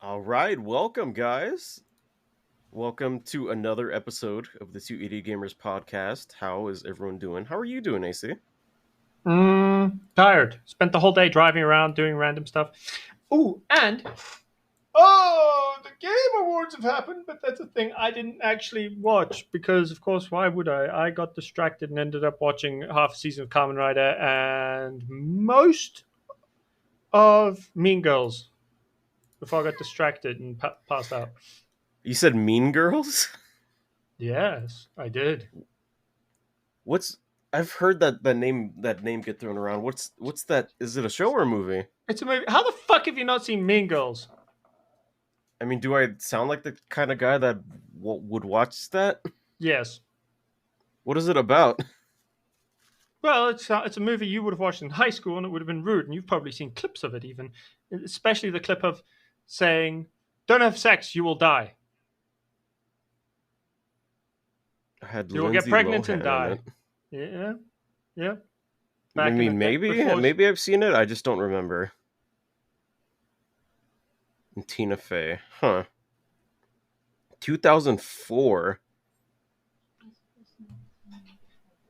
All right, welcome, guys. Welcome to another episode of the Two Idiot Gamers podcast. How is everyone doing? How are you doing, AC? Tired. Spent the whole day driving around doing random stuff. Ooh, and the Game Awards have happened, but that's a thing I didn't actually watch because, of course, why would I? I got distracted and ended up watching half a season of Kamen Rider and most of Mean Girls before I got distracted and passed out. You said Mean Girls? Yes, I did. What's I've heard that name get thrown around. What's that? Is it a show or a movie? It's a movie. How the fuck have you not seen Mean Girls? I mean, do I sound like the kind of guy that would watch that? Yes. What is it about? Well, it's a movie you would have watched in high school, and it would have been rude, and you've probably seen clips of it, even, especially the clip of saying, "Don't have sex, you will die. I had You will get Lindsay pregnant and Lohan in die." it. Yeah, yeah. I Back in the mean, day, maybe before. maybe I've seen it. I just don't remember. And Tina Fey, huh? 2004.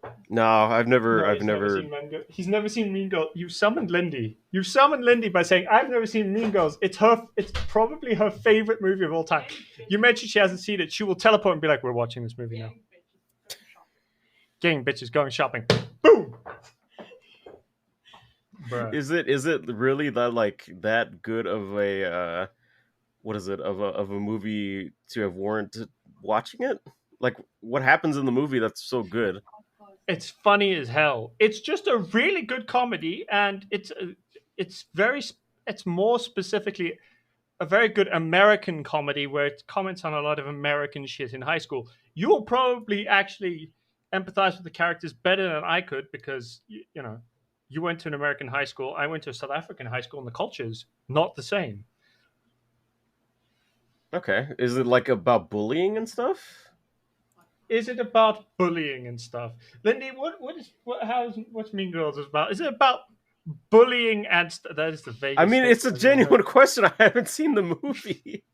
No, No, I've he's never never. seen Mean Girls. He's never seen Mean Girls. You summoned Lindy. You summoned Lindy by saying, "I've never seen Mean Girls." It's her. It's probably her favorite movie of all time. You mentioned she hasn't seen it. She will teleport and be like, "We're watching this movie now." Gang bitches going shopping. Boom. Bruh. Is it really that good of a what is it of a movie to have warranted watching it? Like, what happens in the movie that's so good? It's funny as hell. It's just a really good comedy, and it's very it's more specifically a very good American comedy where it comments on a lot of American shit in high school. You'll probably actually empathize with the characters better than I could because you know you went to an American high school, I went to a South African high school, and the culture's not the same. Okay, is it like about bullying and stuff? Is it about bullying and stuff? Lindy, what's Mean Girls is about? Is it about bullying and that is the I vaguest mean, thing it's a I've ever heard. genuine question. I haven't seen the movie.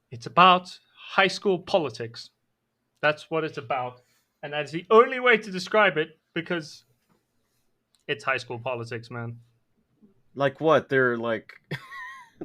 It's about high school politics. That's what it's about, and that's the only way to describe it because it's high school politics, man. Like what? They're like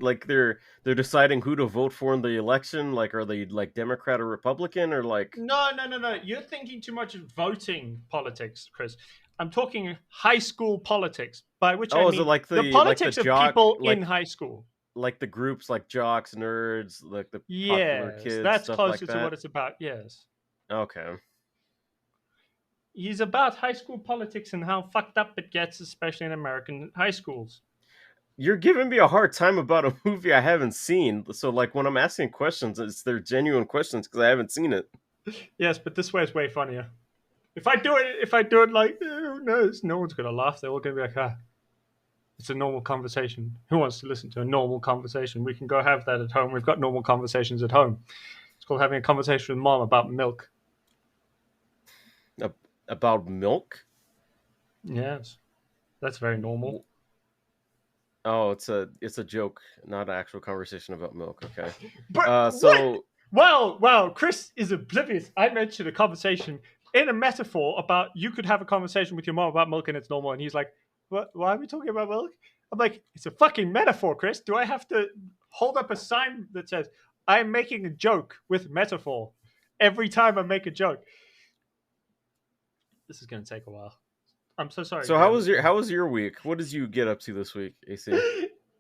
like they're deciding who to vote for in the election. Like, are they like Democrat or Republican or like? No, no, no, no. You're thinking too much of voting politics, Chris. I'm talking high school politics, by which I Oh, is it mean the like the politics of jock people in high school. like the groups like jocks, nerds, like the popular Yes, kids, that's stuff like closer to what that? it's about. Yes. Okay. He's about high school politics and how fucked up it gets, especially in American high schools. You're giving me a hard time about a movie I haven't seen. So like when I'm asking questions, it's they're genuine questions because I haven't seen it. Yes, but this way is way funnier. If I do it like, who knows? No one's gonna laugh. They're all gonna be like, ah, it's a normal conversation. Who wants to listen to a normal conversation? We can go have that at home. We've got normal conversations at home. It's called having a conversation with mom about milk. A- about milk? Yes, that's very normal. Oh, it's a joke, not an actual conversation about milk. Okay. But what? So Well, Chris is oblivious. I mentioned a conversation in a metaphor about you could have a conversation with your mom about milk and it's normal, and he's like, "What? Why are we talking about milk?" I'm like, "It's a fucking metaphor, Chris. Do I have to hold up a sign that says I'm making a joke with metaphor every time I make a joke?" This is going to take a while. I'm so sorry. so how was your week? What did you get up to this week, AC?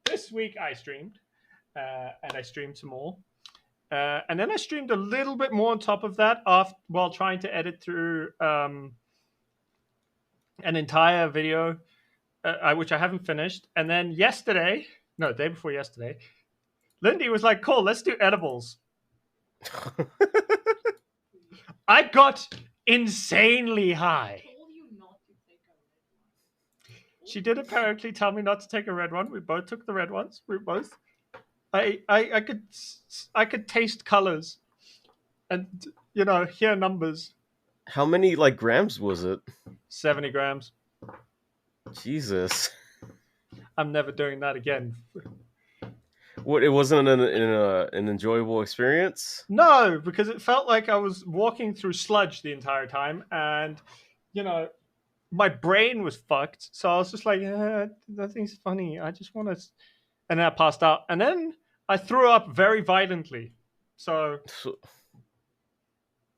This week I streamed, and I streamed some more. And then I streamed a little bit more on top of that while trying to edit through an entire video, which I haven't finished. And then yesterday, no, the day before yesterday, Lindy was like, "Cool, let's do edibles." I got insanely high. She did apparently tell me not to take a red one. We both took the red ones. We both. I could taste colors and hear numbers. How many like grams was it? 70 grams. Jesus. I'm never doing that again. What? It wasn't an enjoyable experience. No, because it felt like I was walking through sludge the entire time, and you know, my brain was fucked. So I was just like, nothing's funny. I just want to. And then I passed out, and then I threw up very violently. So So-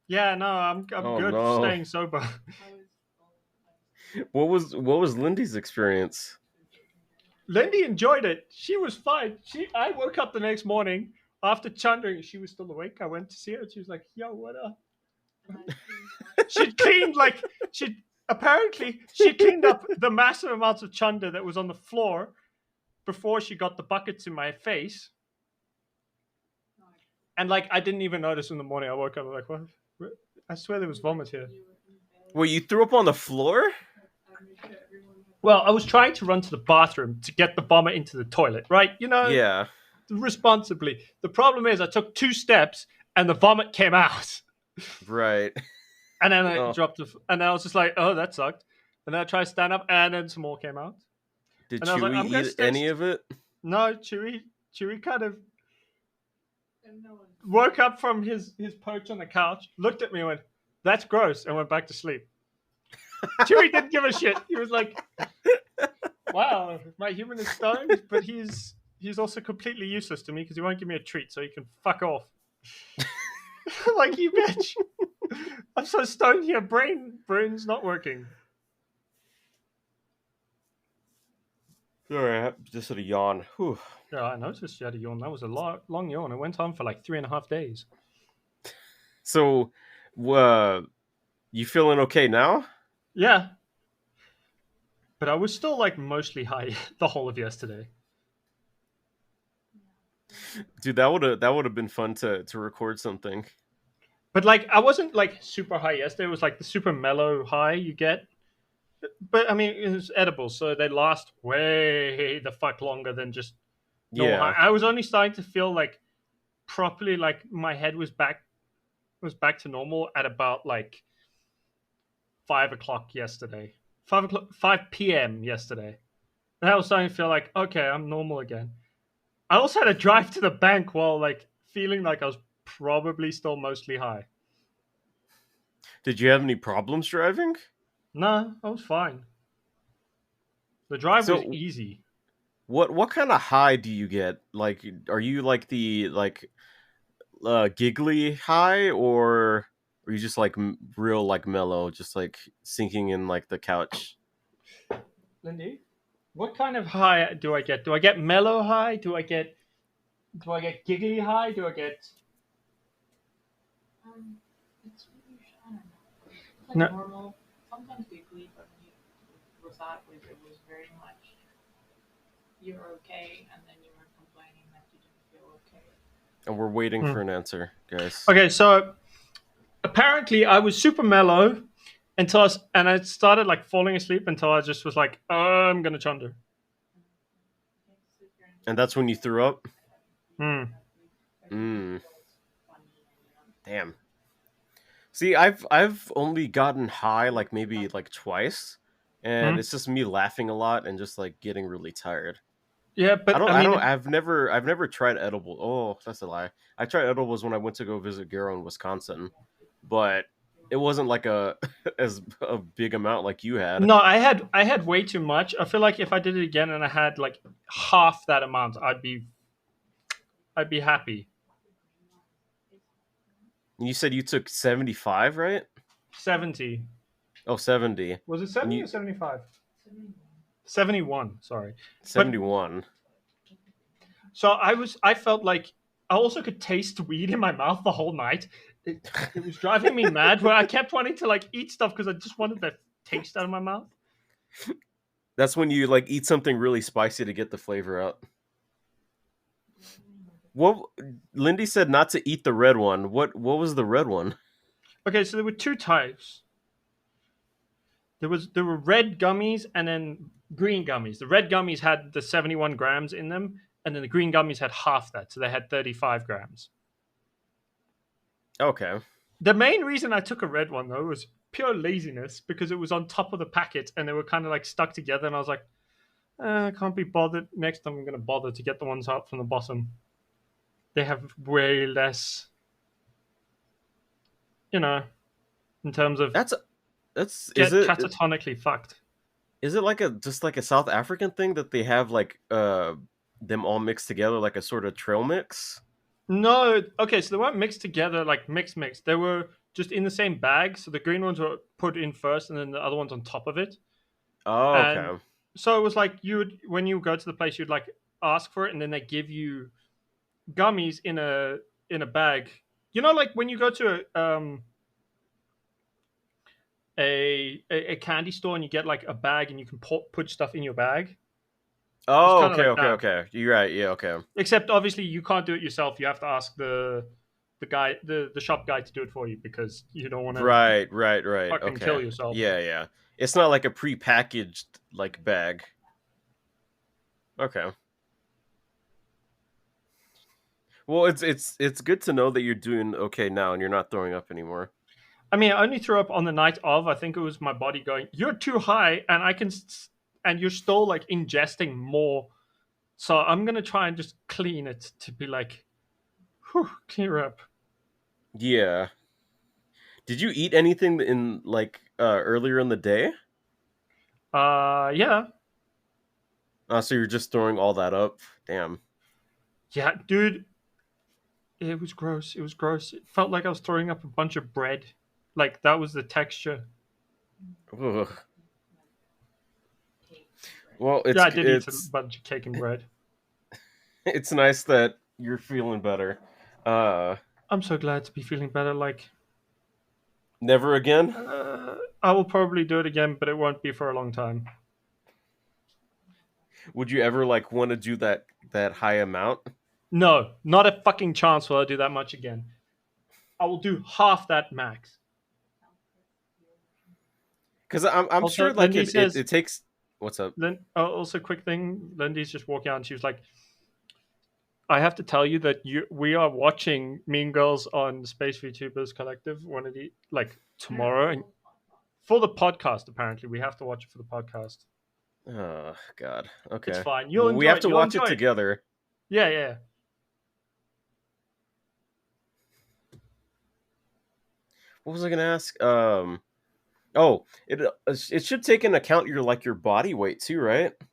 yeah, no, I'm oh good no! staying sober. What was Lindy's experience? Lindy enjoyed it. She was fine. I woke up the next morning after chundering. She was still awake. I went to see her. She was like, "Yo, what up?" She'd cleaned like she apparently she cleaned up the massive amounts of chunder that was on the floor before she got the buckets in my face. And like I didn't even notice in the morning. I woke up like, what? I swear there was vomit here. Well, you threw up on the floor? Well, I was trying to run to the bathroom to get the vomit into the toilet, right? Yeah. Responsibly. The problem is I took 2 steps and the vomit came out. Right. And then I Oh, dropped it. And I was just like, oh, that sucked. And then I tried to stand up and then some more came out. did And I was like, Chewie I'm going to eat stay. any of it? No, Chewy kind of woke up from his perch on the couch, looked at me and went, that's gross, and went back to sleep. Chewy didn't give a shit. He was like, wow, my human is stoned, but he's also completely useless to me because he won't give me a treat, so he can fuck off. Like, you bitch. I'm so stoned here, brain's not working. Sorry, I just had a yawn. Whew. Yeah, I noticed you had a yawn. That was a long yawn. It went on for like 3.5 days. So, you feeling okay now? Yeah, but I was still like mostly high the whole of yesterday. Dude, that would have been fun to record something. But like I wasn't like super high yesterday. It was like the super mellow high you get. But I mean, it was edible, so they last way the fuck longer than just normal high. Yeah. I was only starting to feel like properly like my head was back to normal at about like 5 o'clock yesterday. 5 o'clock, 5 p.m. yesterday. And I was starting to feel like okay, I'm normal again. I also had to drive to the bank while like feeling like I was probably still mostly high. Did you have any problems driving? No, I was fine. The drive was So, easy. what kind of high do you get? Like, are you like the giggly high, or are you just like real like mellow, just like sinking in like the couch? Lindy, what kind of high do I get? Do I get mellow high? Do I get giggly high? Do I get It's really, I don't know. It's like no? normal, sometimes weekly, but with that, it was very much you're okay, and then you were complaining that you didn't feel okay. And we're waiting Hmm. for an answer, guys. Okay, so apparently I was super mellow and I started like falling asleep until I just was like, I'm gonna chunder. You can't sit here and And that's when you threw up. Hmm. Mm, funny and you know. damn. See, I've only gotten high like maybe like twice, and Hmm. it's just me laughing a lot and just like getting really tired. Yeah, I but don't I I mean, don't I've never tried edible. Oh, that's a lie. I tried edibles when I went to go visit Garo in Wisconsin, but it wasn't like a as a big amount like you had. no, I had way too much. I feel like if I did it again and I had like half that amount, I'd be happy. You said you took 75, right? 70. Oh, 70. Was it And 70 you or 75? 71, sorry. But 71. so I felt like I also could taste weed in my mouth the whole night. It was driving me mad where I kept wanting to like eat stuff because I just wanted the taste out of my mouth. That's when you like eat something really spicy to get the flavor out. What Lindy said not to eat the red one. What was the red one? Okay, so there were two types. There were red gummies and then green gummies. The red gummies had the 71 grams in them, and then the green gummies had half that, so they had 35 grams. Okay. The main reason I took a red one though was pure laziness because it was on top of the packet and they were kind of like stuck together, and I was like, I can't be bothered. Next time I'm gonna bother to get the ones out from the bottom. They have way less, you know, in terms of That's is get it catatonically fucked. is it like a just like a South African thing that they have like them all mixed together like a sort of trail mix? No, okay, so they weren't mixed together like mixed. They were just in the same bag. So the green ones were put in first, and then the other ones on top of it. Oh, And okay. so it was like you would when you go to the place, you'd like ask for it, and then they give you gummies in a bag. You know, like when you go to a candy store and you get like a bag and you can put stuff in your bag. It's Oh, kind of okay, like okay, that. okay. You're right. Yeah, okay. Except obviously you can't do it yourself. You have to ask the guy the shop guy to do it for you because you don't want to Right, right, right. fucking Okay. kill yourself. Yeah, yeah. It's not like a pre-packaged like bag. Okay. Well, it's good to know that you're doing okay now and you're not throwing up anymore. I mean, I only threw up on the night of. I think it was my body going, "You're too high," and and you're still like ingesting more. So I'm gonna try and just clean it to be like, whew, clear up. Yeah. Did you eat anything in like earlier in the day? Yeah, So you're just throwing all that up. Damn. yeah, dude. It was gross. It was gross. It felt like I was throwing up a bunch of bread. Like that was the texture. Ugh. Cake, right? Well, Yeah, it's I did eat a it's bunch of cake and bread. it's nice that you're feeling better. Uh, I'm so glad to be feeling better. Like, Never again. I will probably do it again, but it won't be for a long time. Would you ever like want to do that high amount? No, not a fucking chance will I do that much again. I will do half that max. Because I'm Also, sure like Lindy it says, takes. What's up? also, quick thing. Lindy's just walking out and she was like, I have to tell you that we are watching Mean Girls on Space VTubers Collective one of the like tomorrow and for the podcast. Apparently, we have to watch it for the podcast. Oh God. It's Okay. fine. You'll Well, we enjoy have it. to You'll watch it enjoy it. together. Yeah, yeah. What was I gonna ask? Oh, it should take into account your body weight too, right? Like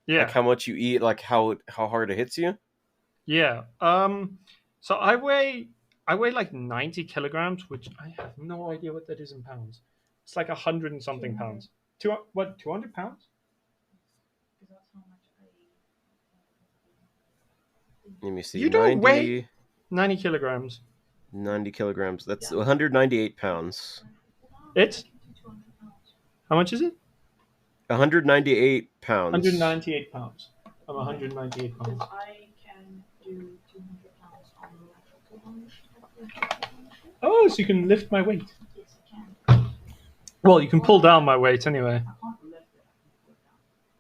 Yeah, how much you eat, like how hard it hits you. yeah. So I weigh like 90 kilograms, which I have no idea what that is in pounds. It's like 100 and something 200. pounds. 200 pounds? Because that's how much I. Let me see. You don't weigh 90, 90 kilograms. 90 kilograms. That's 198 pounds. It's 200 pounds. how much is it? 198 pounds. 198 pounds. I'm 198 Because pounds. I can do 200 pounds on the electrical. Oh, so you can lift my weight. Yes, I can. Well, you can pull down my weight anyway. I can't lift it.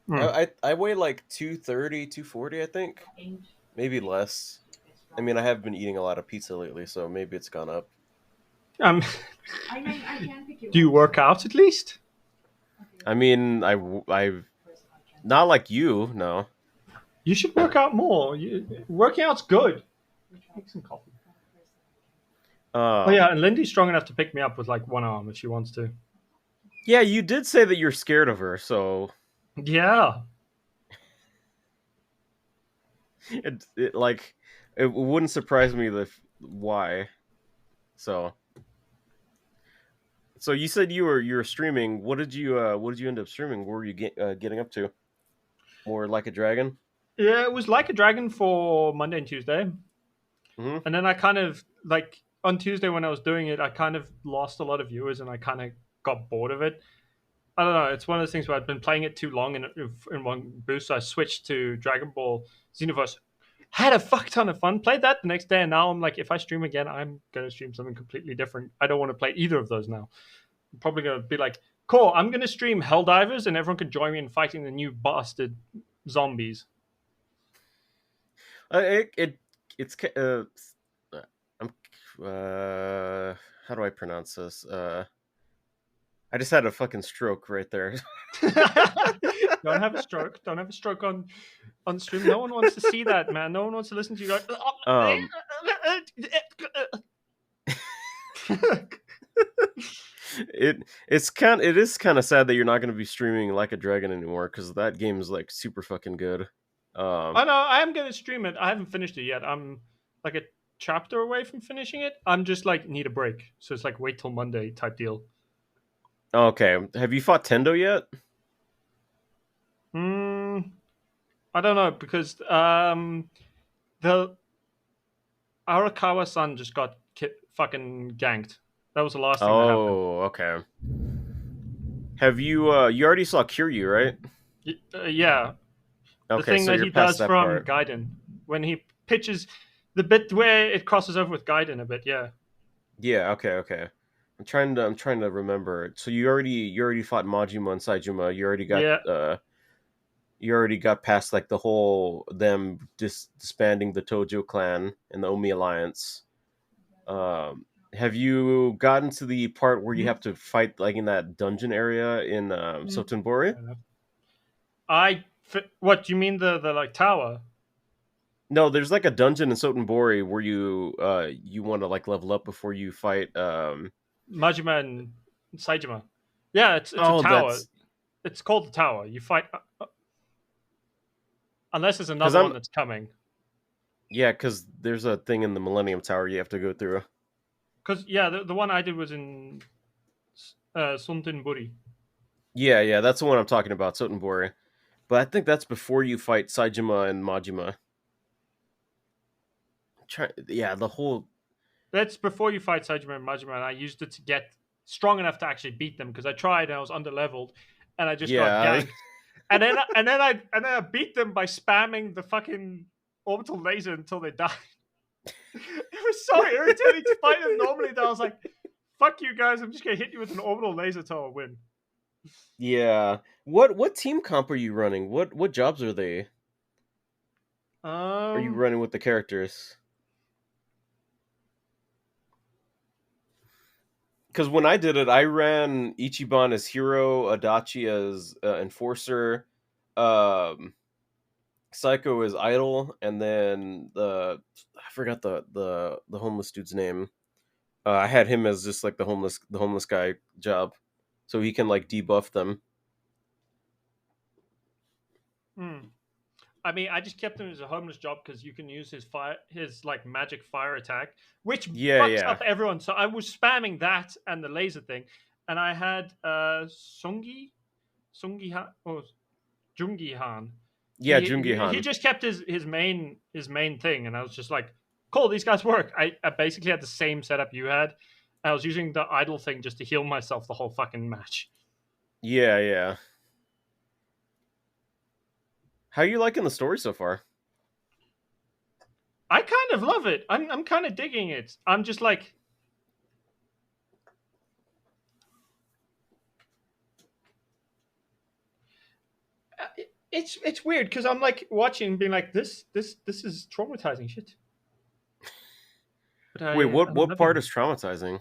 I can put it down. I weigh like 230, 240, I think. Ain't Maybe less. it's I mean, I have been eating a lot of pizza lately, so maybe it's gone up. Um, I mean, I can pick you do you up. work out at least? I mean, not like you, no. You should work out more. Working out's good. Make some coffee. Oh yeah, Um, and Lindy's strong enough to pick me up with like one arm if she wants to. yeah, you did say that you're scared of her, so Yeah. like it wouldn't surprise me why. So, so you said you were streaming. What did you end up streaming? What were you getting up to? More like a dragon? Yeah, it was like a dragon for Monday and Tuesday. Hmm. And then I kind of like on Tuesday when I was doing it, I kind of lost a lot of viewers and I kind of got bored of it. I don't know. It's one of those things where I'd been playing it too long in one boost. So I switched to Dragon Ball Xenoverse. Had a fuck ton of fun. Played that the next day, and now I'm like, if I stream again, I'm gonna stream something completely different. I don't want to play either of those now. I'm probably gonna be like, cool. I'm gonna stream Helldivers, and everyone can join me in fighting the new bastard zombies. It's I'm how do I pronounce this? I just had a fucking stroke right there. Don't have a stroke. Don't have a stroke on stream. No one wants to see that, man. No one wants to listen to you go. um, it is kind of sad that you're not going to be streaming Like a Dragon anymore because that game is like super fucking good. Um, Oh no, I am gonna stream it. I haven't finished it yet. I'm like a chapter away from finishing it. I'm just like need a break, so it's like wait till Monday type deal. okay, have you fought Tendo yet? Hmm, I don't know because the Arakawa-san just got fucking ganked. That was the last thing that happened. Oh, okay. Have you you already saw Kiryu, right? Yeah, the Okay, thing so that you're he past does that from part. Gaiden when he pitches the bit where it crosses over with Gaiden a bit. Yeah, Yeah, okay. I'm trying to remember. So you already fought Majima and Saijima. yeah. You already got past like the whole them disbanding the Tojo clan and the Omi alliance. Have you gotten to the part where you Hmm? have to fight like in that dungeon area in Hmm. Sotenbori? What do you mean the like tower? No, there's like a dungeon in Sotenbori where you want to like level up before you fight. Majima and Saijima. Yeah, it's a Oh, tower. that's It's called the tower. You fight unless there's because another I'm one that's coming. yeah, because there's a thing in the Millennium Tower you have to go through. Because yeah, the one I did was in Suntenburi. Yeah, that's the one I'm talking about, Sotenbori. But I think that's before you fight Saijima and Majima. Yeah, the whole That's before you fight Saijima and Majima, and I used it to get strong enough to actually beat them because I tried and I was under leveled, and I just got yeah, ganked. And then I beat them by spamming the fucking orbital laser until they died. It was so irritating to fight them normally that I was like, fuck you guys, I'm just gonna hit you with an orbital laser till I win. yeah. What team comp are you running? What jobs are you Um running with the characters? Because when I did it, I ran Ichiban as hero, Adachi as enforcer, um, Psycho as idol, and then I forgot the homeless dude's name. I had him as just like the homeless guy job, so he can like debuff them. hmm. I mean, I just kept him as a homeless job because you can use his like magic fire attack, which Yeah, fucks yeah, up everyone. So I was spamming that and the laser thing, and I had Sungi Han, or Jungi Han. yeah. He Jungihan. just kept his main thing, and I was just like, cool, these guys work. I basically had the same setup you had. I was using the idle thing just to heal myself the whole fucking match. Yeah. How you liking the story so far? I kind of love it. I'm kind of digging it. I'm just like, it's weird because I'm like watching, and being like, this is traumatizing shit. But Wait, I'm what loving part it. is traumatizing?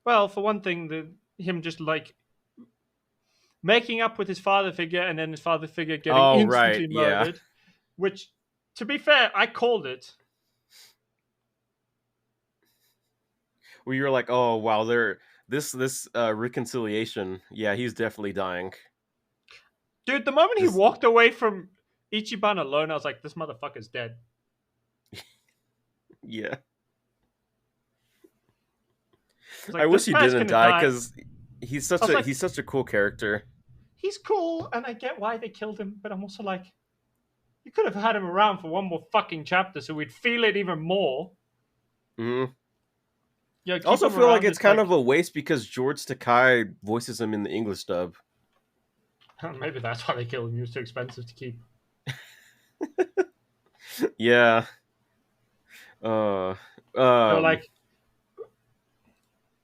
Well, for one thing, him just like making up with his father figure, and then his father figure getting Oh, right, instantly yeah. murdered. Which, to be fair, I called it. Where you're like, oh wow, this reconciliation. Yeah, he's definitely dying. Dude, the moment he Just walked away from Ichiban alone, I was like, this motherfucker's dead. yeah. It's I like, wish this he man's didn't gonna die die. because he's I such was a like, he's such a cool character. he's cool, and I get why they killed him, but I'm also like, you could have had him around for one more fucking chapter so we'd feel it even more. Hmm. Yeah, I keep also him feel like around it's just kind like, of a waste because George Takai voices him in the English dub. maybe that's why they killed him. He was too expensive to keep. Yeah. Uh. They were Um. like,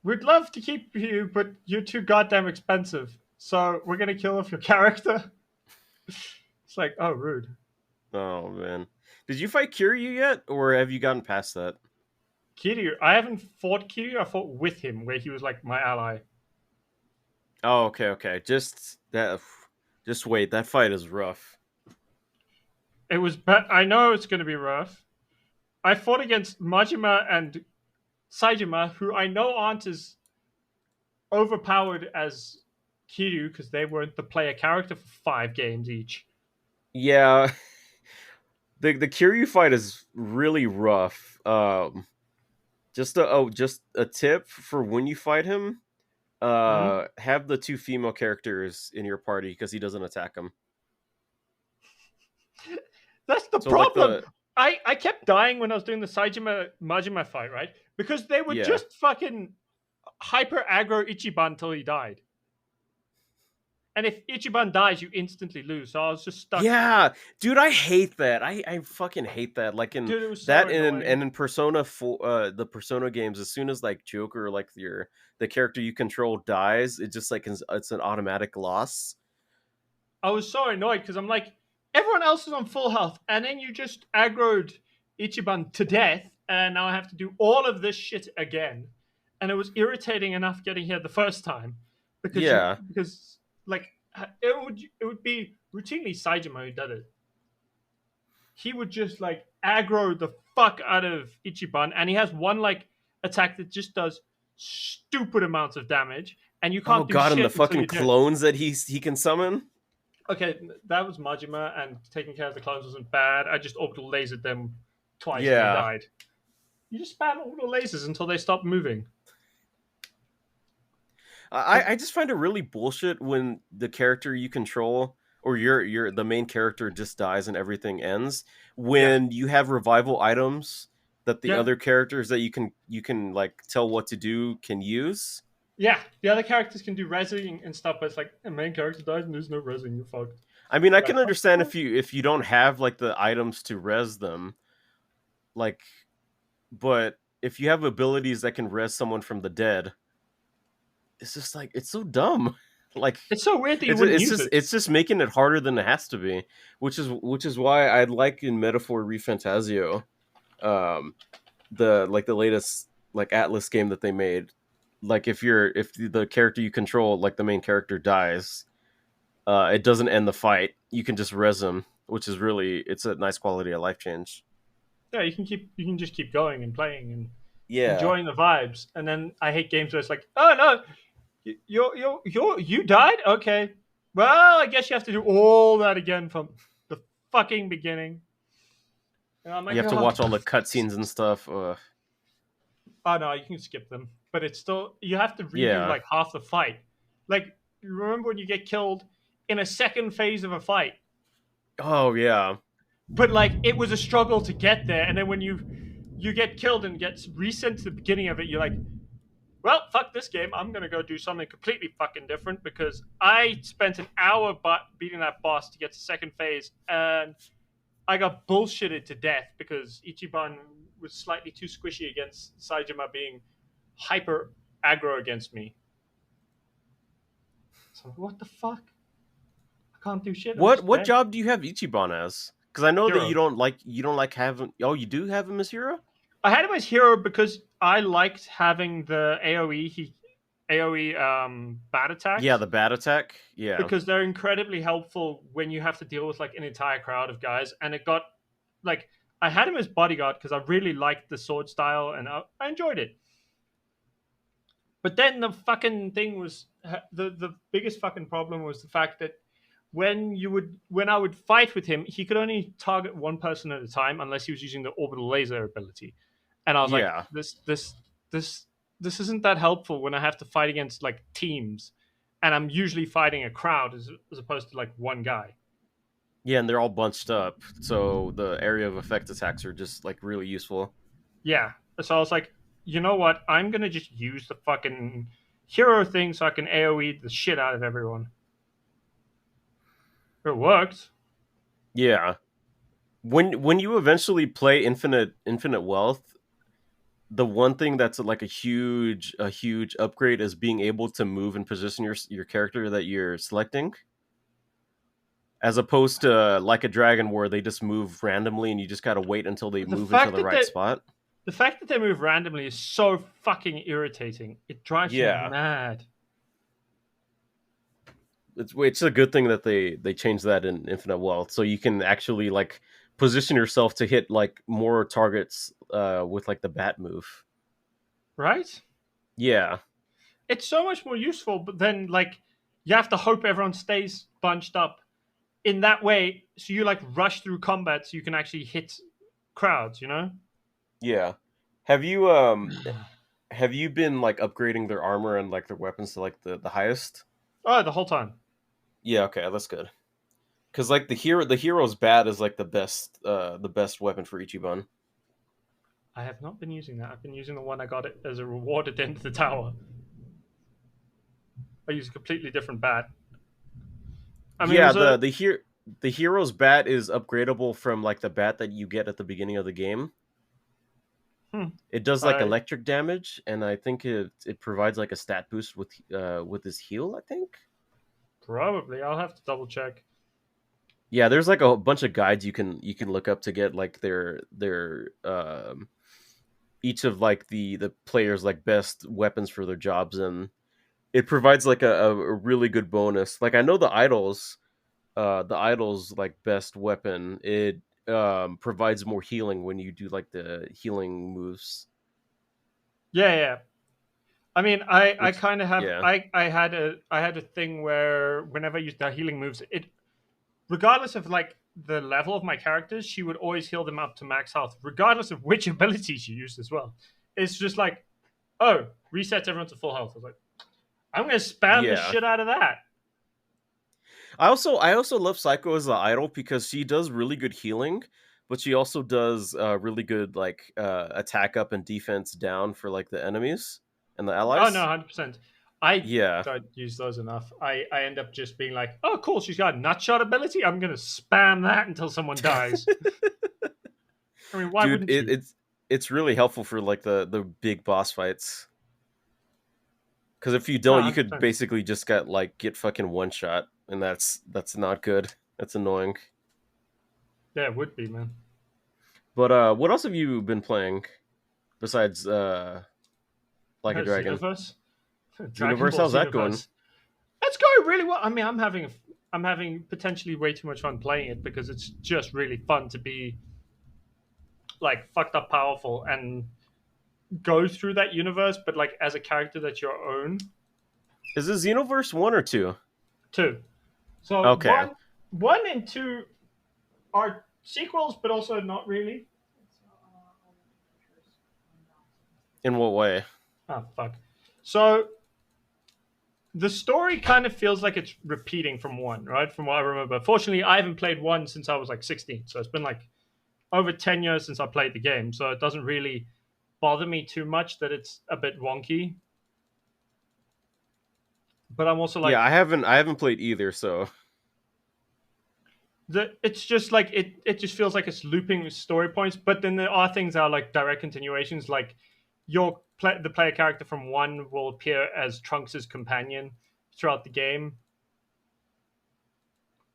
we'd love to keep you, but you're too goddamn expensive. So we're gonna kill off your character. It's like, oh, rude. Oh man. Did you fight Kiryu yet, or have you gotten past that? Kiryu, I haven't fought Kiryu. I fought with him, where he was like my ally. Oh, okay, okay. Just that. Just wait. That fight is rough. It was. I know it's going to be rough. I fought against Majima and Saijima, who I know aren't as overpowered as Kiryu because they weren't the player character for 5 games each. Yeah, the Kiryu fight is really rough. Just a tip for when you fight him. Mhm. Have the two female characters in your party because he doesn't attack them. That's the So like problem. the I kept dying when I was doing the Saijima Majima fight, right? Because they would yeah. just fucking hyper aggro Ichiban until he died. And if Ichiban dies, you instantly lose. So I was just stuck. Yeah, dude, I hate that. I fucking hate that. Like in Dude, it was so that in annoying. and in Persona 4, the Persona games, as soon as like Joker, like the character you control dies, it just like it's an automatic loss. I was so annoyed because I'm like, everyone else is on full health, and then you just aggroed Ichiban to death, and now I have to do all of this shit again. And it was irritating enough getting here the first time Yeah. because like it would be routinely Saijima who did it. He would just like aggro the fuck out of Ichiban, and he has one like attack that just does stupid amounts of damage, and you Oh can't do god, and the shit until fucking you're dead. clones that he can summon. Okay, that was Majima, and taking care of the clones wasn't bad. I just orbital lasered them twice, and they Yeah. died. You just spam orbital lasers until they stop moving. I just find it really bullshit when the character you control or your the main character just dies and everything ends Yeah, when you have revival items that the yeah, other characters that you can like tell what to do can use. yeah. The other characters can do resing and stuff, but it's like the main character dies and there's no resing. You're fucked. I mean, I You're can like, understand oh, if you don't have like the items to res them, like, but if you have abilities that can res someone from the dead, it's just like it's so dumb. Like it's so weird that you it's wouldn't it's use just it. it's just making it harder than it has to be, which is why I like in Metaphor ReFantazio, um, the latest like Atlas game that they made. Like if the character you control, like the main character dies, it doesn't end the fight. You can just res them, which is really it's a nice quality of life change. Yeah, you can just keep going and playing and Yeah, enjoying the vibes. And then I hate games where it's like, oh no, you died? Okay. Well, I guess you have to do all that again from the fucking beginning. And I'm you like, have to oh, watch all the cutscenes and stuff. oh no, you can skip them. But it's still you have to redo Yeah. like half the fight. Like you remember when you get killed in a second phase of a fight, Oh yeah. but like it was a struggle to get there, and then when you get killed and gets resent to the beginning of it, you're like, well, fuck this game. I'm gonna go do something completely fucking different because I spent an hour beating that boss to get to second phase, and I got bullshitted to death because Ichiban was slightly too squishy against Saijima being hyper aggro against me. So what the fuck? I can't do shit. I'm What just what dead. job do you have Ichiban as? Because I know that Hero. you don't like having. Oh, you do have him as hero. I had him as hero because I liked having the AOE bat Yeah, attacks the bat attack. Yeah, because they're incredibly helpful when you have to deal with like an entire crowd of guys. And it got like I had him as bodyguard because I really liked the sword style and I enjoyed it. But then the fucking thing was the biggest fucking problem was the fact that when I would fight with him, he could only target one person at a time unless he was using the orbital laser ability. And I was like, yeah, this this isn't that helpful when I have to fight against like teams, and I'm usually fighting a crowd as opposed to like one guy. yeah, and they're all bunched up, so the area of effect attacks are just like really useful. Yeah, so I was like, you know what? I'm gonna just use the fucking hero thing so I can AOE the shit out of everyone. It worked. Yeah, when you eventually play Infinite Wealth, the one thing that's like a huge upgrade is being able to move and position your character that you're selecting, as opposed to like a dragon where they just move randomly and you just gotta wait until they The move into fact the that right they spot. the fact that they move randomly is so fucking irritating. It drives me Yeah, mad. it's a good thing that they changed that in Infinite Wealth, so you can actually like position yourself to hit like more targets with like the bat move. right? Yeah, It's so much more useful, but then like you have to hope everyone stays bunched up in that way, so you like rush through combat so you can actually hit crowds, you know? yeah. Have you have you been like upgrading their armor and like their weapons to like the highest? Oh, the whole time. Yeah, okay, that's good. Because like the hero's bat is like the best weapon for Ichiban. I have not been using that. I've been using the one I got it as a reward at the end of the tower. I use a completely different bat. I mean, it Yeah, was a the hero's bat is upgradable from like the bat that you get at the beginning of the game. hmm, It does like I electric damage, and I think it provides like a stat boost with his heal. I think. probably I'll have to double check. Yeah, there's like a bunch of guides you can look up to get like their each of like the players like best weapons for their jobs, and it provides like a really good bonus. Like I know the idol's like best weapon, it provides more healing when you do like the healing moves, Yeah, yeah. I mean, I which kind of have yeah. I had a thing where whenever I used the healing moves, it regardless of like the level of my characters, she would always heal them up to max health, regardless of which ability she used as well. It's just like, oh, resets everyone to full health. I was like, I'm gonna spam the Yeah, shit out of that. I also love Psycho as the idol because she does really good healing, but she also does really good like attack up and defense down for like the enemies and the Oh no, allies. 100%. I Yeah. don't use those enough. I end up just being like, oh cool, she's got a nutshot ability. I'm gonna spam that until someone dies. I mean, why Dude, wouldn't you? it's really helpful for like the big boss fights. Because if you No, don't, you could 100%. basically just get fucking one shot, and that's not good. That's annoying. Yeah, it would be, man. But what else have you been playing besides Like a Dragon? Xenoverse, Dragon Xenoverse, Ball how's that going? Xenoverse. It's going really well. I mean, I'm having potentially way too much fun playing it because it's just really fun to be like fucked up powerful and go through that universe, but like as a character that's your own Is it Xenoverse 1 or 2? too. So Okay. one and two are sequels, but also not really. In what way? Oh fuck. So the story kind of feels like it's repeating from one, right? From what I remember. Fortunately, I haven't played one since I was like 16, so it's been like over 10 years since I played the game, so it doesn't really bother me too much that it's a bit wonky. But I'm also Yeah, like, I haven't played either, so it's just like it just feels like it's looping story points, but then there are things that are like direct continuations, like the player character from one will appear as Trunks' companion throughout the game,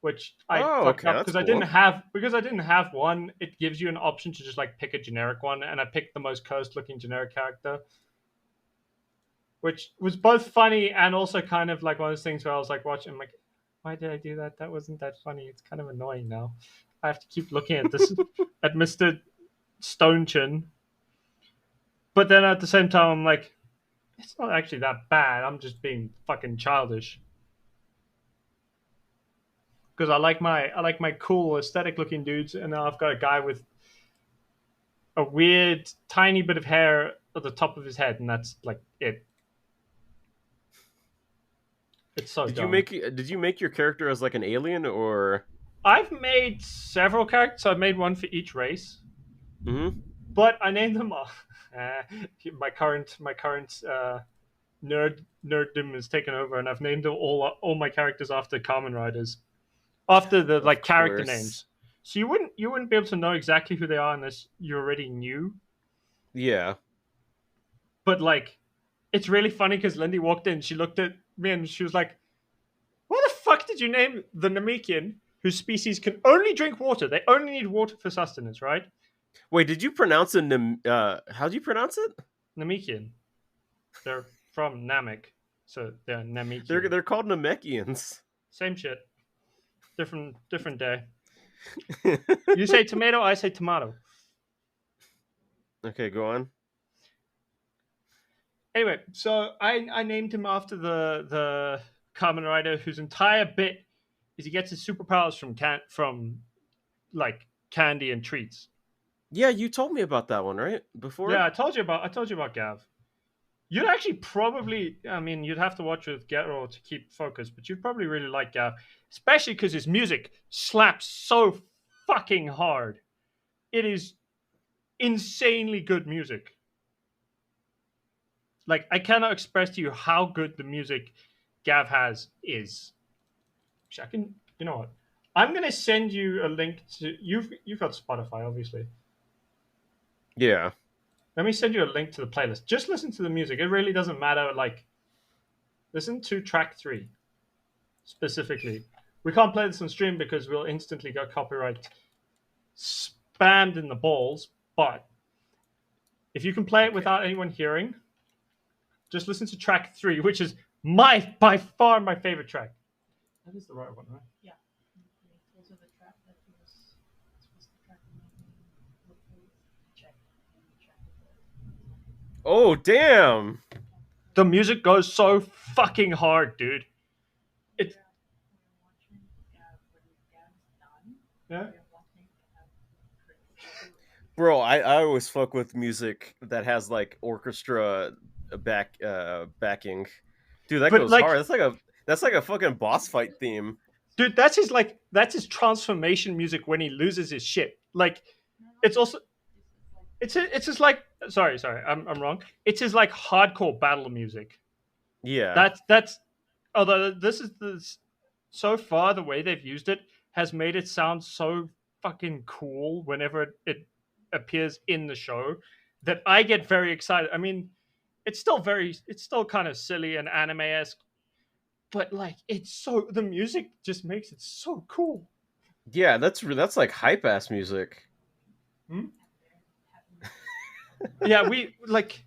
which I oh, fucked okay, up that's because cool. I didn't have one. It gives you an option to just like pick a generic one, and I picked the most cursed looking generic character, which was both funny and also kind of like one of those things where I was like watching, I'm like, why did I do that? That wasn't that funny. It's kind of annoying now. I have to keep looking at this at Mr. Stonechin, but then at the same time, I'm like, it's not actually that bad. I'm just being fucking childish because I like my cool aesthetic looking dudes, and now I've got a guy with a weird tiny bit of hair at the top of his head, and that's like it. It's so dumb. Did you make your character as like an alien or I've made several characters. So I've made one for each race, Mhm. but I named them all. Uh, my current nerddom has taken over, and I've named all my characters after Kamen Riders, after the Of like character course. names. So you wouldn't be able to know exactly who they are unless you already knew. Yeah. But like, it's really funny because Lindy walked in, she looked at me, and she was like, "Why the fuck did you name the Namekian, whose species can only drink water? They only need water for sustenance, right?" Wait, did you pronounce it how do you pronounce it? Namekian. They're from Namek, so they're Namekian. They're called Namekians. Same shit. Different day. You say tomato, I say tomato. Okay, go on. Anyway, so I named him after the Kamen Rider whose entire bit is he gets his superpowers from like candy and treats. Yeah, you told me about that one, right? Yeah, Before? I told you about Gav. You'd actually probably, I mean, you'd have to watch with Gero to keep focus, but you'd probably really like Gav, especially because his music slaps so fucking hard. It is insanely good music. Like I cannot express to you how good the music Gav has is. I can, you know what? I'm gonna send you a link to you've got Spotify, obviously. Yeah. Let me send you a link to the playlist. Just listen to the music. It really doesn't matter. Like, listen to track 3 specifically. We can't play this on stream because we'll instantly get copyright spammed in the balls. But if you can play it Okay. without anyone hearing, just listen to track 3, which is by far my favorite track. That is the right one, right? Yeah. Those are the track that was supposed to track check and check Oh, damn. The music goes so fucking hard, dude. It we're watching when Gav's done. yeah. We're watching Chris. Bro, I always fuck with music that has like orchestra backing. Dude, that But goes like, hard. That's like a fucking boss fight theme. dude, that's his transformation music when he loses his shit. Like, it's also it's just like sorry, I'm wrong. It's his like hardcore battle music. Yeah. That's although this is the so far the way they've used it has made it sound so fucking cool whenever it appears in the show that I get very excited. I mean, it's still kind of silly and anime esque, but like it's so the music just makes it so cool. Yeah, that's like hype ass music. Hmm? Yeah, we like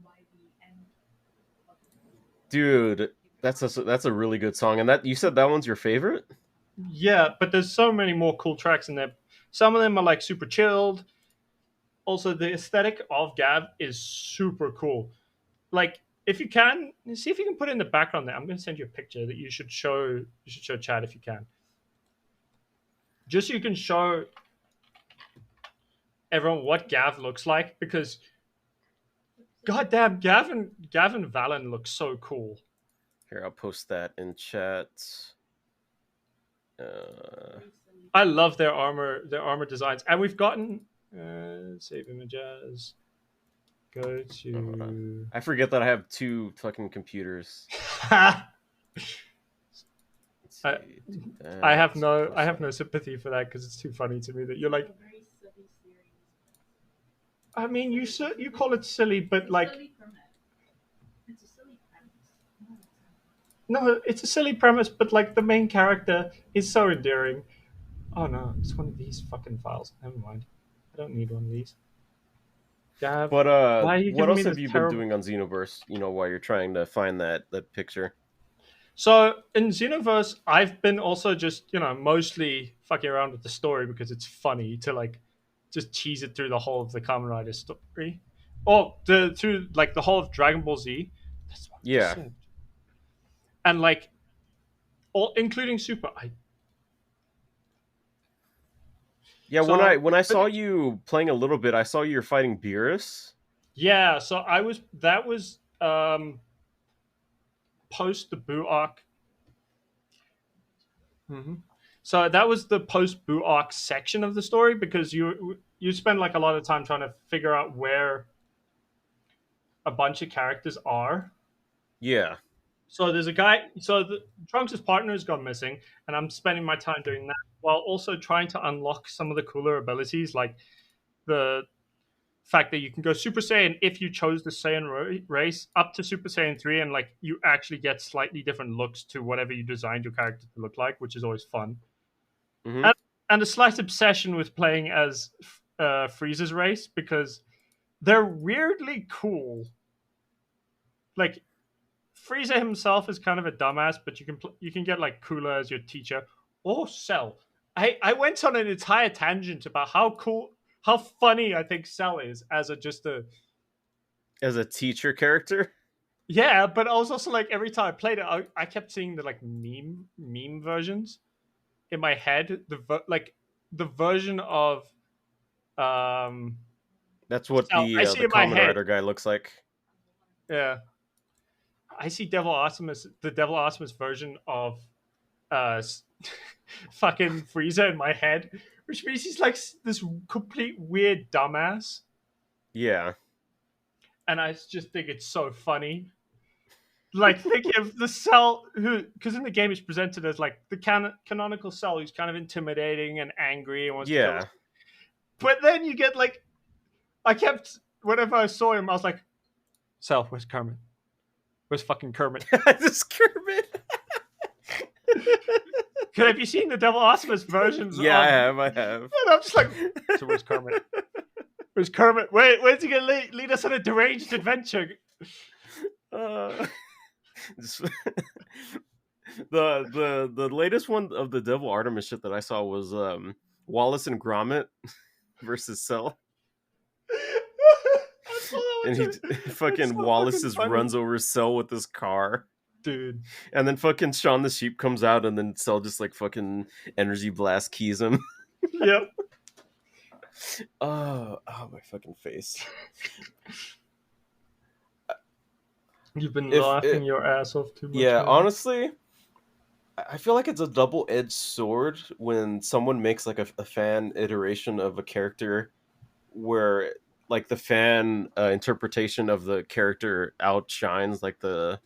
By the end of Dude, that's a really good song. And that you said that one's your favorite? yeah, but there's so many more cool tracks in there. Some of them are like super chilled. Also, the aesthetic of Gav is super cool. Like, if you can see if you can put it in the background there. I'm going to send you a picture that you should show Chad if you can. Just so you can show everyone what Gav looks like because goddamn Gavin Valen looks so cool. Here, I'll post that in chat. Uh, I love their armor designs, and we've gotten save images. Go to. I forget that I have two fucking computers. I Let's see, I have no sympathy for that because it's too funny to me that you're like. a very silly series. I mean, you call it silly, but like Silly premise. It's a silly premise. no, it's a silly premise, but like the main character is so endearing. Oh no, it's one of these fucking files. Never mind. I don't need one of these. Gav, But why are you what giving me else have this you been terrible? doing on Xenoverse? You know, while you're trying to find that picture. So in Xenoverse, I've been also just mostly fucking around with the story because it's funny to like just tease it through the whole of the Kamen Rider story, or through like the whole of Dragon Ball Z. That's what I just Yeah, said. And like all including Super. I yeah. so When I but saw you playing a little bit, I saw you were fighting Beerus. yeah, so that was post the Boo arc. hmm So that was the post Boo arc section of the story because you spend like a lot of time trying to figure out where a bunch of characters are. Yeah. So there's a guy. So Trunks' partner has gone missing, and I'm spending my time doing that while also trying to unlock some of the cooler abilities, like the fact that you can go Super Saiyan if you chose the Saiyan race up to Super Saiyan 3, and like you actually get slightly different looks to whatever you designed your character to look like, which is always fun. Hmm. And, and a slight obsession with playing as Frieza's race because they're weirdly cool. Like Frieza himself is kind of a dumbass, but you can get like Cooler as your teacher or Cell. I went on an entire tangent about how cool, how funny I think Cell is as a just a As a teacher character. yeah, but I was also like every time I played it, I kept seeing the like meme versions in my head. Like the version of um That's what Cell I see the in my Kamen head. Rider guy looks like. Yeah, I see the Devil Artemis version of uh fucking Frieza in my head, which means he's like this complete weird dumbass, Yeah. and I just think it's so funny. Like thinking of the Cell who, because in the game he's presented as like the canonical Cell who's kind of intimidating and angry and wants to kill us. Yeah. But then you get like, I kept whenever I saw him, I was like, Cell, where's Kermit? Where's fucking Kermit? This Kermit. Have you seen the Devil Artemis versions? Yeah, of, I have. And I'm just like, so where's Kermit? Where's Kermit? Where's he gonna lead us on a deranged adventure? Uh, the latest one of the Devil Artemis shit that I saw was Wallace and Gromit versus Cell. And he fucking so Wallace fucking just funny. runs over Cell with his car. Dude. And then fucking Shaun the Sheep comes out, and then Cell just like fucking energy blast keys him. Yep. Oh, my fucking face. You've been laughing your ass off too much. Yeah, man. honestly, I feel like it's a double-edged sword when someone makes like a fan iteration of a character where like the fan interpretation of the character outshines like the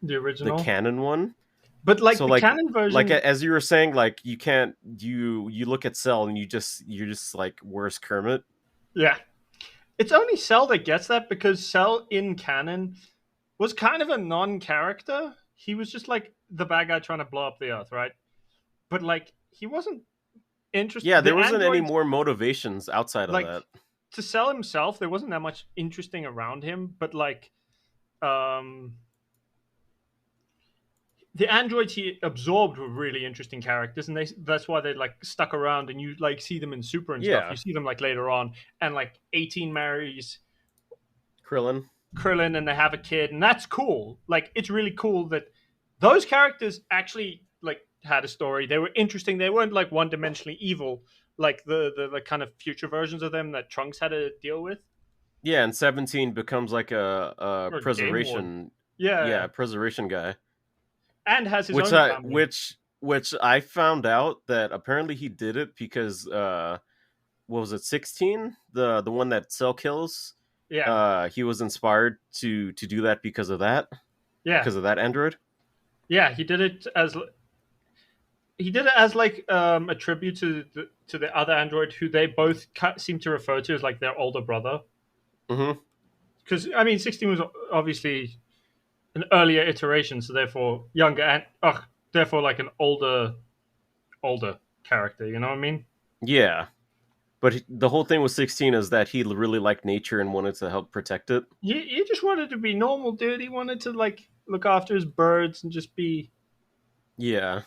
original canon one. But like so the like canon version, like as you were saying, like you can't you look at Cell and you're just like, where's Kermit? yeah, it's only Cell that gets that because Cell in canon was kind of a non-character. He was just like the bad guy trying to blow up the Earth, right? But like he wasn't interested. Yeah, there wasn't any more motivations outside of like that. To Cell himself, there wasn't that much interesting around him. But like, the androids he absorbed were really interesting characters, and that's why they like stuck around, and you like see them in Super and stuff. You see them like later on, and like 18 marries Krillin and they have a kid, and that's cool. Like it's really cool that those characters actually like had a story. They were interesting. They weren't like one-dimensionally evil like the kind of future versions of them that Trunks had to deal with. Yeah, and 17 becomes like a preservation. Yeah, preservation guy. And has his own family. Which I found out that apparently he did it because what was it, 16? The one that Cell kills? Yeah. He was inspired to do that because of that. Yeah. Because of that android. Yeah, he did it as like a tribute to the other android who they both seem to refer to as like their older brother. Mm-hmm. Because I mean, 16 was obviously an earlier iteration, so therefore younger and therefore like an older character. You know what I mean? Yeah. But the whole thing with 16 is that he really liked nature and wanted to help protect it. He just wanted to be normal, dude. He wanted to like look after his birds and just be. Yeah.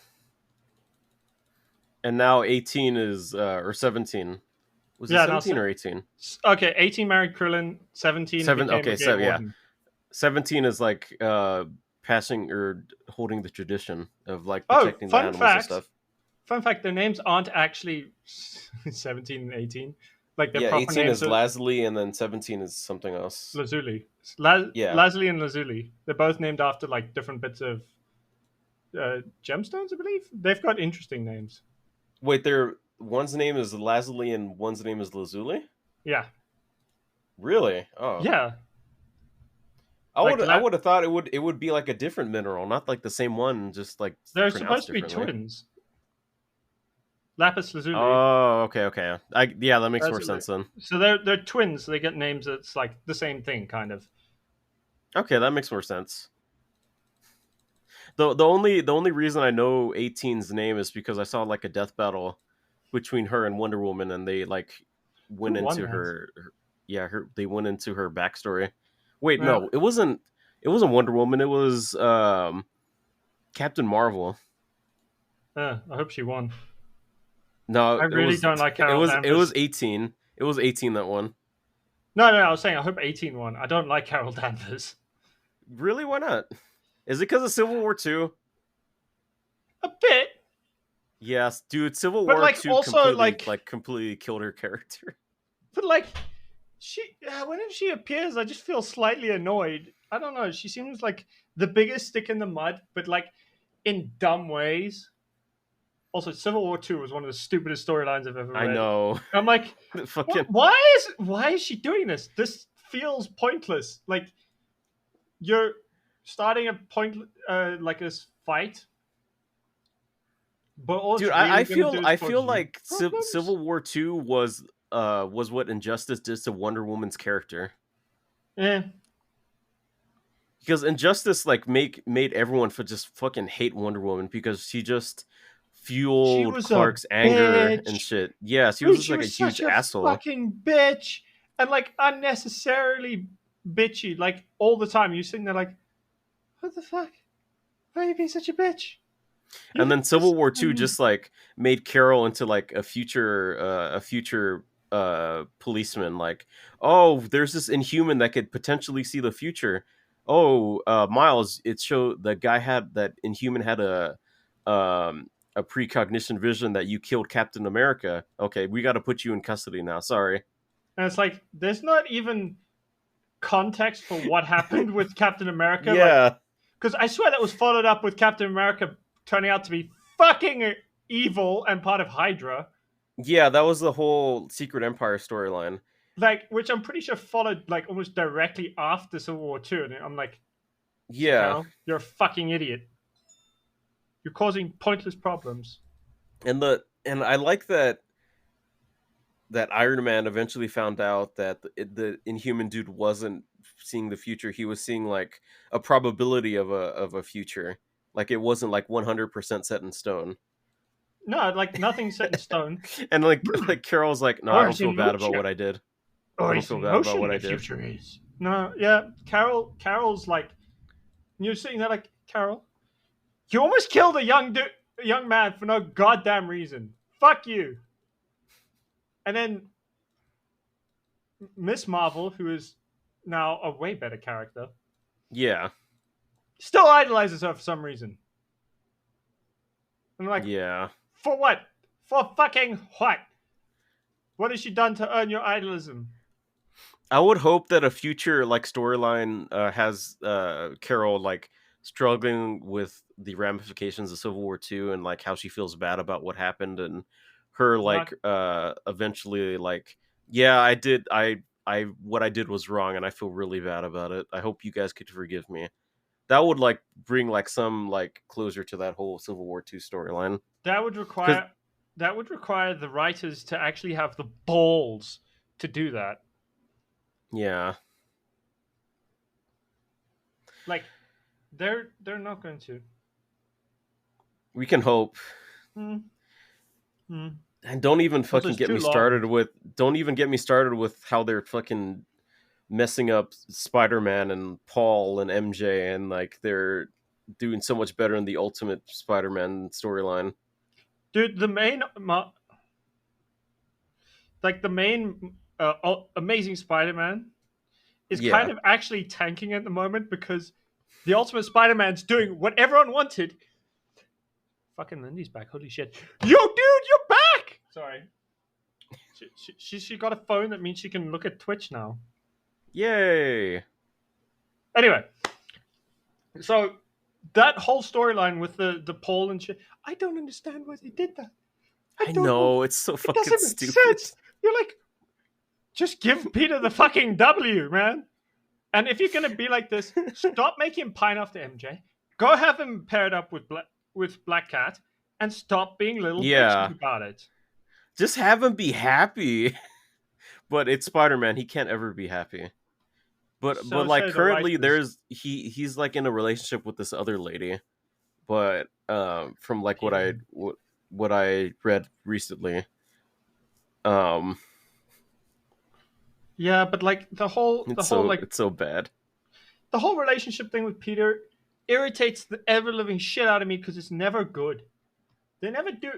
And now 18 is or 17. Was it 17 or 18? Okay, 18 married Krillin, 17 okay, so yeah. Warden. 17 is like passing or holding the tradition of like protecting the animals and stuff. Fun fact, their names aren't actually 17 and 18. Like their proper 18 names is Lazuli and then 17 is something else. Lazuli. Yeah. Lazuli and Lazuli. They're both named after like different bits of gemstones, I believe. They've got interesting names. Wait, one's name is Lazuli and one's name is Lazuli? Yeah. Really? Oh. Yeah. I would have thought it would be like a different mineral, not like the same one, just like they're supposed to be twins. Lapis lazuli. Oh, okay. That makes more sense then. So they're twins. So they get names that's like the same thing, kind of. Okay, that makes more sense. The only reason I know 18's name is because I saw like a death battle between her and Wonder Woman, and they like went into her. Yeah, they went into her backstory. Wait, no, it wasn't It wasn't Wonder Woman. It was Captain Marvel. I hope she won. No, I it really was don't like it Carol was it was Danvers. 18. It was 18 that one. No, I was saying I hope 18 won. I don't like Carol Danvers. Really? Why not? Is it because of Civil War Two? A bit, Yes, dude. Civil but War like Two also completely killed her character. but like she whenever she appears, I just feel slightly annoyed. I don't know. She seems like the biggest stick in the mud, but like in dumb ways. Also, Civil War Two was one of the stupidest storylines I've ever I read. know. I'm like, Fucking why is she doing this? This feels pointless. Like you're starting a point like this fight, but all it's dude. really going to do is I cause feel you like problems. Civil War Two was what Injustice did to Wonder Woman's character. Yeah, Because Injustice like made everyone for just fucking hate Wonder Woman because she just she fueled was a Clark's anger and bitch. shit. Yeah, she was Dude, just she like a was huge such a asshole. fucking bitch and like unnecessarily bitchy, like all the time. You sitting there like, what the fuck? Why are you being such a bitch? You And did then this. Civil War Two just like made Carol into like a future policeman. Like, oh, there's this Inhuman that could potentially see the future. Oh, Miles, it showed the guy had that Inhuman had a precognition vision that you killed Captain America. Okay, we got to put you in custody now. Sorry. And it's like there's not even context for what happened with Captain America. Like, Yeah, because I swear that was followed up with Captain America turning out to be fucking evil and part of Hydra. yeah, that was the whole Secret Empire storyline. Like, which I'm pretty sure followed like almost directly after Civil War Two. And I'm like, see, Yeah, Carol, you're a fucking idiot. You're causing pointless problems. and I like that Iron Man eventually found out that the Inhuman dude wasn't seeing the future. He was seeing like a probability of a future. Like it wasn't like 100% set in stone. No, like nothing's set in stone. And like Carol's like, no, I Or don't is feel in bad about what motion. I did. I Or don't is feel in bad about motion what I the did. future is. No, yeah. Carol's like you're sitting there like, Carol, you almost killed a young man for no goddamn reason. Fuck you. And then Miss Marvel, who is now a way better character, Yeah, still idolizes her for some reason. I'm like, yeah. for what? For fucking what? What has she done to earn your idolism? I would hope that a future like storyline has Carol like struggling with the ramifications of Civil War Two and like how she feels bad about what happened and her Not like eventually like yeah I what I did was wrong and I feel really bad about it. I hope you guys could forgive me. That would like bring like some like closure to that whole Civil War Two storyline. that would Because require the writers to actually have the balls to do that. yeah, Like they're not going to. we can hope. Hmm. Hmm. And don't even Also, fucking it's get too me long. started with don't even get me started with how they're fucking messing up Spider-Man and Paul and MJ and like they're doing so much better in the Ultimate Spider-Man storyline. Dude, the main Amazing Spider-Man is kind Yeah. of actually tanking at the moment because the Ultimate Spider-Man's doing what everyone wanted. Fucking Lindy's back. Holy shit. Yo, dude, you're back! Sorry. She got a phone that means she can look at Twitch now. Yay. Anyway, so that whole storyline with the Paul and shit, I don't understand why they did that. I I don't know. know, it's so It fucking doesn't make stupid. sense. You're like, just give Peter the fucking W, man. And if you're gonna be like this, stop making pine after MJ. Go have him paired up with Black Cat, and stop being little bitches Yeah. about it. Just have him be happy. But it's Spider-Man, he can't ever be happy. But So like say the currently writers. there's he's like in a relationship with this other lady. But from like Yeah. what I read recently. Um Yeah, but like the whole like it's so bad. the whole relationship thing with Peter irritates the ever living shit out of me because it's never good. They never do.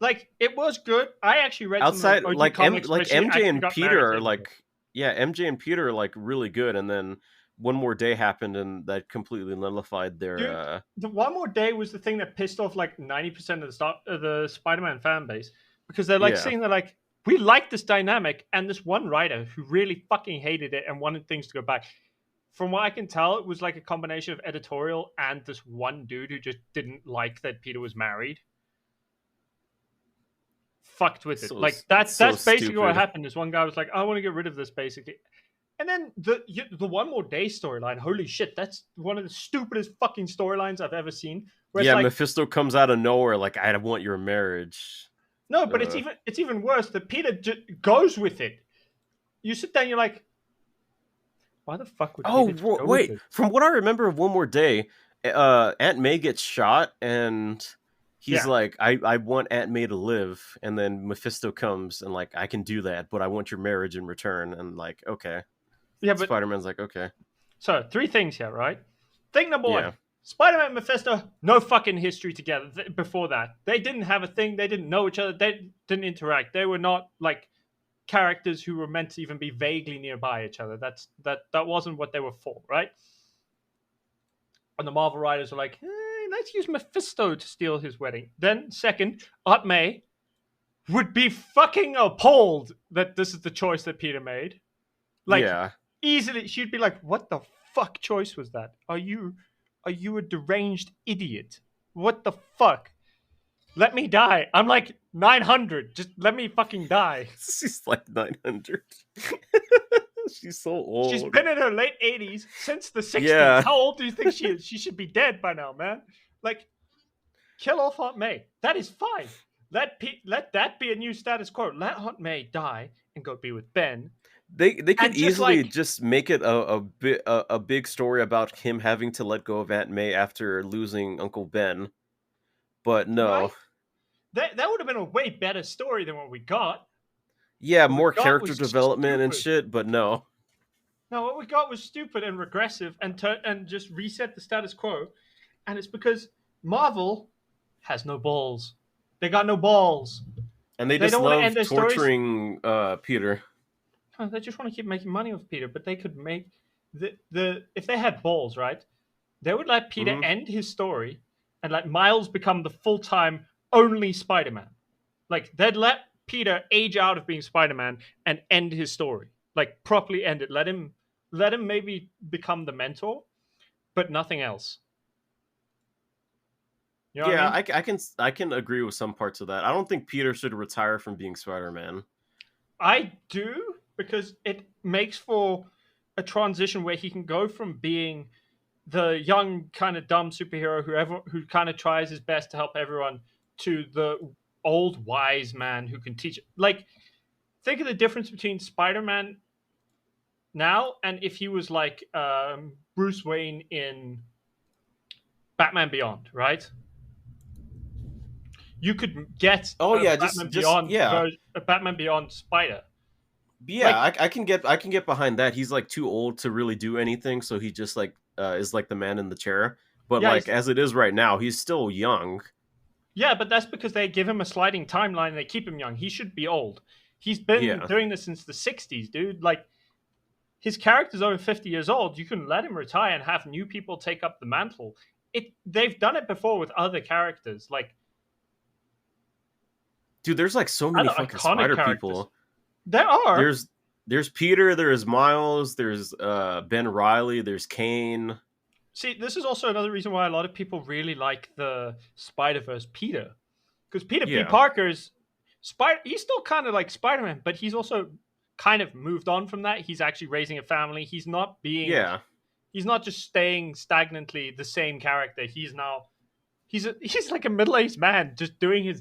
Like, it was good. I actually read some of Outside, the OG comics where like she MJ actually and got married Peter to are MJ. like, yeah, MJ and Peter are like really good, and then One More Day happened, and that completely nullified their. Dude, the One More Day was the thing that pissed off like 90% of the Spider-Man fan base because they're like Yeah, saying they're like, we like this dynamic and this one writer who really fucking hated it and wanted things to go back. From what I can tell, it was like a combination of editorial and this one dude who just didn't like that Peter was married. Fucked with it. so Like it's so that's basically what stupid. happened. This one guy was like, I want to get rid of this basically. And then the One More Day storyline, holy shit, that's one of the stupidest fucking storylines I've ever seen. Where it's Yeah, like, Mephisto comes out of nowhere like, I want your marriage. no, but it's even worse that Peter goes with it. You sit there and you're like, why the fuck would Oh Peter just go with wait, it? from what I remember of One More Day, Aunt May gets shot, and he's Yeah, like, I want Aunt May to live, and then Mephisto comes and like, I can do that, but I want your marriage in return, and like, okay. yeah, but Spider-Man's like, okay, so 3 things here, right? Thing number yeah, one. Spider-Man and Mephisto, no fucking history together before that. They didn't have a thing. They didn't know each other. They didn't interact. They were not like characters who were meant to even be vaguely nearby each other. That wasn't what they were for, right? And the Marvel writers were like, hey, let's use Mephisto to steal his wedding. Then, second, Aunt May would be fucking appalled that this is the choice that Peter made. Like, yeah. easily, she'd be like, what the fuck choice was that? Are you a deranged idiot? What the fuck? Let me die. I'm like 900. Just let me fucking die. She's like 900. She's so old. She's been in her late 80s since the 60s. Yeah. How old do you think she is? She should be dead by now, man. Like, kill off Aunt May. That is fine. Let that be a new status quo. Let Aunt May die and go be with Ben. They could And just, easily like- just make it a big story about him having to let go of Aunt May after losing Uncle Ben. But no. Right? That would have been a way better story than what we got. Yeah, What we more got character was development and stupid. shit, but no. No, what we got was stupid and regressive and just reset the status quo. And it's because Marvel has no balls. They got no balls. And they They just don't wanna love end their stories- torturing Peter. They just want to keep making money off Peter, but they could make the if they had balls, right? They would let Peter Mhm. end his story and let Miles become the full-time only Spider-Man. Like, they'd let Peter age out of being Spider-Man and end his story. Like, properly end it. Let him maybe become the mentor, but nothing else. You know what Yeah, I mean? I can agree with some parts of that. I don't think Peter should retire from being Spider-Man. I do, because it makes for a transition where he can go from being the young kind of dumb superhero who kind of tries his best to help everyone to the old wise man who can teach. Like, think of the difference between Spider-Man now and if he was like Bruce Wayne in Batman Beyond, right? You could get Oh yeah, Batman just Beyond yeah. a Batman Beyond Spider. Yeah, I can get behind that. He's like too old to really do anything, so he just like is like the man in the chair. But Yeah, like he's- as it is right now, he's still young. Yeah, but that's because they give him a sliding timeline and they keep him young. He should be old. He's been Yeah. doing this since the 60s, dude. Like, his character's over 50 years old. You can let him retire and have new people take up the mantle. They've done it before with other characters. Like, Dude, there's like so many other fucking iconic spider characters. people. There are. There's Peter, there's Miles, there's Ben Riley, there's Kane. See, this is also another reason why a lot of people really like the Spider-Verse Peter. Because Peter Yeah. P. Parker's he's still kind of like Spider-Man, but he's also kind of moved on from that. He's actually raising a family. He's not being Yeah. he's not just staying stagnantly the same character. He's like a middle-aged man just living his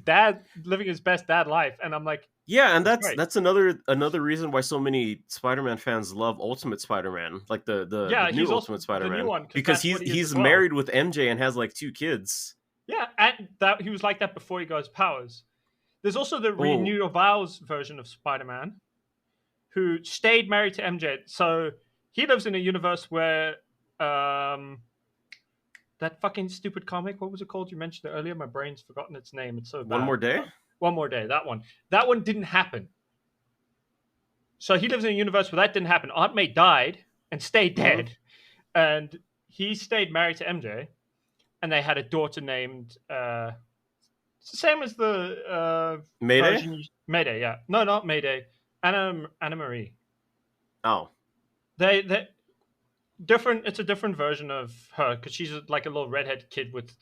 best dad life. And I'm like, Yeah, and That's right. that's another reason why so many Spider-Man fans love Ultimate Spider-Man, like the new he's also Ultimate Spider-Man, the new one, because that's what he is he's as well. married with MJ and has like 2 kids. yeah, and that he was like that before he got his powers. There's also the Oh. Renew Vows version of Spider-Man, who stayed married to MJ. So he lives in a universe where um, that fucking stupid comic. What was it called? You mentioned it earlier. My brain's forgotten its name. It's so One bad. More Day. One More Day. That one. That one didn't happen. So he lives in a universe where that didn't happen. Aunt May died and stayed Mm-hmm. dead, and he stayed married to MJ, and they had a daughter named same as the Mayday. version. Mayday, yeah. No, not Mayday. Anna Marie. Oh. They different. It's a different version of her because she's like a little redhead kid with.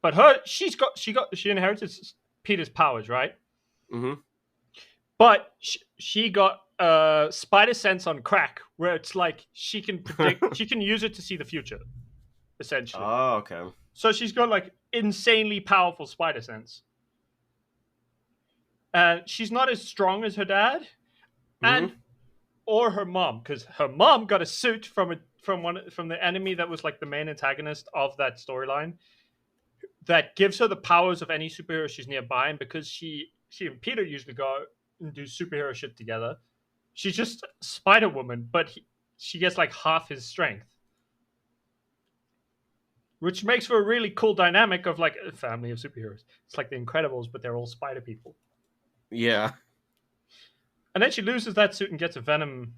But her, she inherited Peter's powers, right? Mm-hmm. But she got spider sense on crack, where it's like she can predict, she can use it to see the future, essentially. Oh, okay. So she's got like insanely powerful spider sense, and she's not as strong as her dad, and Mm-hmm. or her mom, because her mom got a suit from the enemy that was like the main antagonist of that storyline that gives her the powers of any superhero she's nearby, and because she and Peter usually go and do superhero shit together, she's just Spider Woman, but she gets like half his strength, which makes for a really cool dynamic of like a family of superheroes. It's like the Incredibles, but they're all spider people. Yeah. And then she loses that suit and gets a Venom,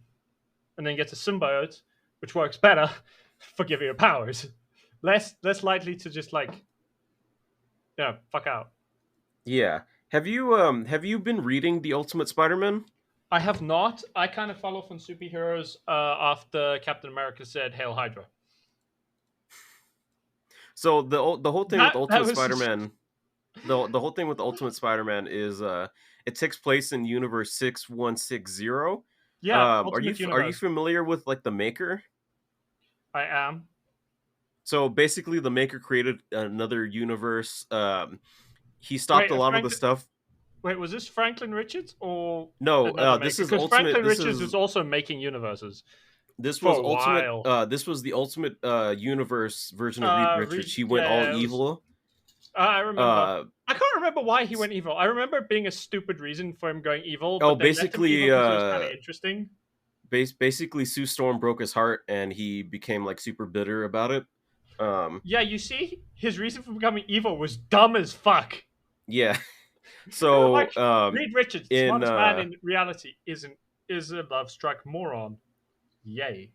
and then gets a symbiote, which works better for giving her powers. Less likely to just like, fuck out. Yeah. Have you been reading The Ultimate Spider-Man? I have not. I kind of fell off on superheroes after Captain America said "Hail Hydra." So the whole thing with That Ultimate was Spider-Man, the whole thing with Ultimate Spider-Man is it takes place in Universe 6160. yeah, Are Ultimate you Universe. familiar with like the Maker? I am. So basically, the Maker created another universe. He stopped Wait, a lot of the Franklin. stuff. Wait, was this Franklin Richards or No, another this maker? is Because Ultimate. Franklin Richards was also making universes This for was a Ultimate. while. This was the Ultimate Universe version of Reed Richards. He went all Yeah, it was. evil. I remember. Uh, I can't remember why he went evil. I remember it being a stupid reason for him going evil, oh, but they let him evil basically, because it was kind of interesting. basically, Sue Storm broke his heart, and he became like super bitter about it. Yeah, you see, his reason for becoming evil was dumb as fuck. Yeah. So, Like Reed Richards, the in smartest man in reality, is a love struck moron. Yay.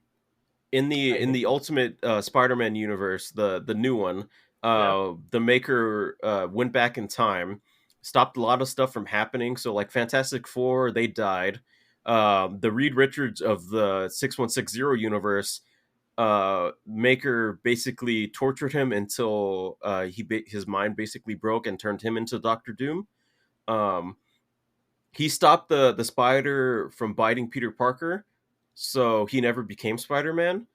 I in hate the him. Ultimate Spider-Man universe, the new one, Yeah. the Maker went back in time, stopped a lot of stuff from happening. So, like Fantastic Four, they died. The Reed Richards of the 6160 universe, Maker basically tortured him until his mind basically broke and turned him into Doctor Doom. Um, he stopped the spider from biting Peter Parker, so he never became Spider-Man.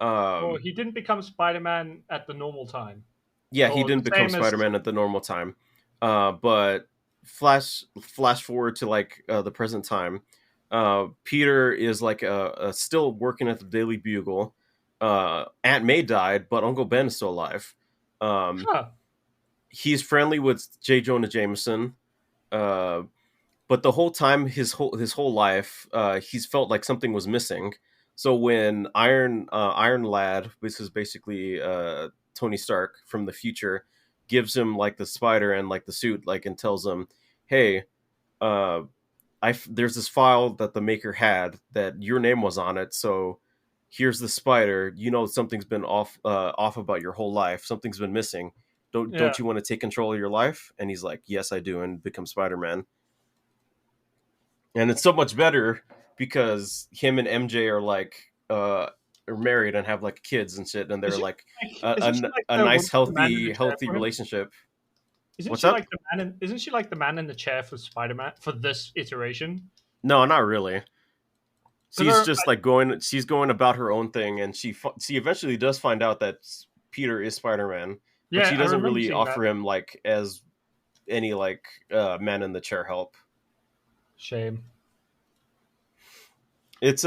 Well, Um, he didn't become Spider-Man at the normal time. yeah, he Or the didn't become same as Spider-Man at the normal time. But flash forward to like the present time. Peter is like still working at the Daily Bugle. Aunt May died, but Uncle Ben is still alive. Um, Huh. he's friendly with J. Jonah Jameson. Uh, but the whole time, his whole life, he's felt like something was missing. So when Iron Lad, which is basically Tony Stark from the future, gives him like the spider and like the suit, like, and tells him, "Hey, uh, there's this file that the Maker had that your name was on it. So here's the spider. You know something's been off about your whole life. Something's been missing. Yeah. Don't you want to take control of your life?" And he's like, "Yes, I do," and become Spider-Man. And it's so much better because him and MJ are like are married and have like kids and shit, and Is they're she like isn't she like a the nice the man in the chair healthy for him? relationship. Isn't What's she up? like isn't she like the man in the chair for Spider-Man for this iteration? No, not really. She's Because just like she's going about her own thing, and she eventually does find out that Peter is Spider-Man, but yeah, she I doesn't remember really seeing that. offer him like as any like man in the chair help. Shame. It's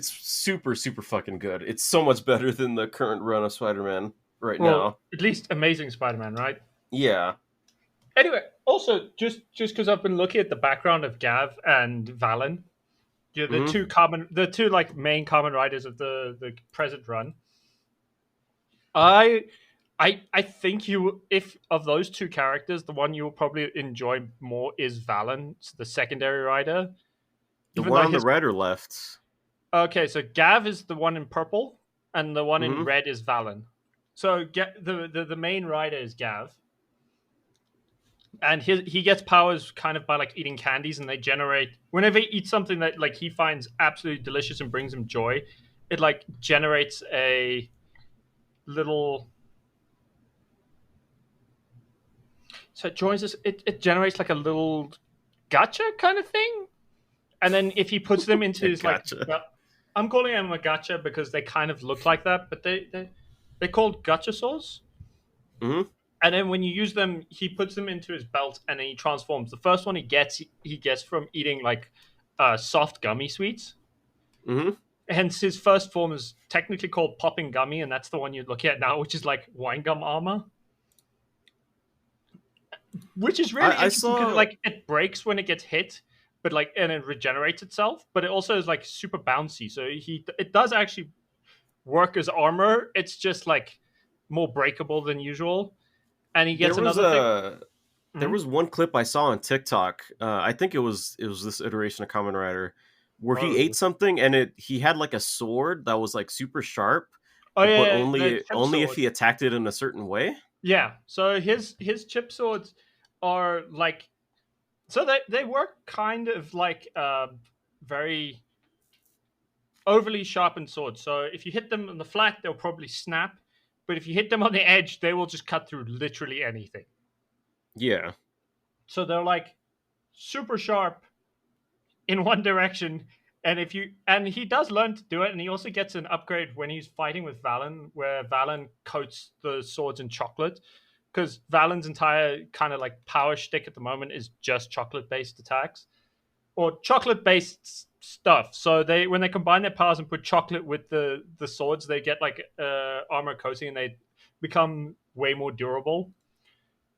super fucking good. It's so much better than the current run of Spider-Man right Well, now. at least Amazing Spider-Man, right? Yeah. Anyway, also just because I've been looking at the background of Gav and Valen, Hmm. the two like main Kamen Riders of the present run. I I think you, if of those two characters, the one you will probably enjoy more is Valen, the secondary rider. The Even one though on the his right or left? okay, so Gav is the one in purple, and the one in Mm-hmm. red is Valen. So the main rider is Gav, and he gets powers kind of by like eating candies, and they generate whenever he eats something that like he finds absolutely delicious and brings him joy, it like generates a little. So it joins us. It generates like a little gacha kind of thing, and then if he puts them into I his like, gotcha. I'm calling them a gacha because they kind of look like that, but they're called gacha souls. Mm-hmm. And then when you use them, he puts them into his belt, and then he transforms. The first one he gets from eating like soft gummy sweets. Mm-hmm. Hence, his first form is technically called popping gummy, and that's the one you're looking at now, which is like wine gum armor, which is really I interesting because saw. like it breaks when it gets hit, but like and it regenerates itself. But it also is like super bouncy, so it does actually work as armor. It's just like more breakable than usual. And he There gets was another thing. a there Mhm. was one clip I saw on TikTok. I think it was this iteration of Kamen Rider where he ate Oh, something and he had like a sword that was like super sharp, oh but yeah, the chip only if sword. he attacked it in a certain way. Yeah. So his chip swords are like so they work kind of like very overly sharpened swords. So if you hit them on the flat, they'll probably snap. But if you hit them on the edge, they will just cut through literally anything. Yeah. So they're like super sharp in one direction. And if you and he does learn to do it, and he also gets an upgrade when he's fighting with Valen, where Valen coats the swords in chocolate. Because Valen's entire kind of like power shtick at the moment is just chocolate based attacks or chocolate based stuff. So they when they combine their powers and put chocolate with the swords, they get like armor coating and they become way more durable.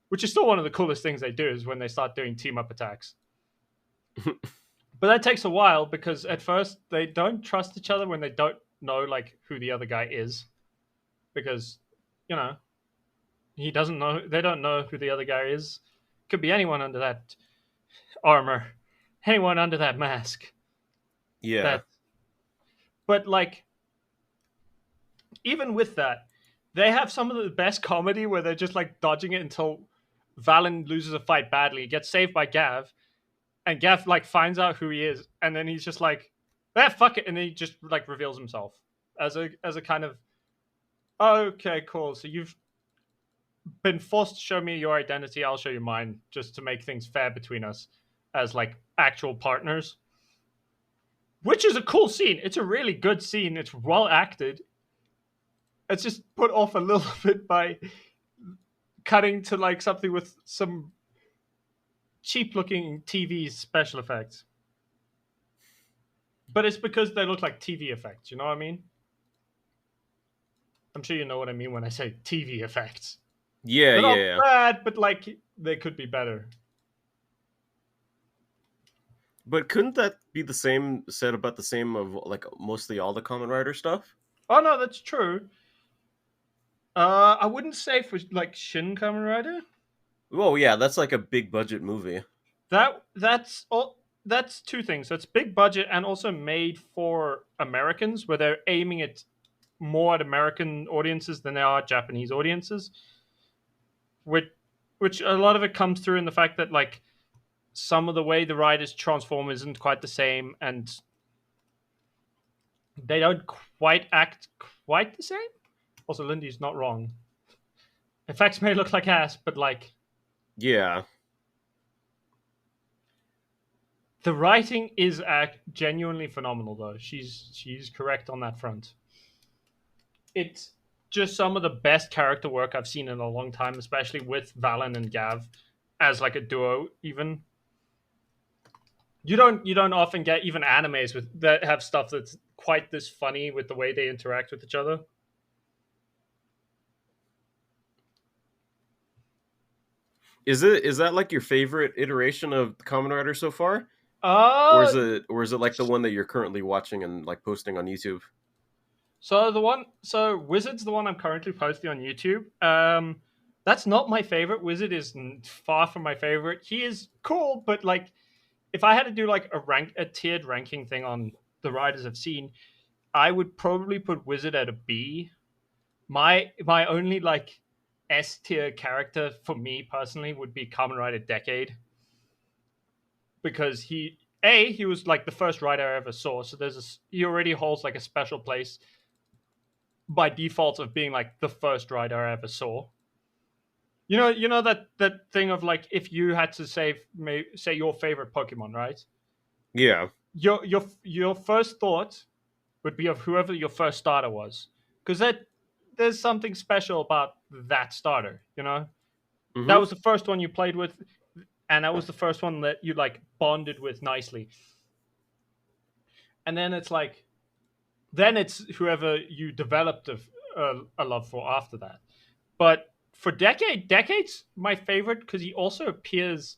Which is still one of the coolest things they do is when they start doing team up attacks. But that takes a while because at first they don't trust each other when they don't know like who the other guy is because you know he doesn't know they don't know who the other guy is. Could be anyone under that armor, anyone under that mask. Yeah. That but like even with that, they have some of the best comedy where they're just like dodging it until Valen loses a fight badly. He gets saved by Gav, and Gav like finds out who he is, and then he's just like, "Ah, fuck it," and then he just like reveals himself as a kind of okay, cool. So you've been forced to show me your identity. I'll show you mine, just to make things fair between us as like actual partners. Which is a cool scene. It's a really good scene. It's well acted. It's just put off a little bit by cutting to like something with some cheap looking TV special effects. But it's because they look like TV effects, you know what I mean? I'm sure you know what I mean when I say TV effects. Yeah, They're yeah, not yeah. bad, but like they could be better. But couldn't that be the same said about the same of like mostly all the Kamen Rider stuff? Oh no, that's true. I wouldn't say for like Shin Kamen Rider. Oh yeah, that's like a big budget movie. That's all. That's two things. That's big budget and also made for Americans, where they're aiming it more at American audiences than they are Japanese audiences. Which, which a lot of it comes through in the fact that like some of the way the riders transform isn't quite the same, and they don't quite act quite the same. Also, Lindy's not wrong. Effects may look like ass, but like Yeah. the writing is genuinely phenomenal. Though she's correct on that front. It's just some of the best character work I've seen in a long time, especially with Valen and Gav as like a duo. Even you don't often get even animes with that have stuff that's quite this funny with the way they interact with each other. Is that like your favorite iteration of Kamen Rider so far? Uh Or is it like the one that you're currently watching and like posting on YouTube? So Wizard's the one I'm currently posting on YouTube. That's not my favorite. Wizard is far from my favorite. He is cool, but like, if I had to do like a tiered ranking thing on the riders I've seen, I would probably put Wizard at a B. My only like S tier character for me personally would be Kamen Rider Decade, because he was like the first rider I ever saw, so he already holds like a special place by default of being like the first rider I ever saw. You know that thing of like, if you had to say your favorite Pokemon, right? Yeah. Your first thought would be of whoever your first starter was, because there's something special about that starter. That Hmm. was the first one you played with, and that was the first one that you like bonded with nicely. And then it's whoever you developed a love for after that. But for decades, my favorite, because he also appears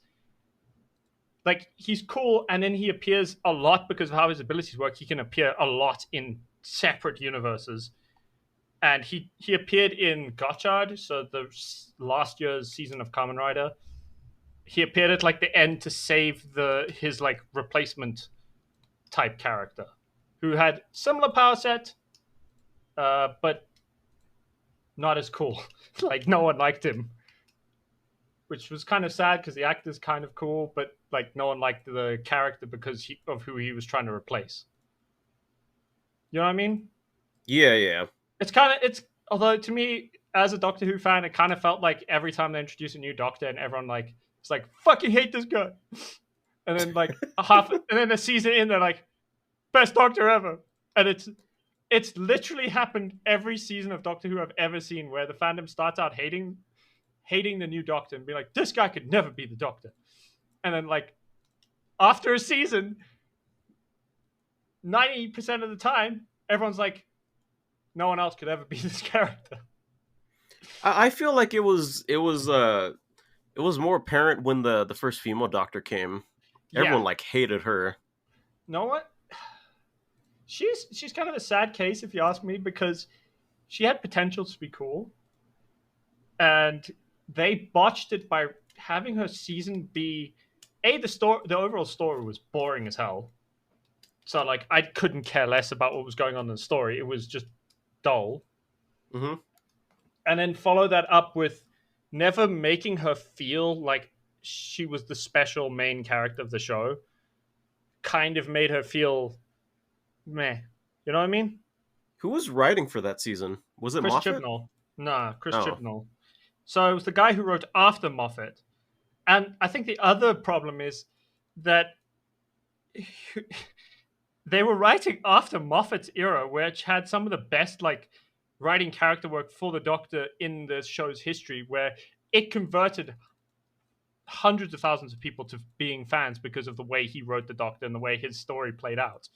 like he's cool, and then he appears a lot because of how his abilities work. He can appear a lot in separate universes, and he appeared in Gotchard, so the last year's season of Kamen Rider. He appeared at like the end to save his like replacement type character, who had similar power set, but not as cool. Like, no one liked him, which was kind of sad because the actor's kind of cool, but like no one liked the character because of who he was trying to replace. You know what I mean? Yeah, yeah. It's although to me as a Doctor Who fan, it kind of felt like every time they introduce a new Doctor and everyone like it's like fucking hate this guy, and then like and then a season in they're like best Doctor ever, and it's literally happened every season of Doctor Who I've ever seen, where the fandom starts out hating the new Doctor and be like, this guy could never be the Doctor, and then like after a season, 90% of the time, everyone's like, no one else could ever be this character. I feel like it was more apparent when the first female Doctor came. Yeah. Everyone like hated her. You know what? She's kind of a sad case if you ask me, because she had potential to be cool, and they botched it by having her season be the overall story was boring as hell. So like I couldn't care less about what was going on in the story. It was just dull. Hmm. And then follow that up with never making her feel like she was the special main character of the show. Kind of made her feel meh. You know what I mean? Who was writing for that season? Was it Chris Moffat? Chibnall. Nah, Chris Oh. Chibnall. So it was the guy who wrote after Moffat. And I think the other problem is that they were writing after Moffat's era, which had some of the best like writing character work for the Doctor in the show's history, where it converted hundreds of thousands of people to being fans because of the way he wrote the Doctor and the way his story played out.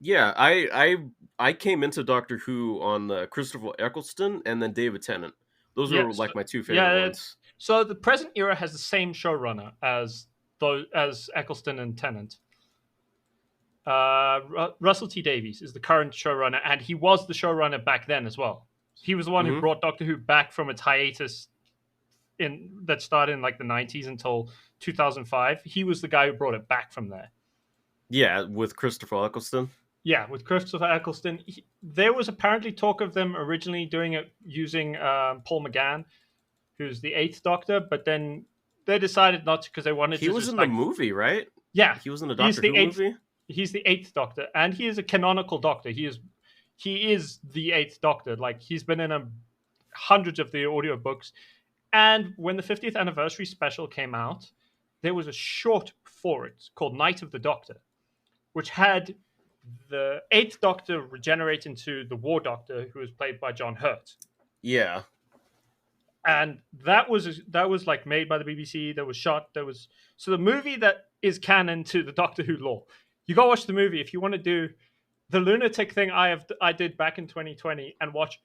Yeah, I came into Doctor Who on Christopher Eccleston and then David Tennant. Those Yeah, were like my two favorite yeah. ones. So the present era has the same showrunner as Eccleston and Tennant. Russell T Davies is the current showrunner, and he was the showrunner back then as well. He was the one who Hmm. brought Doctor Who back from its hiatus that started in like the 90s until 2005. He was the guy who brought it back from there. Yeah, with Christopher Eccleston. Yeah, with Christopher Eccleston. There was apparently talk of them originally doing it using Paul McGann, who's the Eighth Doctor, but then they decided not to because they wanted He to was just in the like, movie, right? yeah, He was in a he's Doctor the Who eighth. movie. He's the Eighth Doctor, and he is a canonical Doctor. He is the Eighth Doctor. Like, he's been in hundreds of the audiobooks. And when the 50th anniversary special came out, there was a short for it called Night of the Doctor, which had the Eighth Doctor regenerate into the War Doctor, who was played by John Hurt. Yeah. And that was like made by the BBC. That was shot. So the movie that is canon to the Doctor Who lore. You go watch the movie if you want to do the lunatic thing I did back in 2020 and watch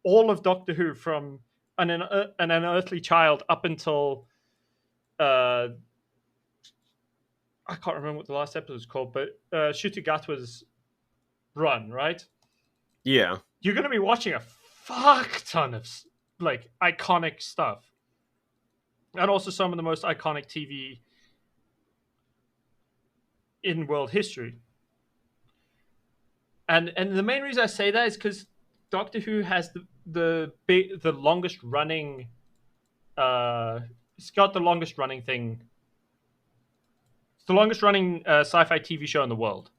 all of Doctor Who from an unearthly child up until uh I can't remember what the last episode was called, but Shuti Gatwa's run, right? Yeah. you're going to be watching a fuck ton of like iconic stuff, and also some of the most iconic TV in world history. And the main reason I say that is because Doctor Who has the longest running. It's got the longest running thing. It's the longest running sci-fi TV show in the world.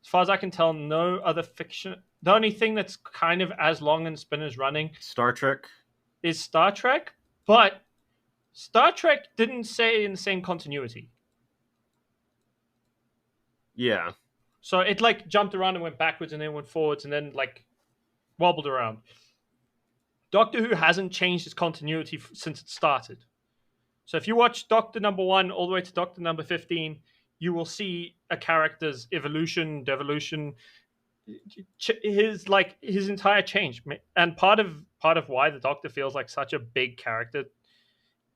As far as I can tell, no other fiction. The only thing that's kind of as long and it's been as running Star Trek. is Star Trek, but Star Trek didn't stay in the same continuity. Yeah. So it like jumped around and went backwards and then went forwards and then like wobbled around. Doctor Who hasn't changed its continuity since it started. So if you watch Doctor Number 1 all the way to Doctor Number 15, you will see a character's evolution, devolution, his entire change. And part of why the Doctor feels like such a big character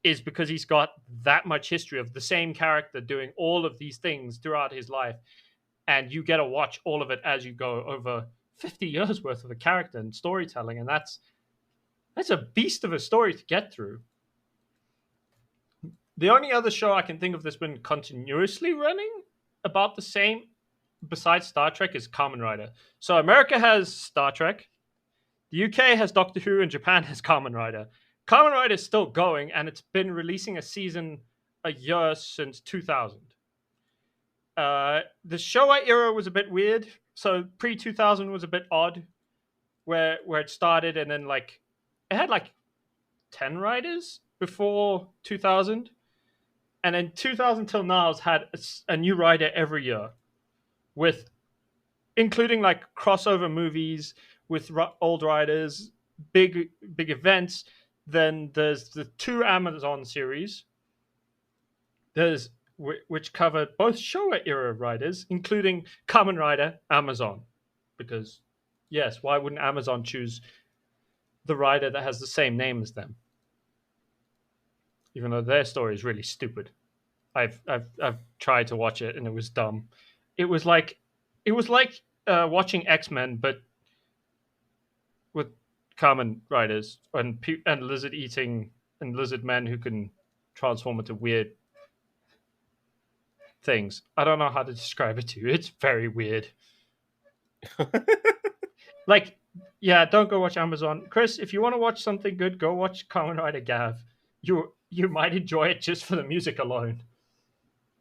is because he's got that much history of the same character doing all of these things throughout his life, and you get to watch all of it as you go over 50 years worth of a character and storytelling, and that's a beast of a story to get through. The only other show I can think of that's been continuously running about the same besides Star Trek is Kamen Rider. So America has Star Trek, the UK has Doctor Who, and Japan has Kamen Rider. Kamen Rider is still going, and it's been releasing a season a year since 2000. The Showa era was a bit weird. So pre-2000 was a bit odd, where it started, and then like it had like 10 riders before 2000, and then 2000 till now has had a new rider every year, with including like crossover movies with old riders, big events. Then there's the 2 Amazon series. There's which covered both Showa era riders, including Kamen Rider Amazon, because yes, why wouldn't Amazon choose the rider that has the same name as them? Even though their story is really stupid. I've tried to watch it and it was dumb. It was like watching X-Men, but with Kamen Riders and lizard eating and lizard men who can transform into weird things. I don't know how to describe it to you. It's very weird. Like, yeah, don't go watch Amazon. Chris, if you want to watch something good, go watch Kamen Rider Gav. You might enjoy it just for the music alone.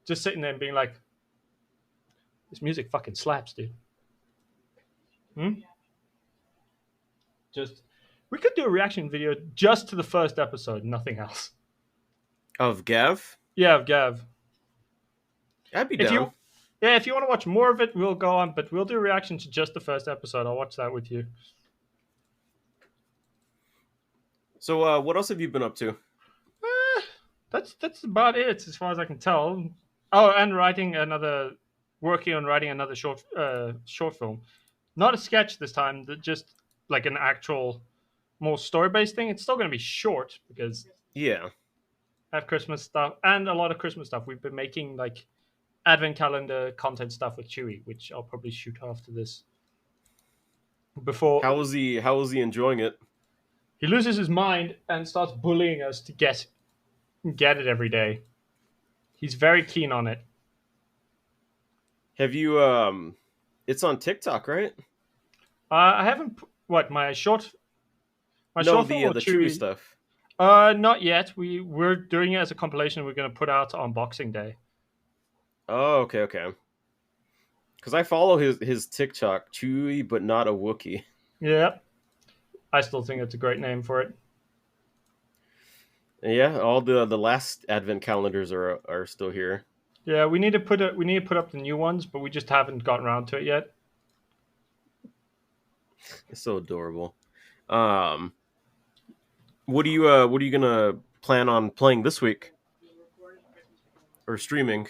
Just sitting there and being like, this music fucking slaps, dude. We could do a reaction video just to the first episode, nothing else. Of Gav? Yeah, of Gav. I'd be down. If you want to watch more of it, we'll go on, but we'll do a reaction to just the first episode. I'll watch that with you. So, what else have you been up to? That's about it, as far as I can tell. Oh, and working on writing another short film. Not a sketch this time, just like an actual, more story-based thing. It's still going to be short because yeah, I have Christmas stuff and a lot of Christmas stuff. We've been making like advent calendar content stuff with Chewy, which I'll probably shoot after this. Before how was he enjoying it? He loses his mind and starts bullying us to get it every day. He's very keen on it. Have you it's on TikTok, right? I haven't my short the Chewy stuff. Not yet. We're doing it as a compilation we're going to put out on Boxing Day. Oh, okay. Because I follow his TikTok, Chewy but not a Wookiee. Yeah. I still think it's a great name for it. Yeah, all the last advent calendars are still here. Yeah, we need to put up the new ones, but we just haven't gotten around to it yet. It's so adorable. What are you gonna plan on playing this week? Or streaming?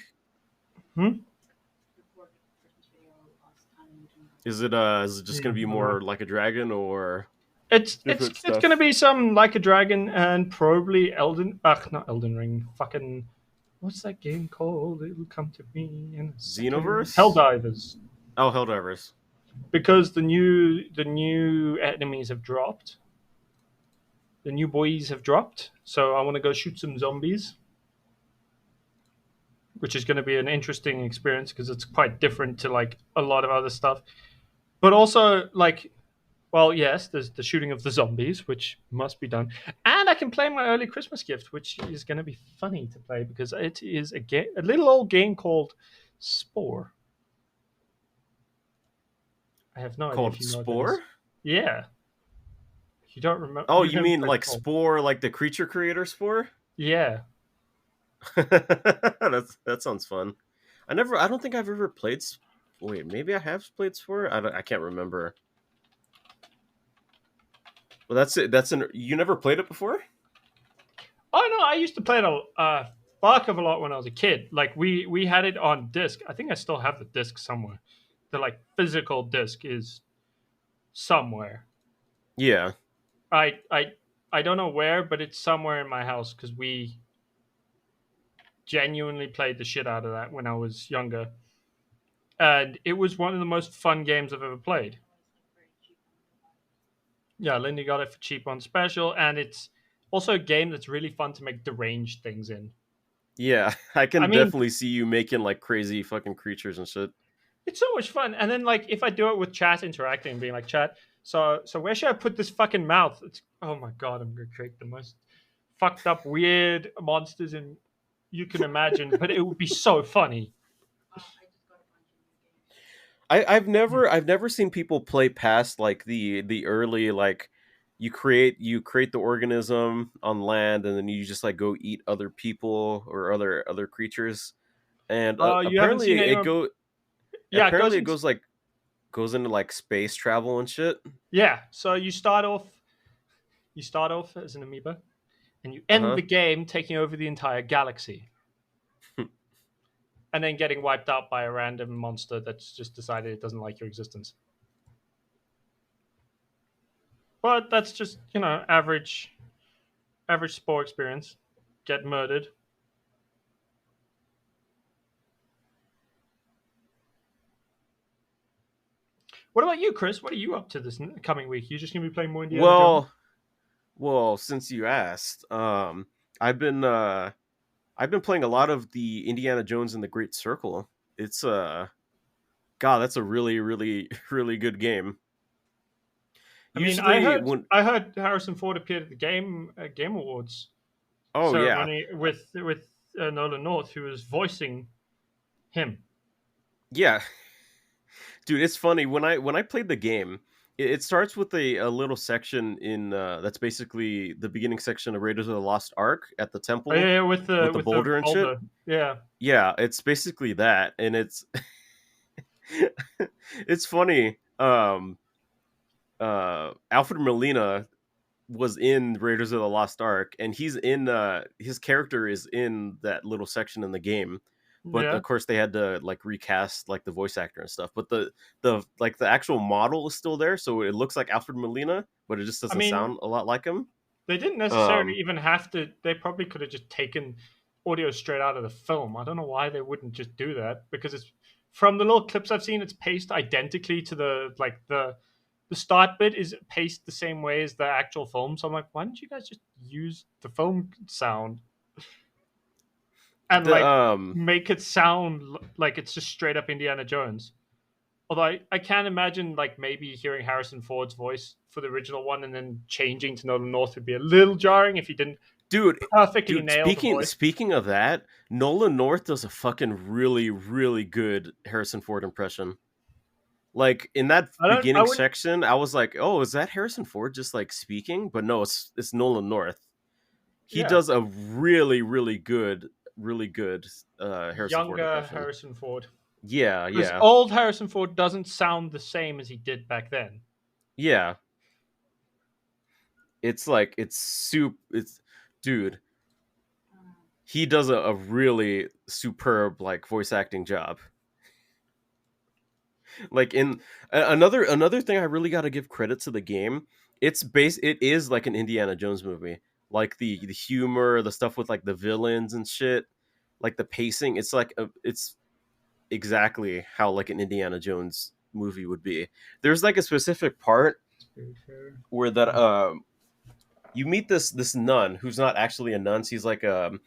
Is it just gonna be more Like a Dragon, or it's gonna be some Like a Dragon and probably not Elden Ring. Fucking what's that game called? It will come to me in a Xenoverse? Helldivers. Oh, Helldivers. because the new enemies have dropped. The new boys have dropped, so I want to go shoot some zombies, which is going to be an interesting experience because it's quite different to like a lot of other stuff. But also, like, well, yes, there's the shooting of the zombies, which must be done, and I can play my early Christmas gift, which is going to be funny to play because it is a little old game called Spore. I have no idea if Called you know what that is. Spore? Yeah, you don't remember? Oh, You've you never mean played like Spore? Spore, like the creature creator Spore? Yeah. That sounds fun. I don't think I've ever played. Wait, maybe I have played Spore. I can't remember. Well, that's it. You never played it before? Oh no, I used to play it a fuck of a lot when I was a kid. Like we had it on disc. I think I still have the disc somewhere. The like physical disc is somewhere. Yeah, I I I don't know where, but it's somewhere in my house because we genuinely played the shit out of that when I was younger, and it was one of the most fun games I've ever played. Yeah, Lindy got it for cheap on special, and it's also a game that's really fun to make deranged things in. yeah. I I can mean, definitely see you making like crazy fucking creatures and shit. it's so much fun. And then like if I do it with chat interacting and being like, chat, so where should I put this fucking mouth? It's, oh my god, I'm gonna create the most fucked up weird monsters and you can imagine, but it would be so funny. I've never seen people play past like the early like you create the organism on land and then you just like go eat other people or other creatures and You haven't seen anyone. Yeah, it goes apparently it into goes into like space travel and shit. yeah. So you start off as an amoeba, and you Uh end huh. the game taking over the entire galaxy, and then getting wiped out by a random monster that's just decided it doesn't like your existence. But that's just average spore experience. Get murdered. What about you, Chris? What are you up to this coming week? You just gonna be playing more Indiana Jones? Well, since you asked, I've been uh I've been playing a lot of the Indiana Jones and the Great Circle. It's God, that's a really really good game. I mean, I Usually heard when I heard Harrison Ford appeared at the Game Awards oh yeah. ceremony with Nolan North, who was voicing him. Yeah, dude, it's funny when I played the game. It starts with a little section in that's basically the beginning section of Raiders of the Lost Ark at the Oh, yeah, temple yeah, with the with the with the boulder and shit. boulder. Yeah, Yeah, it's basically that, and it's it's funny. Alfred Molina was in Raiders of the Lost Ark, and he's in his character is in that little section in the game. But yeah. of course, they had to like recast like the voice actor and stuff. But the like the actual model is still there, so it looks like Alfred Molina, but it just I doesn't mean, sound a lot like him. they didn't necessarily Um, even have to. They probably could have just taken audio straight out of the film. I don't know why they wouldn't just do that because it's from the little clips I've seen. It's paced identically to the start bit is paced the same way as the actual film. So I'm like, why don't you guys just use the film sound and the like make it sound like it's just straight up Indiana Jones? Although I can't imagine like maybe hearing Harrison Ford's voice for the original one and then changing to Nolan North would be a little jarring if he didn't dude, perfectly dude. nail the voice. Speaking of that, Nolan North does a fucking really good Harrison Ford impression. Like in that I don't. I beginning wouldn't. section, I was like, "Oh, is that Harrison Ford just like speaking?" But no, it's Nolan North. He Yeah, does a really good Harrison Ford younger impression. Harrison Ford. Yeah, Because yeah, old Harrison Ford doesn't sound the same as he did back then. yeah. It's like it's soup. It's dude. He does a really superb like voice acting job. Like in another thing I really got to give credit to the game. It is like an Indiana Jones movie. Like the humor, the stuff with like the villains and shit, like the pacing. It's like it's exactly how like an Indiana Jones movie would be. There's like a specific part Spiritfarer. where that you meet this nun who's not actually a nun. She's like a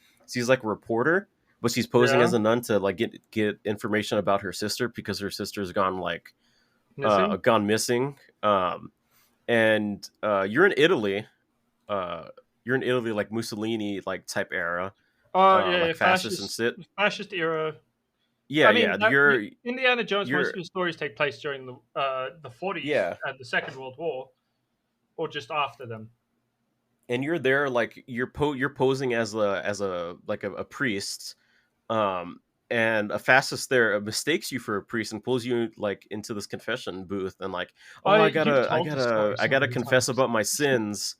reporter, but she's posing as Yeah, a nun to like get information about her sister because her sister's gone like missing. gone missing. And you're in Italy. Uh, you're in Italy, like Mussolini like type era, Oh yeah, like fascist and shit. fascist era. Yeah, I mean, yeah. You're Indiana Jones. Most you're of his stories take place during the 40s yeah, and the Second World War, or just after them. and you're there like you're posing as a like a priest, um, and a fascist there mistakes you for a priest and pulls you like into this confession booth and like, oh, Oh, you've told the story I so gotta many confess times. about my sins.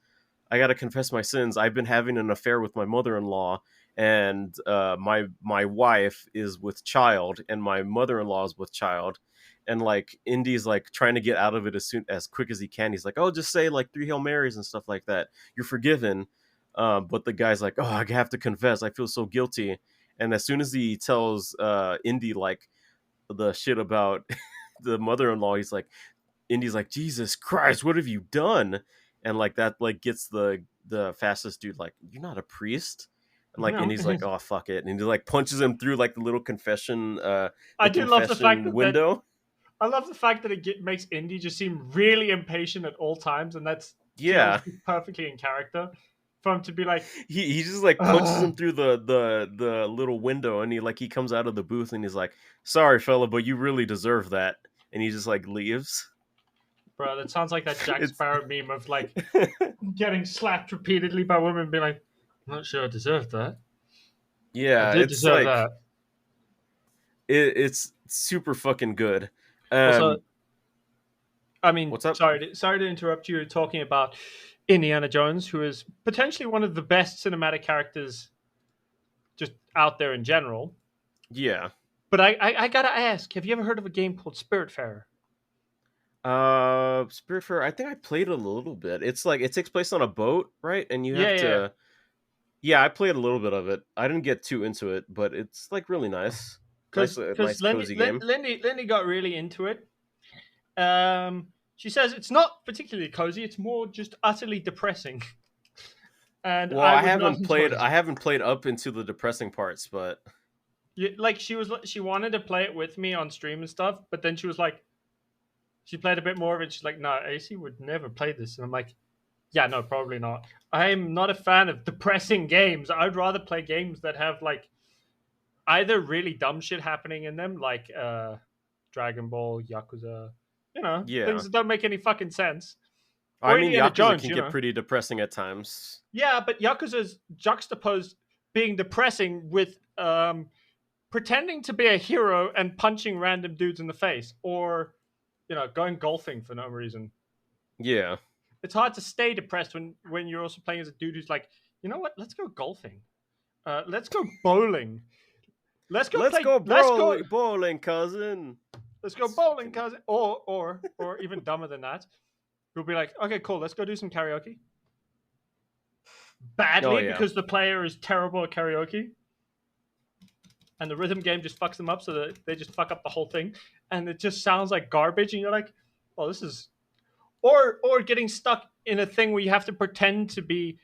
I gotta confess my sins. I've been having an affair with my mother-in-law, and my wife is with child, and my mother-in-law is with child, and like Indy's like trying to get out of it as quick as he can. He's like, oh, just say like 3 Hail Marys and stuff like that. You're forgiven. But the guy's like, oh, I have to confess. I feel so guilty. And as soon as he tells Indy like the shit about the mother-in-law, Indy's like, Jesus Christ, what have you done? And like that like gets the fastest dude like, you're not a priest. And like No. Indy's like, oh fuck it. And he like punches him through like the little confession I the do love the fact confession that window. I love the fact that makes Indy just seem really impatient at all times, and that feels Yeah. perfectly in character for him to be like, He just like punches "Ugh." him through the little window, and he comes out of the booth and he's like, sorry fella, but you really deserve that. And he just like leaves. Bro, that sounds like that Jack It's Sparrow meme of like getting slapped repeatedly by women, being like, "I'm not sure I deserved that. I yeah, did it's deserve like that." it's super fucking good. Also, Um I mean, what's up? sorry to interrupt you. Talking about Indiana Jones, who is potentially one of the best cinematic characters just out there in general. Yeah. But I gotta ask, have you ever heard of a game called Spiritfarer? Spiritfarer, I think I played a little bit. It's like it takes place on a boat, right? And you Yeah, have yeah. to yeah, I played a little bit of it. I didn't get too into it, but it's like really nice. Because Nice cozy game. Lindy got really into it. She says it's not particularly cozy; it's more just utterly depressing, and Well, I would not enjoy it. I haven't played up into the depressing parts, but Like she wanted to play it with me on stream and stuff, but then she was like, she played a bit more of it. She's like, "No, AC would never play this," and I'm like, "Yeah, no, probably not. I'm not a fan of depressing games. I'd rather play games that have like either really dumb shit happening in them, like Dragon Ball, Yakuza, things yeah. that don't make any fucking sense, I or mean, Indiana Yakuza Jones, can get pretty depressing at times. Yeah, but Yakuza's juxtaposed being depressing with pretending to be a hero and punching random dudes in the face, or going golfing for no reason. Yeah. It's hard to stay depressed when you're also playing as a dude who's like, you know what? Let's go golfing. Let's go bowling. Let's go Let's play. go Let's go. bowling, cousin. Let's go bowling, cousin. Or even dumber than that, we'll be like, okay, cool. Let's go do some karaoke. Oh Badly yeah. because the player is terrible at karaoke, and the rhythm game just fucks them up, so that they just fuck up the whole thing, and it just sounds like garbage. And you're like, oh, this is, or getting stuck in a thing where you have to pretend to be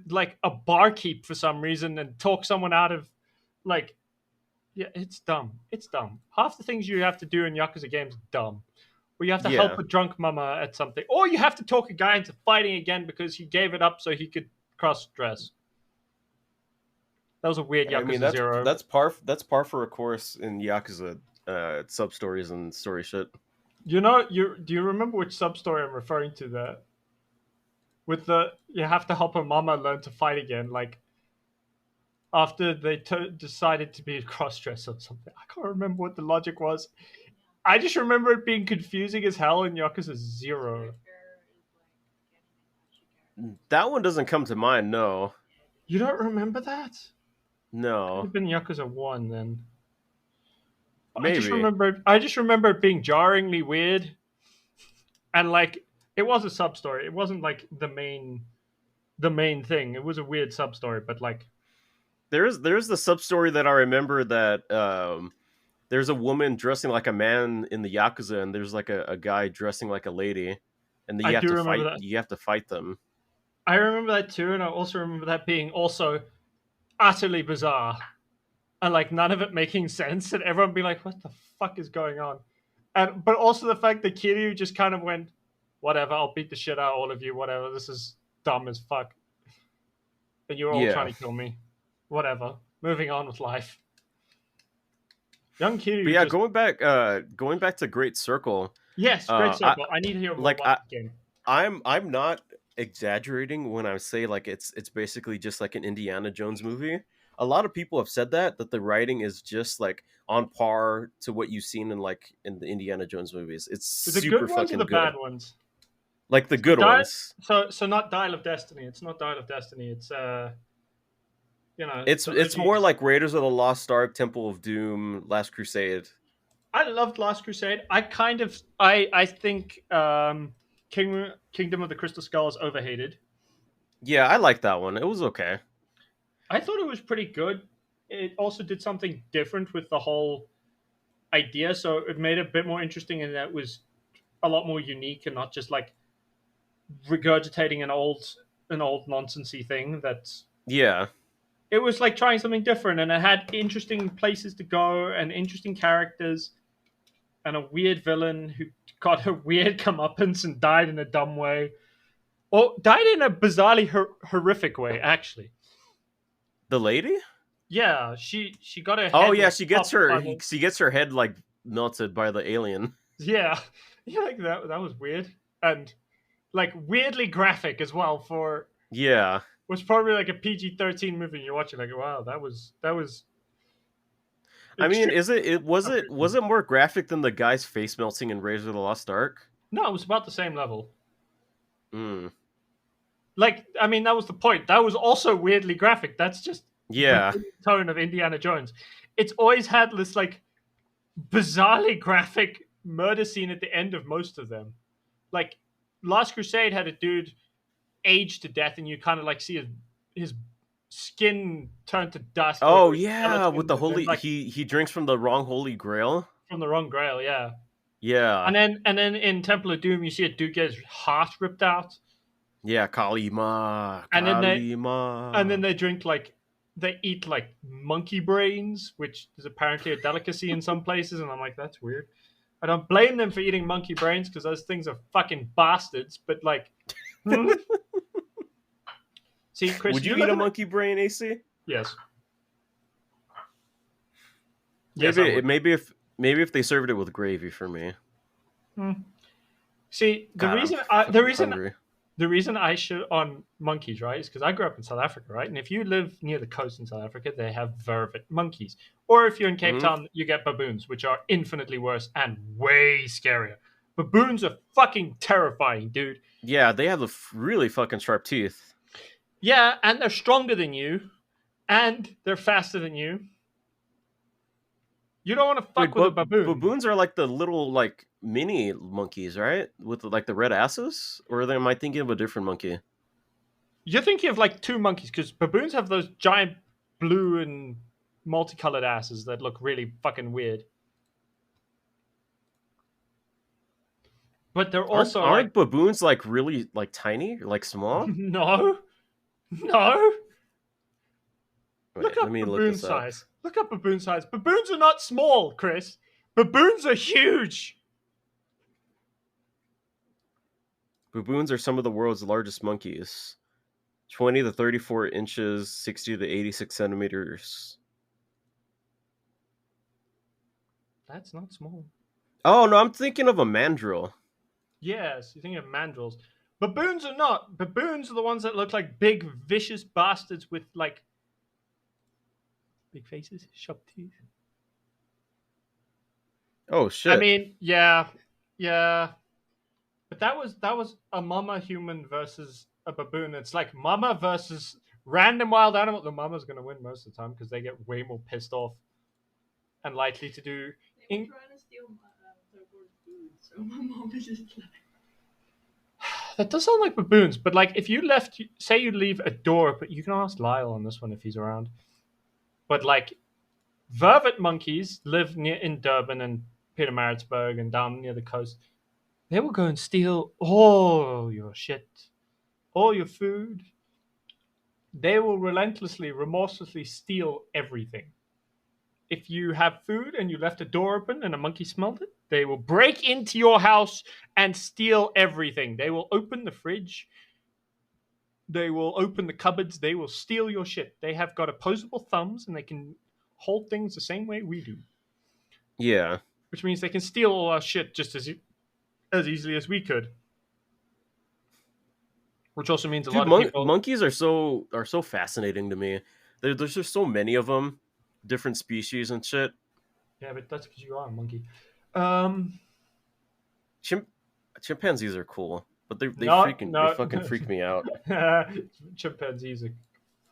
like a barkeep for some reason and talk someone out of like, yeah, it's dumb. It's dumb. Half the things you have to do in Yakuza games dumb. Or you have to help Yeah. a drunk mama at something. Or you have to talk a guy into fighting again because he gave it up so he could cross dress. That was a weird I mean, Yakuza Zero. that's par for a course in Yakuza sub stories and story shit. Do you remember which sub story I'm referring to there? With the you have to help a mama learn to fight again, like after they decided to be a cross dress or something. I can't remember what the logic was. I just remember it being confusing as hell in Yakuza Zero. That one doesn't come to mind. No. You don't remember that? Could No. have been Yakuza 1 then. Maybe. I just remember it being jarringly weird. And like it was a sub story. It wasn't like the main thing. It was a weird sub story, but like There's the sub story that I remember that there's a woman dressing like a man in the Yakuza, and there's like a guy dressing like a lady, and then I you have do to remember fight. that. You have to fight them. I remember that too, and I also remember that being also utterly bizarre and like none of it making sense, and everyone being like, "What the fuck is going on?" And but also the fact that Kiryu just kind of went, "Whatever, I'll beat the shit out of all of you. Whatever, this is dumb as fuck, and you're all Yeah, trying to kill me. Whatever, moving on with life." Young but Kiryu yeah, just going back to Great Circle. yes, great I circle. I need to hear more like about the game. I'm not exaggerating when I say like it's basically just like an Indiana Jones movie. A lot of people have said that the writing is just like on par to what you've seen in the Indiana Jones movies. It's The good super ones or fucking the bad good. ones? Like the So good ones. so not Dial of Destiny. It's not Dial of Destiny. It's It's the it's more OGs. like Raiders of the Lost Ark, Temple of Doom, Last Crusade. I loved Last Crusade. I think Kingdom of the Crystal Skull is overhated. Yeah, I like that one. It was okay. I thought it was pretty good. It also did something different with the whole idea, so it made it a bit more interesting, and that was a lot more unique and not just like regurgitating an old nonsensey thing. That's Yeah. it was like trying something different, and it had interesting places to go and interesting characters and a weird villain who got a weird comeuppance and died in a dumb way. Or died in a bizarrely horrific way, actually. The lady? Yeah, she got her Oh head yeah, like popped by the she gets her head like melted by the alien. yeah yeah like that was weird and like weirdly graphic as well for Yeah. was probably like a PG-13 movie. You're watching like wow that was I mean, extreme. was it more graphic than the guy's face melting in Raiders of the Lost Ark? No, it was about the same level. Mm. Like I mean that was the point. That was also weirdly graphic. That's just the Yeah. tone of Indiana Jones. It's always had this like bizarrely graphic murder scene at the end of most of them. Like Last Crusade had a dude aged to death, and you kind of like see his skin turn to dust Oh over his yeah, with skeleton, the and then holy like he drinks from the wrong holy grail. from the wrong grail, yeah. Yeah. And then in Temple of Doom, you see a dude get his heart ripped out, Yeah, Kalima, and then Kalima. they drink like they eat like monkey brains, which is apparently a delicacy in some places, and I'm like, that's weird. I don't blame them for eating monkey brains because those things are fucking bastards. But like, hmm? See, Chris, Would you you eat live a in a monkey brain, AC? yes, yes, I would. Maybe if they served it with gravy for me. Hmm. See, God, I'm the fucking reason hungry. the reason I shit on monkeys, right, is because I grew up in South Africa, right? And if you live near the coast in South Africa, they have vervet monkeys. Or if you're in Cape Hmm. Town, you get baboons, which are infinitely worse and way scarier. Baboons are fucking terrifying, dude. Yeah, they have the really fucking sharp teeth. Yeah, and they're stronger than you, and they're faster than you. You don't want to Wait, fuck with a but baboon. baboons are like the little like mini monkeys, right? With like the red asses, or am I thinking of a different monkey? You're thinking of like two monkeys, because baboons have those giant blue and multicolored asses that look really fucking weird. But they're Aren't also like aren't baboons like really like tiny, like small? no, no. Look Wait, let up me look baboon this up. size. Look up baboon size. Baboons are not small, Chris. Baboons are huge. Baboons are some of the world's largest monkeys. 20 to 34 inches, 60 to 86 centimeters. That's not small. Oh no, I'm thinking of a mandrill. Yes, you think of mandrills. Baboons are not. Baboons are the ones that look like big, vicious bastards with like big faces, sharp teeth. Oh I shit. mean, yeah, yeah. But that was a mama human versus a baboon. It's like mama versus random wild animal. The mama's gonna win most of the time because they get way more pissed off and likely to do. They were trying to steal Togo's food, so my mom is just like, That does sound like baboons, but like if you left, say you leave a door, but you can ask Lyle on this one if he's around. But like Vervet monkeys live in Durban and Pietermaritzburg and down near the coast. They will go and steal all your shit, all your food. They will relentlessly, remorselessly steal everything. If you have food and you left a door open and a monkey smelled it, they will break into your house and steal everything. They will open the fridge. They will open the cupboards. They will steal your shit. They have got opposable thumbs and they can hold things the same way we do, Yeah. which means they can steal all our shit just as easily as we could. Which also means a Dude, lot of people. monkeys are so fascinating to me. There's just so many of them, different species and shit. Yeah, but that's because you are a monkey. Um, Chimp- Chimpanzees are cool, but they no. fucking freak me out. Chimpanzees are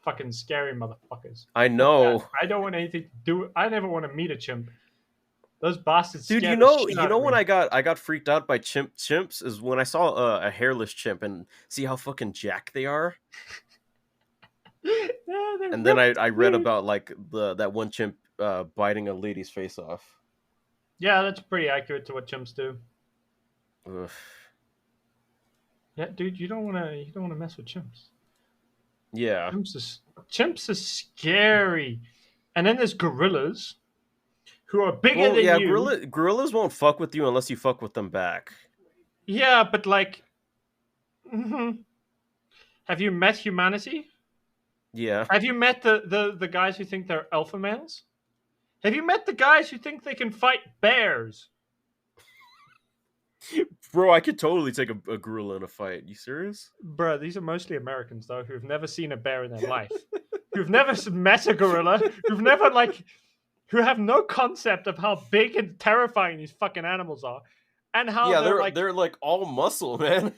fucking scary motherfuckers. I know. I don't want anything to do. I never want to meet a chimp. Those bastards Dude, scare the shit out of when me. I got freaked out by chimps is when I saw a hairless chimp and see how fucking jacked they are. Yeah, And then I read dude. about like that one chimp biting a lady's face off. Yeah, that's pretty accurate to what chimps do. Ugh. Yeah, dude, you don't want to mess with chimps. Yeah. Chimps are scary. And then there's gorillas, who are bigger than yeah, you. gorillas won't fuck with you unless you fuck with them back. Yeah, but like, have you met humanity? Yeah. Have you met the guys who think they're alpha males? Have you met the guys who think they can fight bears? Bro, I could totally take a gorilla in a fight. You serious? Bruh, these are mostly Americans, though, who've never seen a bear in their life. Who've never met a gorilla. Who've never, who have no concept of how big and terrifying these fucking animals are. And how they're like all muscle, man.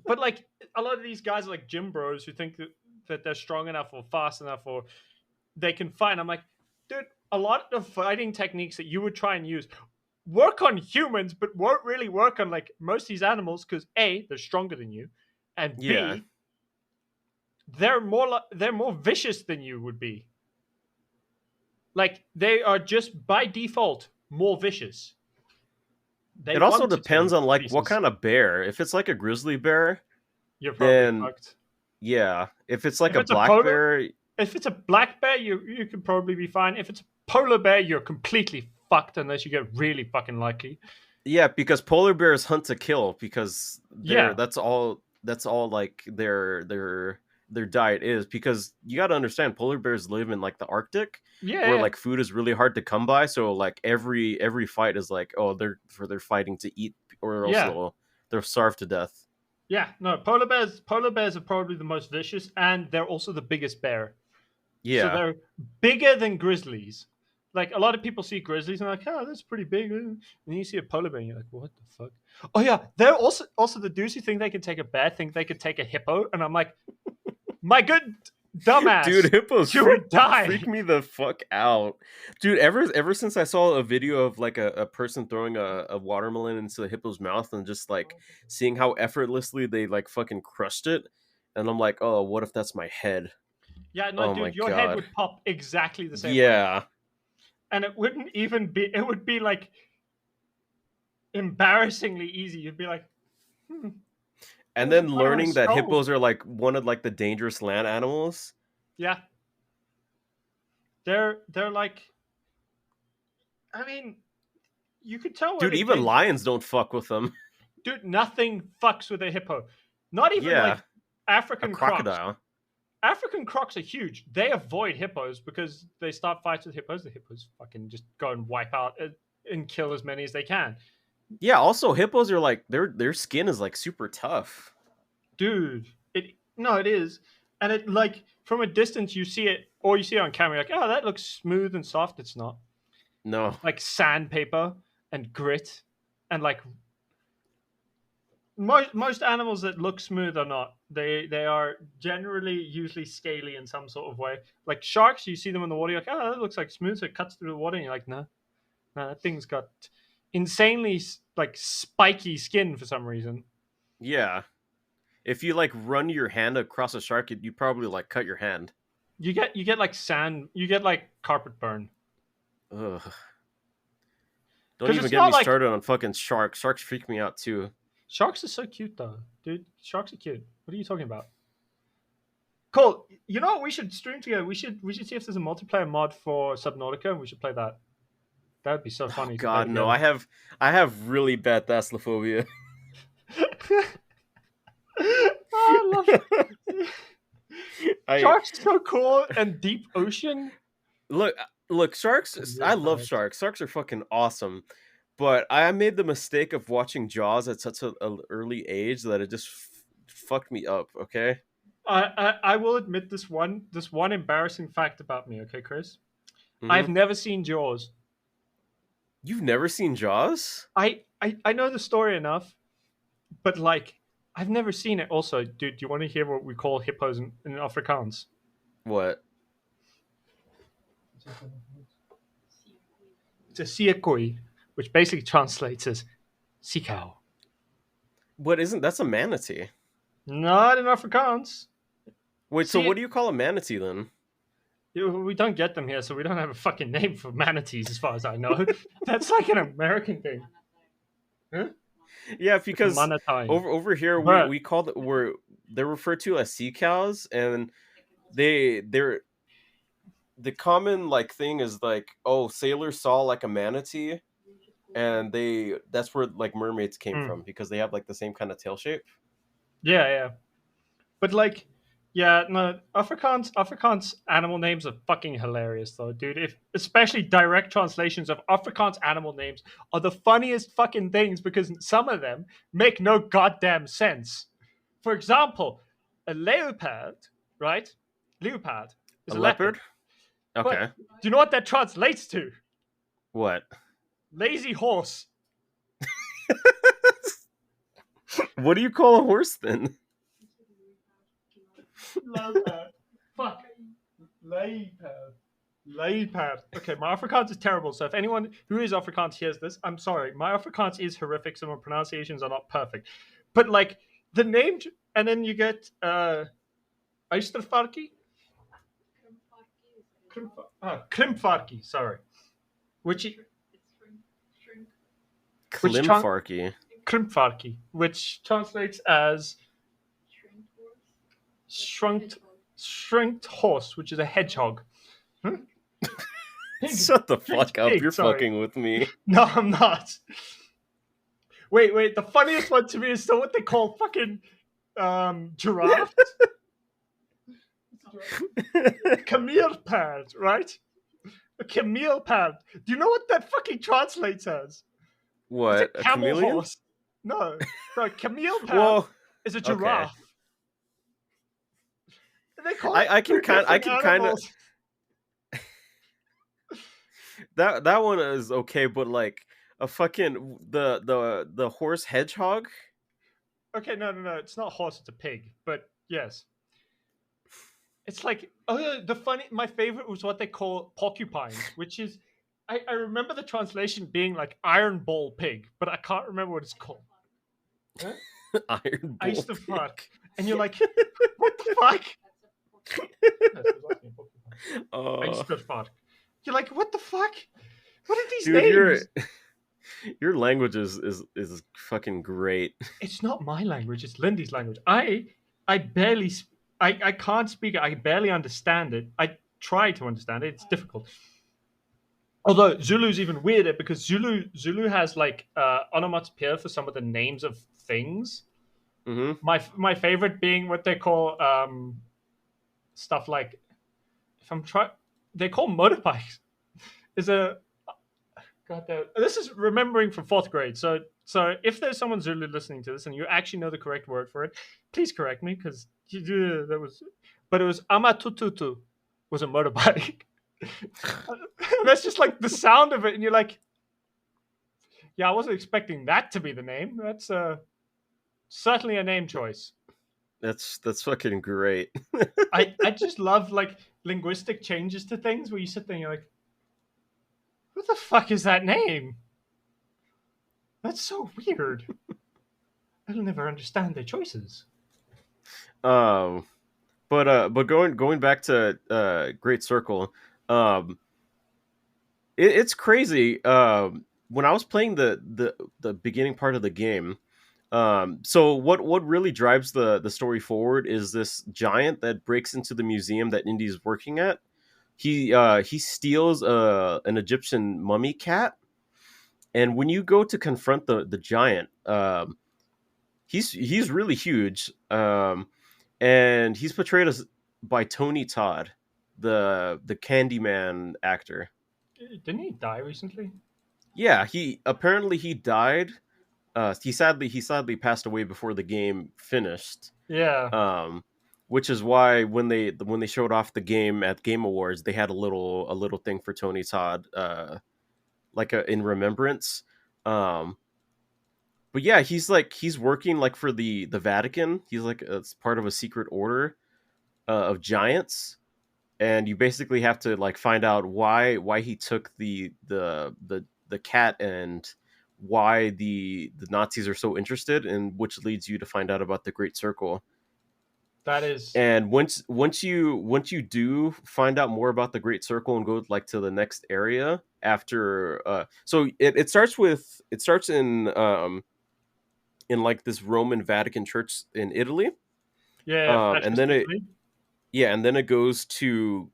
But like a lot of these guys are like gym bros who think that they're strong enough or fast enough or they can fight. I'm like, dude, a lot of fighting techniques that you would try and use work on humans, but won't really work on like most of these animals because A, they're stronger than you, and Yeah. B, they're more vicious than you would be. Like they are just by default more vicious. They It also want to tear depends you on to like what pieces. kind of bear. If it's like a grizzly bear, You're probably then fucked. yeah. If it's like If a it's a black polo, bear, if it's a black bear, you could probably be fine. If it's a polar bear, you're completely fucked unless you get really fucking lucky. yeah, because polar bears hunt to kill because Yeah. that's all like their diet is, because you got to understand polar bears live in like the Arctic where Yeah. like food is really hard to come by, so like every fight is like, oh, they're fighting to eat or else Yeah. they'll starve to death. Yeah. No, polar bears are probably the most vicious and they're also the biggest bear. So Yeah. they're bigger than grizzlies. Like a lot of people see grizzlies and they're like, oh, that's pretty big. And then you see a polar bear and you're like, what the fuck? Oh yeah, they're also the dudes who think they can take a bear think they could take a hippo, and I'm like, my good dumbass, Dude, hippos you would die. freak me the fuck out. Dude, ever since I saw a video of like a person throwing a watermelon into the hippo's mouth and just like seeing how effortlessly they like fucking crushed it, and I'm like, oh, what if that's my head? Yeah, no, Oh my dude, your head God. would pop exactly the same way. Yeah. And it wouldn't even be, it would be like embarrassingly easy. You'd be like, And there's a then butter on a learning that stove. hippos are like one of like the dangerous land animals. Yeah. They're like, I mean, you could tell where Dude, they even came. lions don't fuck with them. Dude, nothing fucks with a hippo. Not even Yeah. like A African crocs. crocodile. African crocs are huge. They avoid hippos because they start fights with hippos. The hippos fucking just go and wipe out and kill as many as they can. Yeah, also hippos are like their skin is like super tough. Dude, it is. And it like from a distance you see it, or you see it on camera, you're like, oh, that looks smooth and soft. It's not. No. Like sandpaper and grit and like most animals that look smooth are not. They are generally usually scaly in some sort of way. Like sharks, you see them in the water, you're like, oh, that looks like smooth. So it cuts through the water, and you're like, no, that thing's got insanely like spiky skin for some reason. Yeah. If you like run your hand across a shark, you probably like cut your hand. You get like sand, you get like carpet burn. Ugh. Don't Because even it's get not me like started on fucking sharks. Sharks freak me out too. sharks are so cute though, dude. Sharks are cute. What are you talking about? Cool. You know what? We should stream together. We should see if there's a multiplayer mod for Subnautica, and we should play that. That would be so Oh funny to play God, no! together. I have really bad thalassophobia. I love I sharks. So cool and deep ocean. look look sharks. I love Leopard. sharks. Sharks are fucking awesome. But I made the mistake of watching Jaws at such a early age that it just fucked me up. Okay. I will admit this one embarrassing fact about me. Okay, Chris. Hmm. I've never seen Jaws. You've never seen Jaws? I know the story enough, but like I've never seen it. Also, dude, do you want to hear what we call hippos in Afrikaans? What? It's a siakoi, which basically translates as sea cow. What isn't that's a manatee? Not in Afrikaans. Wait, so See, what do you call a manatee then? we don't get them here, so we don't have a fucking name for manatees, as far as I know. That's like an American thing. Huh? Yeah, It's a because manatee. over here But we call it they're referred to as sea cows, and they're the common like thing is like, oh, sailors saw like a manatee, and that's where like mermaids came mm, from because they have like the same kind of tail shape. yeah, yeah. But like, yeah, no, Afrikaans animal names are fucking hilarious though, dude. If especially direct translations of Afrikaans animal names are the funniest fucking things because some of them make no goddamn sense. For example, a leopard, right? Leopard A is a leopard. leopard? But Okay. do you know what that translates to? What? Lazy horse. What do you call a horse then? Leopard. Fuck. Leopard. Leopard. Okay, my Afrikaans is terrible. So if anyone who is Afrikaans hears this, I'm sorry. My Afrikaans is horrific, so my pronunciations are not perfect. But like the name, and then you get Uystervarkie, Krimvarkie. Sorry, which which tran- Klimfarky. Krimvarkie, which translates as shrunk shrinked horse, which is a hedgehog. Huh? Pig. Shut the Shrinked fuck up! pig, You're sorry. fucking with me. No, I'm not. Wait. The funniest one to me is still what they call fucking giraffes. Camille pad, right? A camille pad. Do you know what that fucking translates as? It's a What? A camel chameleon? horse. No, camille pad Well, is a okay. giraffe. And they call I it can two kind I different can kind of animals. that one is okay, but like a fucking the horse hedgehog. Okay, no. It's not horse, it's a pig. But yes. It's like my favorite was what they call porcupines, which is I remember the translation being like iron ball pig, but I can't remember what it's called. Huh? Iron I used to bull fuck. pig. And you're like, what the fuck? I used to fuck. You're like, what the fuck? What are these Dude, names? your language is fucking great. It's not my language, it's Lindy's language. I barely I can't speak it, I barely understand it. I try to understand it, it's difficult. Although Zulu's even weirder because Zulu has like onomatopoeia for some of the names of things. Hmm. My favorite being what they call stuff like if I'm trying they call motorbikes is a god damn, this is remembering from fourth grade. So if there's someone Zulu listening to this and you actually know the correct word for it, please correct me because that was but it was amatututu was a motorbike. That's just like the sound of it, and you're like, yeah, I wasn't expecting that to be the name. That's certainly a name choice. That's fucking great. I just love like linguistic changes to things where you sit there and you're like, what the fuck is that name? That's so weird. I'll never understand their choices. Um, but going back to Great Circle, um, it's crazy. When I was playing the beginning part of the game, so what really drives the story forward is this giant that breaks into the museum that Indy's working at. He steals an Egyptian mummy cat, and when you go to confront the giant, he's really huge, and he's portrayed as by Tony Todd, the Candyman actor. Didn't he die recently? Yeah, he died. He sadly passed away before the game finished. Yeah, Um, which is why when they showed off the game at Game Awards, they had a little thing for Tony Todd, like in remembrance. Um, but yeah, he's working like for the Vatican. He's like it's part of a secret order of giants, and you basically have to like find out why he took the cat and why the Nazis are so interested, and which leads you to find out about the Great Circle. that is. And once you do find out more about the Great Circle and go like to the next area after so it starts in like this Roman Vatican church in Italy. Yeah, And fascist then it Italy. Yeah, and then it goes to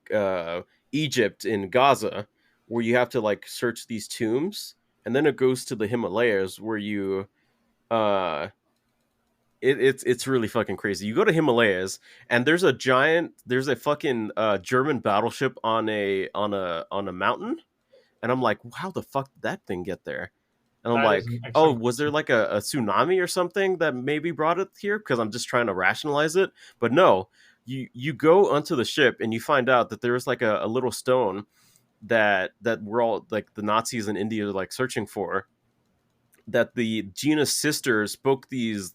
Egypt in Gaza, where you have to like search these tombs, and then it goes to the Himalayas, where you uh, it's really fucking crazy. You go to Himalayas, and there's a fucking German battleship on a mountain, and I'm like, how the fuck did that thing get there? And I'm That is like, an oh, excellent was there question. like a tsunami or something that maybe brought it here? Because I'm just trying to rationalize it. But no, you go onto the ship and you find out that there's like a little stone that we're all like the Nazis in India are like searching for. That the Gina's sister spoke these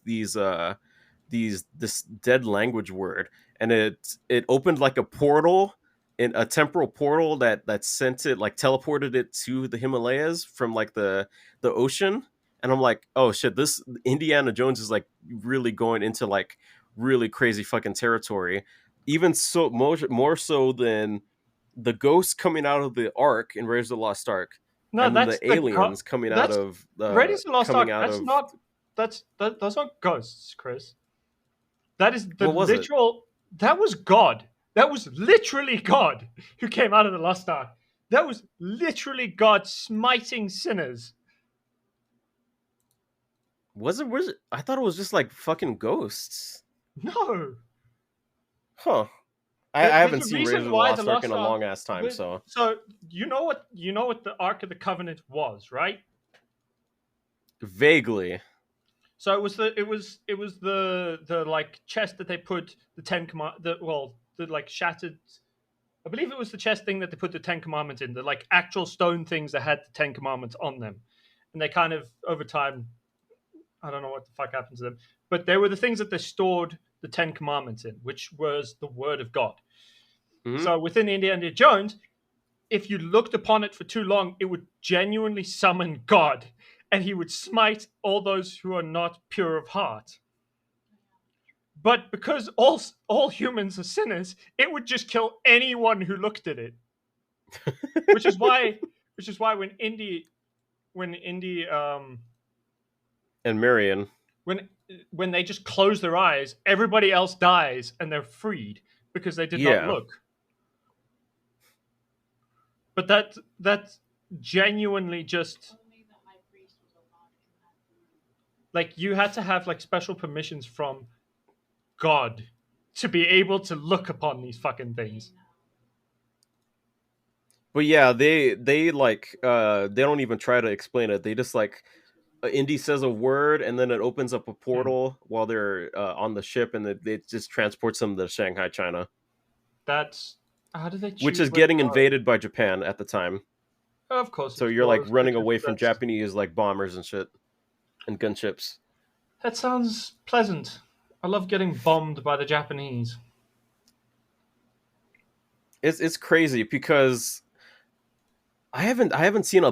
this dead language word, and it opened like a portal, in a temporal portal that sent it like teleported it to the Himalayas from like the ocean. And I'm like, oh shit, this Indiana Jones is like really going into like really crazy fucking territory, even so more so than the ghosts coming out of the ark in Raiders of the Lost Ark, No, and then that's the aliens coming out that's of Raiders of the Lost coming Ark. out That's of not those aren't ghosts, Chris. That is the what was it? literal. That was God. That was literally God who came out of the Lost Ark. That was literally God smiting sinners. Was it? I thought it was just like fucking ghosts. No, Huh. I there's haven't a seen Raiders reason of the why the Lost Ark in Lost a Ark. long ass time, so So you know what the Ark of the Covenant was, right? vaguely. So it was the like chest that they put the the like shattered. I believe it was the chest thing that they put the Ten Commandments in, the like actual stone things that had the Ten Commandments on them, and they kind of over time, I don't know what the fuck happened to them, but they were the things that they stored the Ten Commandments in, which was the Word of God. Hmm. So within Indiana Jones, if you looked upon it for too long, it would genuinely summon God, and he would smite all those who are not pure of heart. But because all humans are sinners, it would just kill anyone who looked at it. Which is why when Indy And Marion. when when they just close their eyes, everybody else dies and they're freed because they did not Yeah. look. But that's genuinely just Only the high priest was allowed in that room. like you had to have like special permissions from God to be able to look upon these fucking things. But yeah, they like they don't even try to explain it. They just like Indy says a word and then it opens up a Hmm. portal while they're on the ship, and it just transports them to Shanghai, China, That's how do they which choose is where to getting go? invaded by Japan at the time. Of course So it you're like was running because away from that's Japanese like bombers and shit and gunships. that sounds pleasant. I love getting bombed by the Japanese. It's crazy because I haven't seen a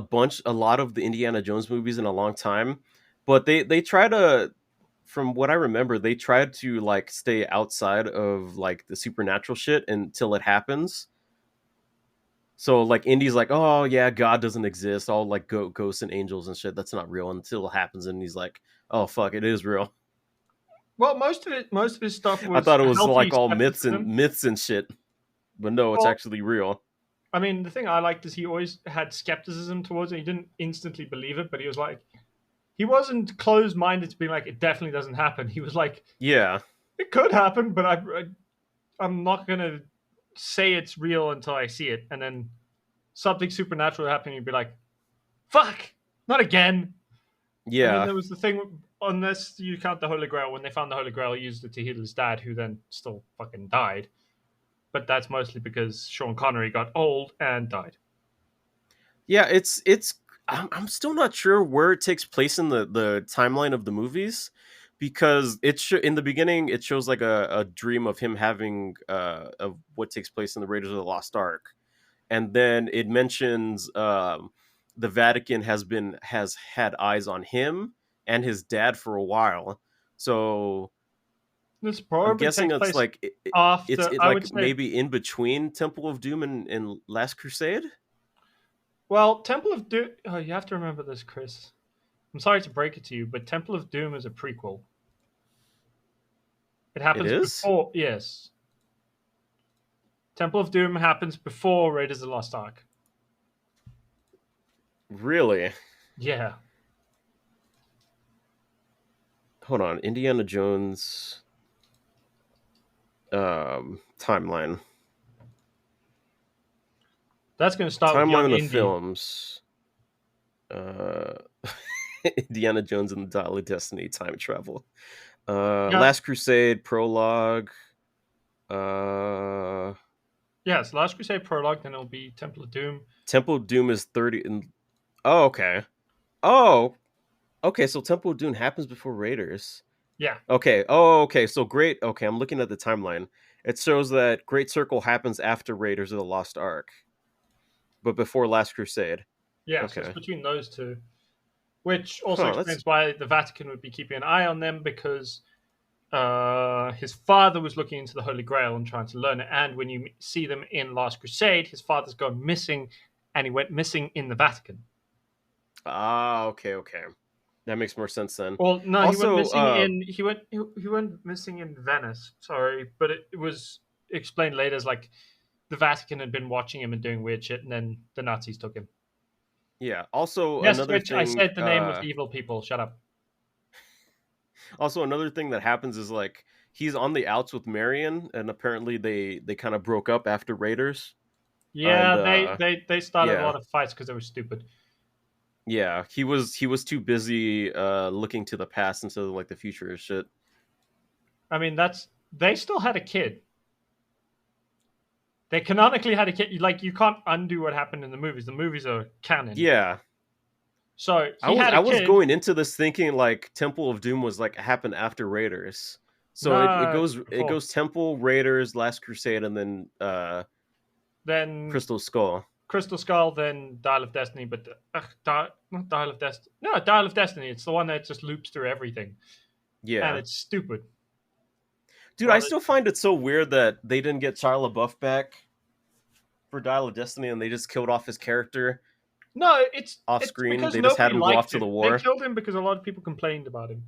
lot of the Indiana Jones movies in a long time, but they try to, from what I remember, they tried to like stay outside of like the supernatural shit until it happens. So like Indy's like, oh yeah, God doesn't exist. All like ghosts and angels and shit. That's not real until it happens, and he's like, oh fuck, it is real. Well, most of his stuff I was thought it was healthy like all myths and skepticism. myths and shit, but no, it's Well, actually real. I mean, the thing I liked is he always had skepticism towards it. He didn't instantly believe it, but he was like, he wasn't closed minded to being like, it definitely doesn't happen. He was like, Yeah, it could happen, but I'm not gonna say it's real until I see it, and then something supernatural happening, you'd be like, fuck, not again. And then yeah, there was the thing, unless you count the Holy Grail, when they found the Holy Grail, he used it to heal his dad, who then still fucking died. But that's mostly because Sean Connery got old and died. yeah. It's. I'm still not sure where it takes place in the timeline of the movies, because in the beginning it shows like a dream of him having of what takes place in the Raiders of the Lost Ark, and then it mentions the Vatican has had eyes on him and his dad for a while. So This I'm probably guessing takes it's place like it's after, I would like say. maybe in between Temple of Doom and Last Crusade. Well, Temple of Doom. Oh, you have to remember this, Chris. I'm sorry to break it to you, but Temple of Doom is a prequel. It It happens is before. Yes, Temple of Doom happens before Raiders of the Lost Ark. really. Yeah, Hold on, Indiana Jones timeline. that's going to start with young Timeline of Indy. films. Uh, Indiana Jones and the Dial of Destiny time travel. Yeah, Last Crusade prologue. Uh, yes, Last Crusade prologue. Then it'll be Temple of Doom. Temple of Doom is 30. Oh, okay. Oh, okay. So Temple of Doom happens before Raiders. Yeah, Okay. Oh, okay. So great. Okay, I'm looking at the timeline. It shows that Great Circle happens after Raiders of the Lost Ark, but before Last Crusade. yeah. So it's Okay. between those two, which also Huh. That's explains why the Vatican would be keeping an eye on them because his father was looking into the Holy Grail and trying to learn it. And when you see them in Last Crusade, his father's gone missing, and he went missing in the Vatican. okay. Okay. That makes more sense then. Well, no, he went Also, missing in he went missing in Venice. Sorry, but it was explained later as like the Vatican had been watching him and doing weird shit, and then the Nazis took him. yeah. Also Yes, another which I thing. said the name of the evil people. Shut up. Also another thing that happens is like he's on the outs with Marion, and apparently they kind of broke up after Raiders. And Yeah, they started a yeah, lot of fights because they were stupid. yeah, he was too busy looking to the past instead of like the future and shit. I mean, that's they still had a kid. They canonically had a kid. Like you can't undo what happened in the movies. The movies are canon. Yeah, So I he was had I a was kid. going into this thinking like Temple of Doom was like happened after Raiders. So it No, goes it before. goes Temple, Raiders, Last Crusade, and then Then Crystal Skull. Crystal Skull, then Dial of Destiny, but not Dial of Destiny. No, Dial of Destiny. It's the one that just loops through everything, and Yeah. it's stupid. Dude, I Well, still find it so weird that they didn't get Shia LaBeouf back for Dial of Destiny and they just killed off his character no, off it's screen. because They just had nobody him go off liked to the him. They war, killed him because a lot of people complained about him.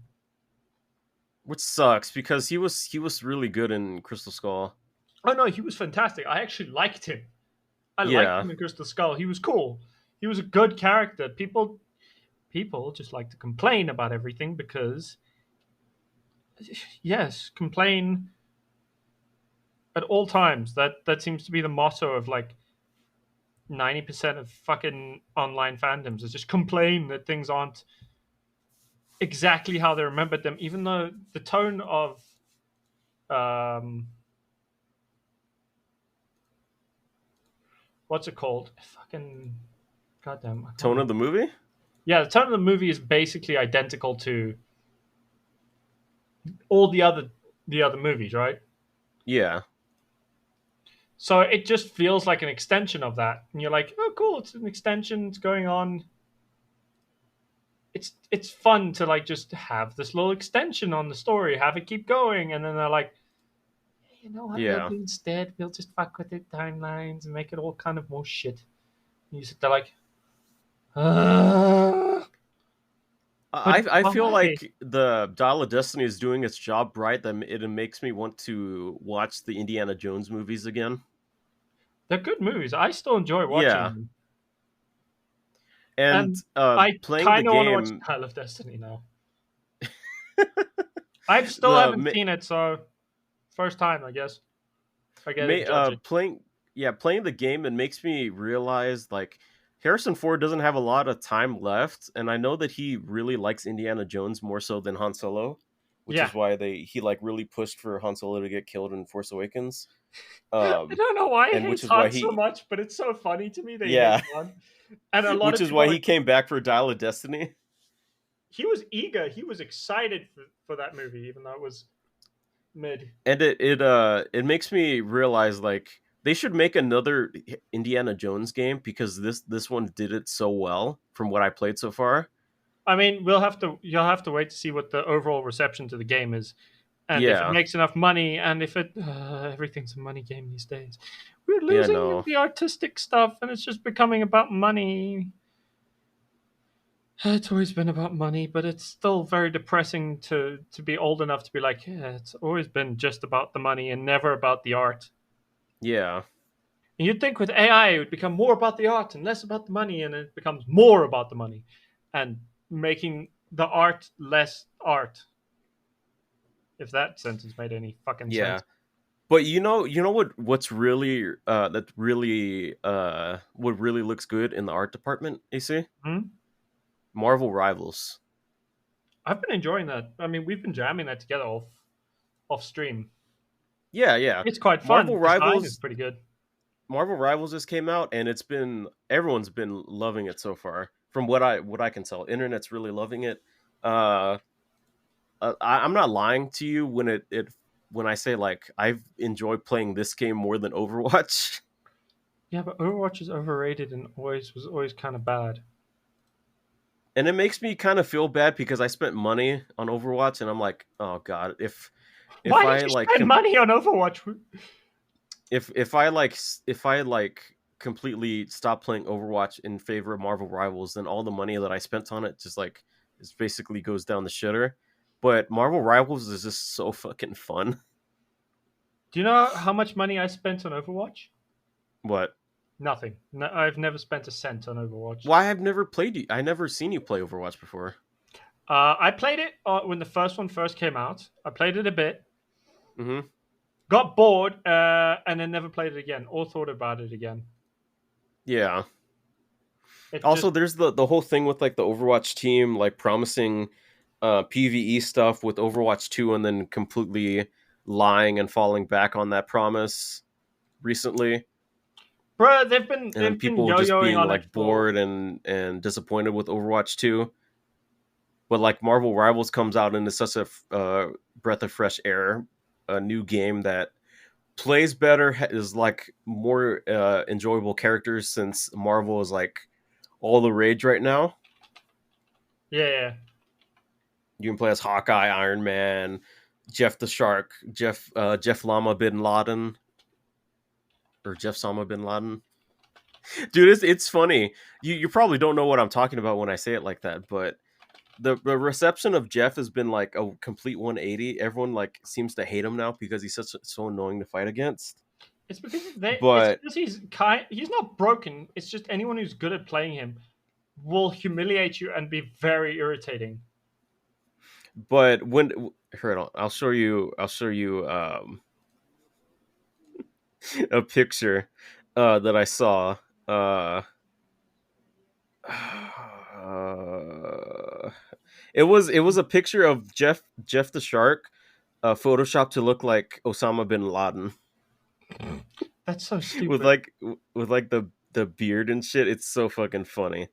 which sucks because he was really good in Crystal Skull. Oh no, he was fantastic. I actually liked him. I liked Yeah. him in Crystal Skull. He was cool. He was a good character. People just like to complain about everything because yes, complain at all times. That seems to be the motto of like 90% of fucking online fandoms is just complain that things aren't exactly how they remembered them, even though the tone of um what's it called? Fucking goddamn, I can't Tone of remember. the movie? Yeah, the tone of the movie is basically identical to all the other movies, right? Yeah. So it just feels like an extension of that, and you're like, oh, cool, it's an extension. It's going on. It's fun to like just have this little extension on the story, have it keep going, and then they're like, you know what? Yeah. Maybe instead we'll just fuck with the timelines and make it all kind of more shit. And you sit there like, uh, but I feel why? like the Dial of Destiny is doing its job right. That it makes me want to watch the Indiana Jones movies again. They're good movies. I still enjoy watching Yeah, them. and And I playing the kind of want to watch game, Dial of Destiny now. I still the haven't seen it, so first time, I guess. If I get to May judge it. playing yeah, playing the game, it makes me realize like Harrison Ford doesn't have a lot of time left, and I know that he really likes Indiana Jones more so than Han Solo, which Yeah. is why he like really pushed for Han Solo to get killed in Force Awakens. I don't know why he And which hates is why Han so he much, but it's so funny to me that he hates yeah, Han. And a lot which of is people why are he like, came back for Dial of Destiny. he was eager, he was excited for that movie, even though it was mid. And it makes me realize like they should make another Indiana Jones game because this one did it so well from what I played so far. I mean, you'll have to wait to see what the overall reception to the game is, and if it Yeah. makes enough money, and if it everything's a money game these days. We're Yeah, losing no. the artistic stuff, and it's just becoming about money. It's always been about money, but it's still very depressing to be old enough to be like, yeah, it's always been just about the money and never about the art. Yeah. And you'd think with AI it would become more about the art and less about the money, and it becomes more about the money, and making the art less art. If that sentence made any fucking Yeah. sense. But what's really what really looks good in the art department, AC? Hmm? Marvel Rivals. I've been enjoying that. I mean, we've been jamming that together off stream. Yeah, yeah. It's quite fun. Marvel Design is Rivals pretty good. Marvel Rivals just came out and everyone's been loving it so far. From what I can tell. Internet's really loving it. Uh I'm not lying to you when I say like I've enjoyed playing this game more than Overwatch. Yeah, but Overwatch is overrated and was always kind of bad. And it makes me kind of feel bad because I spent money on Overwatch and I'm like, oh god, if Why did I you like spend money on Overwatch? if I like completely stop playing Overwatch in favor of Marvel Rivals, then all the money that I spent on it just like is basically goes down the shitter. But Marvel Rivals is just so fucking fun. Do you know how much money I spent on Overwatch? What? Nothing. No, I've never spent a cent on Overwatch. Why I've never played you. I never seen you play Overwatch before. I played it when the first one first came out. I played it a bit, Hmm. got bored, and then never played it again or thought about it again. Yeah. It Also, just there's the whole thing with like the Overwatch team like promising PVE stuff with Overwatch 2 and then completely lying and falling back on that promise recently. bro, And then they've been people just yo-yoing being on it like for. bored and disappointed with Overwatch 2. But like Marvel Rivals comes out and it's such a breath of fresh air, a new game that plays better, is like more enjoyable characters since Marvel is like all the rage right now. Yeah, yeah. You can play as Hawkeye, Iron Man, Jeff the Shark, Jeff Lama Bin Laden, or Jeff Sama Bin Laden. Dude, it's funny. You probably don't know what I'm talking about when I say it like that, but the reception of Jeff has been like a complete 180. Everyone like seems to hate him now because he's so annoying to fight against. It's But because he's not broken. It's just anyone who's good at playing him will humiliate you and be very irritating. when hold on, I'll show you a picture that I saw. Uh, it was a picture of Jeff the Shark, Photoshop to look like Osama bin Laden That's so with stupid. like the beard and shit. It's so fucking funny.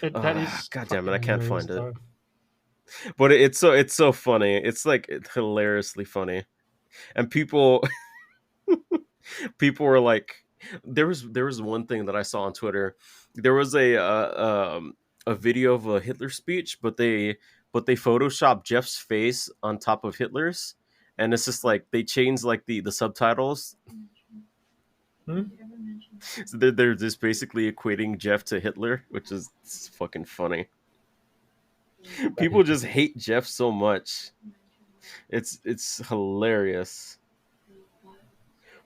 That is God damn it, fucking I can't hilarious, find it. though. But it's so funny. It's like hilariously funny, and people were like, there was one thing that I saw on Twitter. There was a video of a Hitler speech, but they photoshopped Jeff's face on top of Hitler's, and it's just like they change like the subtitles. Hmm? So they're just basically equating Jeff to Hitler, which is it's fucking funny. People just hate Jeff so much. It's hilarious.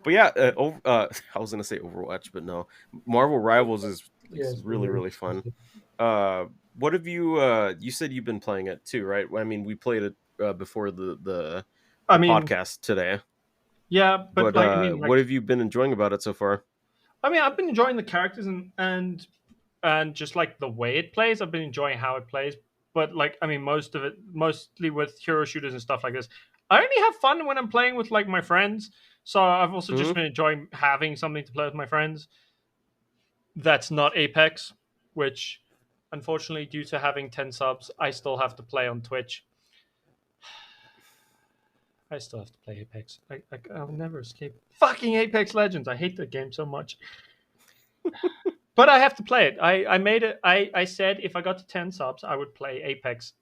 But yeah, I was gonna say Overwatch, but no. Marvel Rivals Yeah, is it's been really really really fun. expensive. What have you? You said you've been playing it too, right? I mean, we played it before I the mean, podcast today. yeah, but But like, I mean, what like, have you been enjoying about it so far? I mean, I've been enjoying the characters and just like the way it plays. I've been enjoying how it plays, but like, I mean, most of it, mostly with hero shooters and stuff like this. I only have fun when I'm playing with like my friends. So I've also just Hmm. been enjoying having something to play with my friends. That's not Apex, which unfortunately, due to having 10 subs, I still have to play on Twitch. I still have to play Apex. I'll never escape fucking Apex Legends. I hate that game so much. But I have to play it. I made it. I said if I got to 10 subs, I would play Apex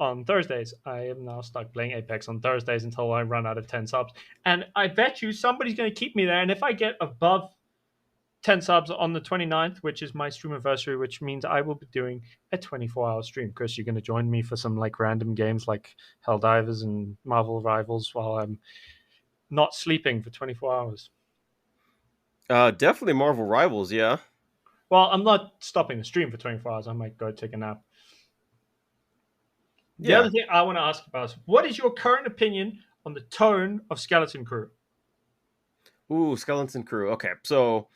on Thursdays. I am now stuck playing Apex on Thursdays until I run out of 10 subs. And I bet you somebody's going to keep me there. And if I get above 10 subs on the 29th, which is my stream anniversary, which means I will be doing a 24-hour stream. Chris, you're going to join me for some like random games like Helldivers and Marvel Rivals while I'm not sleeping for 24 hours. Definitely Marvel Rivals. Yeah, Well, I'm not stopping the stream for 24 hours. I might go take a nap. The other yeah. thing I want to ask about is what is your current opinion on the tone of Skeleton Crew? Ooh, Skeleton Crew. Okay, so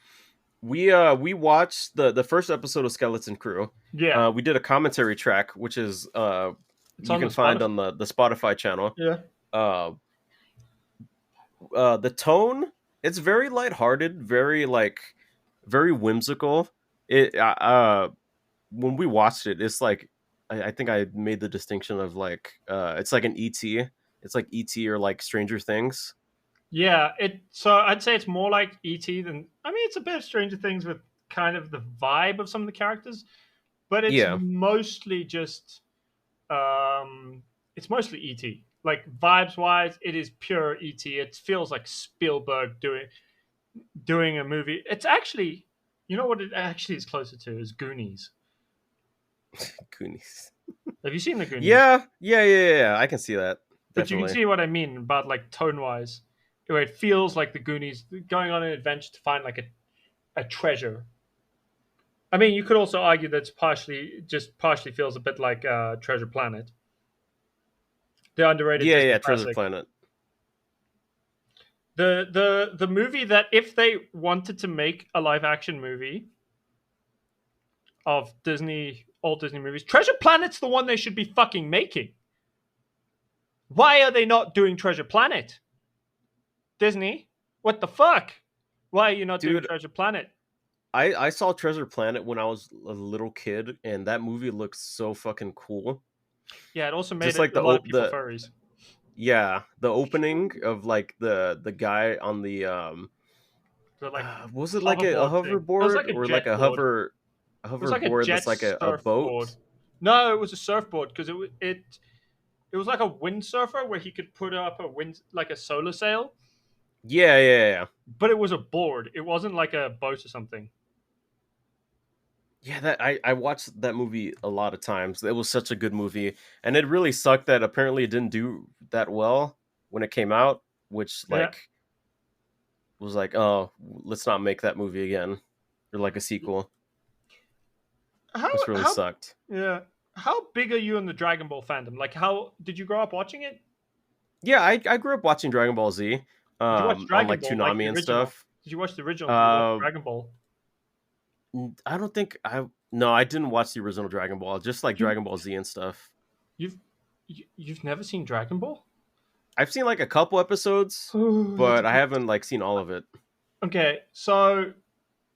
we watched the first episode of Skeleton Crew. Yeah, We did a commentary track, which is it's you on the can find Spotify. on the Spotify channel. Yeah, Uh, the tone, it's very lighthearted, very like very whimsical. It when we watched it, it's like I think I made the distinction of like it's like an ET. It's like ET or like Stranger Things. yeah. It so I'd say it's more like ET than I mean it's a bit of Stranger Things with kind of the vibe of some of the characters, but Yeah, it's mostly ET. Like vibes wise, it is pure ET. It feels like Spielberg doing a movie. It's actually, you know what it actually is closer to is Goonies. Goonies. Have you seen the Goonies? Yeah. I can see that But you can definitely. see what I mean about like tone wise, where it feels like the Goonies going on an adventure to find like a treasure. I mean, you could also argue that it's partially feels a bit like Treasure Planet, the underrated Disney Yeah. Treasure classic. Planet. The movie that if they wanted to make a live action movie of Disney old Disney movies, Treasure Planet's the one they should be fucking making. Why are they not doing Treasure Planet? Disney, what the fuck? Why are you not doing Dude, Treasure Planet? I saw Treasure Planet when I was a little kid, and that movie looks so fucking cool. Yeah, it also made Just it like a lot of people furries. yeah, the opening of like the guy on the The like was it like a hoverboard thing. It was hoverboard like a or like jet board. a It was like a hoverboard that's jet like a surfboard. boat? No, it was a surfboard because it was like a windsurfer where he could put up a wind like a solar sail, Yeah. but it was a board. It wasn't like a boat or something. Yeah, that I watched that movie a lot of times. It was such a good movie, and it really sucked that apparently it didn't do that well when it came out, which Yeah. like was like, oh, let's not make that movie again or like a sequel, How which really how sucked. yeah. How big are you in the Dragon Ball fandom? Like how did you grow up watching it? Yeah, I grew up watching Dragon Ball Z, Did you watch on Dragon like Ball like the Toonami and original? stuff. Did you watch the original? Did you watch Uh, Dragon Ball? I don't think I no, I didn't watch the original Dragon Ball, just like You Dragon Ball Z and stuff. you've you've never seen Dragon Ball? I've seen like a couple episodes, Oh, that's but I haven't like seen all of it. okay. So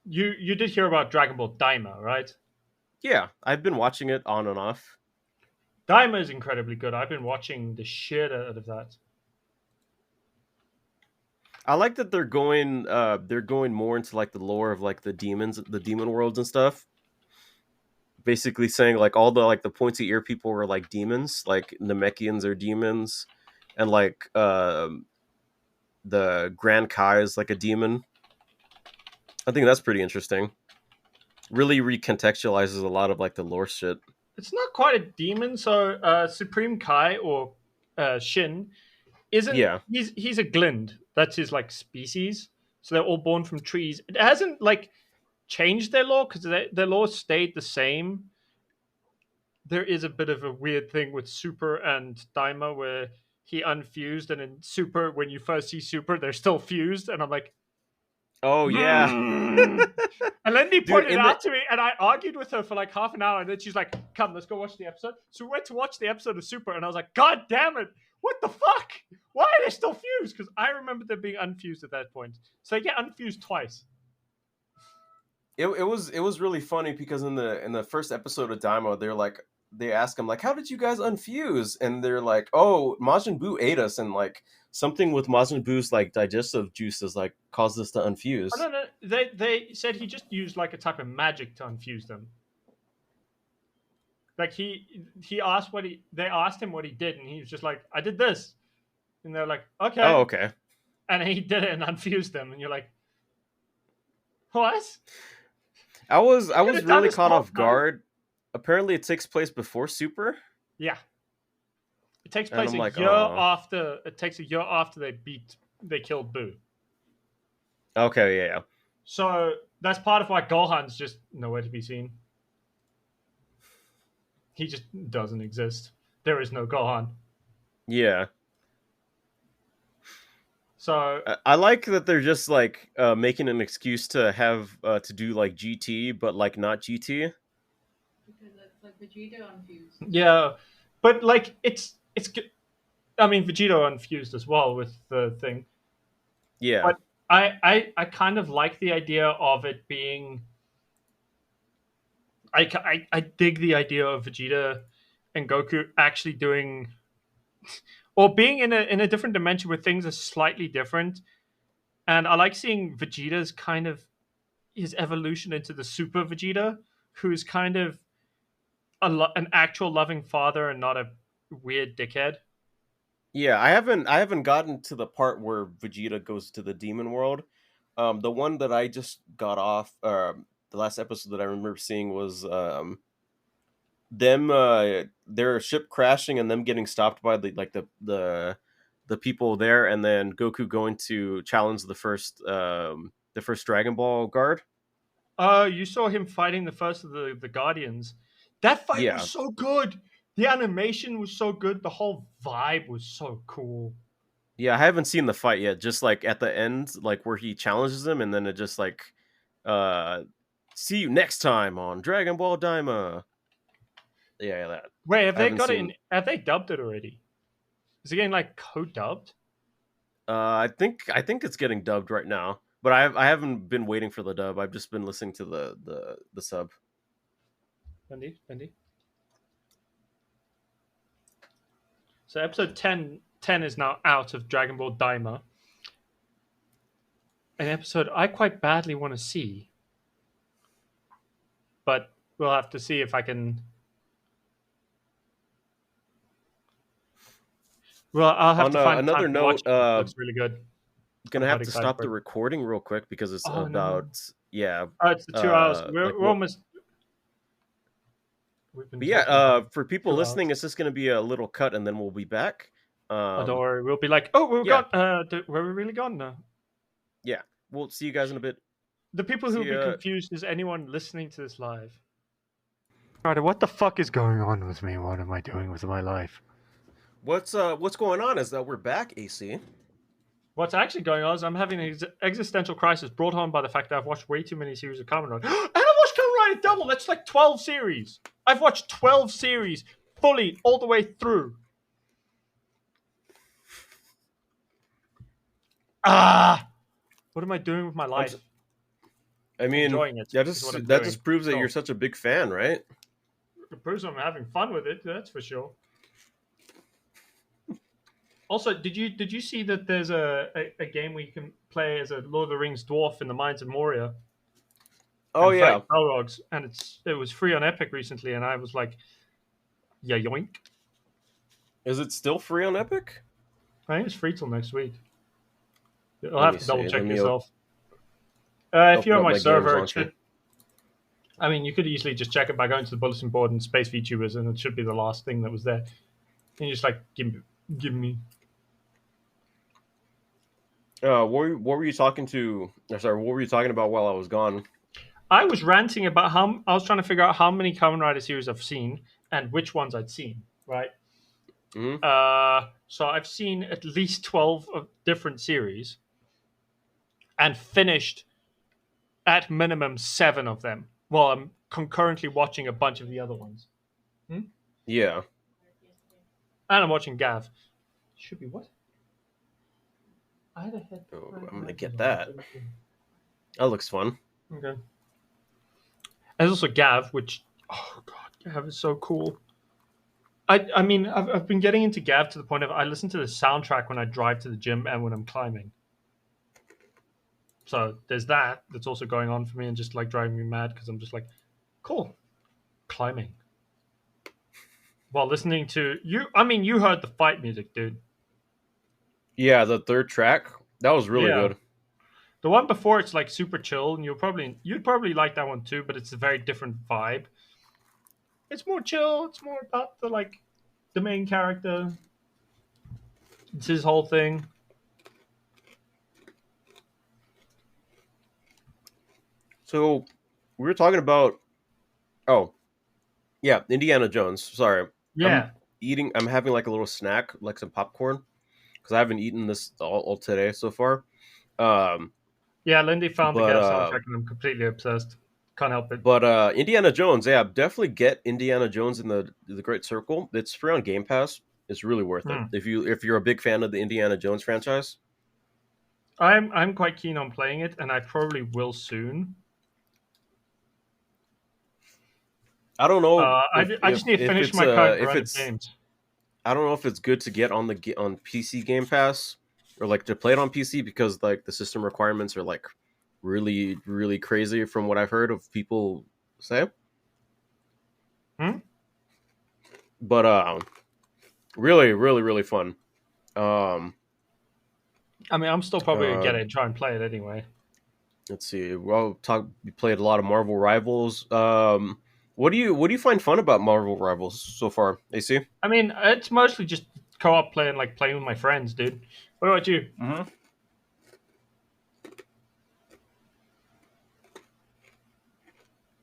you did hear about Dragon Ball Daima, right? Yeah, I've been watching it on and off. Daima is incredibly good. I've been watching the shit out of that. I like that they're going more into like the lore of like the demons, the demon worlds and stuff. Basically saying like all the like the pointy ear people were like demons, like Namekians are demons, and like the Grand Kai is like a demon. I think that's pretty interesting. Really recontextualizes a lot of like the lore shit. It's not quite a demon. So Supreme Kai or Shin isn't Yeah. he's a Glind. That's his like species. So they're all born from trees. It hasn't like changed their law because their law stayed the same. There is a bit of a weird thing with Super and Daima where he unfused, and in Super, when you first see Super, they're still fused, and I'm like, Oh yeah, hmm. And Lindy dude. pointed it In the out to me, and I argued with her for like half an hour, and then she's like, "Come, let's go watch the episode." So we went to watch the episode of Super, and I was like, "God damn it! What the fuck? Why are they still fused?" Because I remember them being unfused at that point. So they get unfused twice. it was really funny because in the first episode of Daimo, they ask him like, how did you guys unfuse? And they're like, oh, Majin Buu ate us, and like something with Majin Buu's like digestive juices like caused us to unfuse. Oh no, no, they said he just used like a type of magic to unfuse them. Like he asked what he they asked him what he did, and he was just like, I did this, and they're like, okay, Oh, okay. and he did it and unfused them, and you're like, what? I Could was have done really this the caught whole off time. guard. Apparently, it takes place before Super, Yeah, it takes and place I'm a like, year oh, after. It takes a year after they killed Boo. okay, yeah, So that's part of why Gohan's just nowhere to be seen. He just doesn't exist. There is no Gohan. yeah. So I like that they're just like making an excuse to have to do like GT, but like not GT. Because it's like Vegeta unfused. yeah, but like it's. I mean, Vegeta unfused as well with the thing. Yeah, But I kind of like the idea of it being. I dig the idea of Vegeta and Goku actually doing or being in a different dimension where things are slightly different. And I like seeing Vegeta's kind of his evolution into the Super Vegeta, who's kind of an actual loving father and not a weird dickhead. yeah. I haven't gotten to the part where Vegeta goes to the demon world. The one that I just got off, the last episode that I remember seeing was them their ship crashing and them getting stopped by the people there, and then Goku going to challenge the first Dragon Ball guard. You saw him fighting the first of the Guardians. That fight was Yeah, so good. The animation was so good. The whole vibe was so cool. yeah. I haven't seen the fight yet. Just like at the end, like where he challenges him, and then it just like, uh, see you next time on Dragon Ball Daima. Yeah, that Wait, have I they haven't got it seen. in? Have they dubbed it already? Is it getting like co-dubbed? I think it's getting dubbed right now, but I haven't been waiting for the dub. I've just been listening to the sub. Bendy. So episode 10 is now out of Dragon Ball Daima. An episode I quite badly want to see, but we'll have to see if I can. Well, I'll have On to find time another to watch note, it. It looks really good. I'm gonna have quite to excited stop for the it. recording real quick because it's Oh no! about yeah, Oh, it's the 2 hours. like We're what. almost. We've been But yeah, talking for for people 2 hours. listening, it's just gonna be a little cut, and then we'll be back. Oh, don't worry. We'll be like, oh, we're Yeah, gone. Were we really gone now? yeah. We'll see you guys in a bit. The people who will See be ya. confused is anyone listening to this live. Ryder, what the fuck is going on with me? What am I doing with my life? What's going on is that we're back, AC. What's actually going on is I'm having an existential crisis brought on by the fact that I've watched way too many series of Kamen Rider. And I've watched Kamen Rider double. That's like 12 series. I've watched 12 series fully all the way through. What am I doing with my life? I mean, Enjoying it that is what I'm that doing. just proves that So, you're such a big fan, right? it proves I'm having fun with it. That's for sure. Also, did you see that there's a game where you can play as a Lord of the Rings dwarf in the Mines of Moria Oh and fight yeah. Balrogs, and it was free on Epic recently, and I was like, yeah, yoink. Is it still free on Epic? I think it's free till next week. You'll Let have me to double see. check Let me yourself. If you're open on up my my games server, it launcher. should. I mean, you could easily just check it by going to the bulletin board and space VTubers, and it should be the last thing that was there. And you just like give me. What were you talking to? Sorry, what were you talking about while I was gone? I was ranting about how I was trying to figure out how many Kamen Rider series I've seen and which ones I'd seen. Right. Hmm. So I've seen at least 12 of different series and finished at minimum 7 of them while I'm concurrently watching a bunch of the other ones. Yeah. And I'm watching Gav. Should be what? I had a head. Oh, I had I'm gonna headphones get on. that. That looks fun. Okay. There's also Gav, which oh god, Gav is so cool. I mean I've been getting into Gav to the point of I listen to the soundtrack when I drive to the gym and when I'm climbing. So there's that's also going on for me and just like driving me mad because I'm just like, cool, climbing while listening to you. I mean, you heard the fight music, dude. Yeah, the third track that was really Yeah, good. the one before it's like super chill, and you'd probably like that one too, but it's a very different vibe. It's more chill. It's more about the main character. It's his whole thing. So we were talking about. Oh, yeah, Indiana Jones. Sorry, I'm Yeah, eating. I'm having like a little snack, like some popcorn, because I haven't eaten this all today so far. Um, yeah. Lindy found the but Gav soundtrack, and I'm completely obsessed. Can't help it. Indiana Jones, yeah, definitely get Indiana Jones in the Great Circle. It's free on Game Pass. It's really worth it Hmm. if you're a big fan of the Indiana Jones franchise. I'm quite keen on playing it, and I probably will soon. I don't know I just need to finish my current if run of it's games. I don't know if it's good to get on PC Game Pass or like to play it on PC because like the system requirements are like really crazy from what I've heard of people say. Hmm? But really fun. Um, I mean, I'm still probably gonna uh, get it and try and play it anyway. let's see. We played a lot of Marvel Rivals. What do you find fun about Marvel Rivals so far, AC? I mean, it's mostly just co-op playing, like playing with my friends, dude. What about you? Mm-hmm.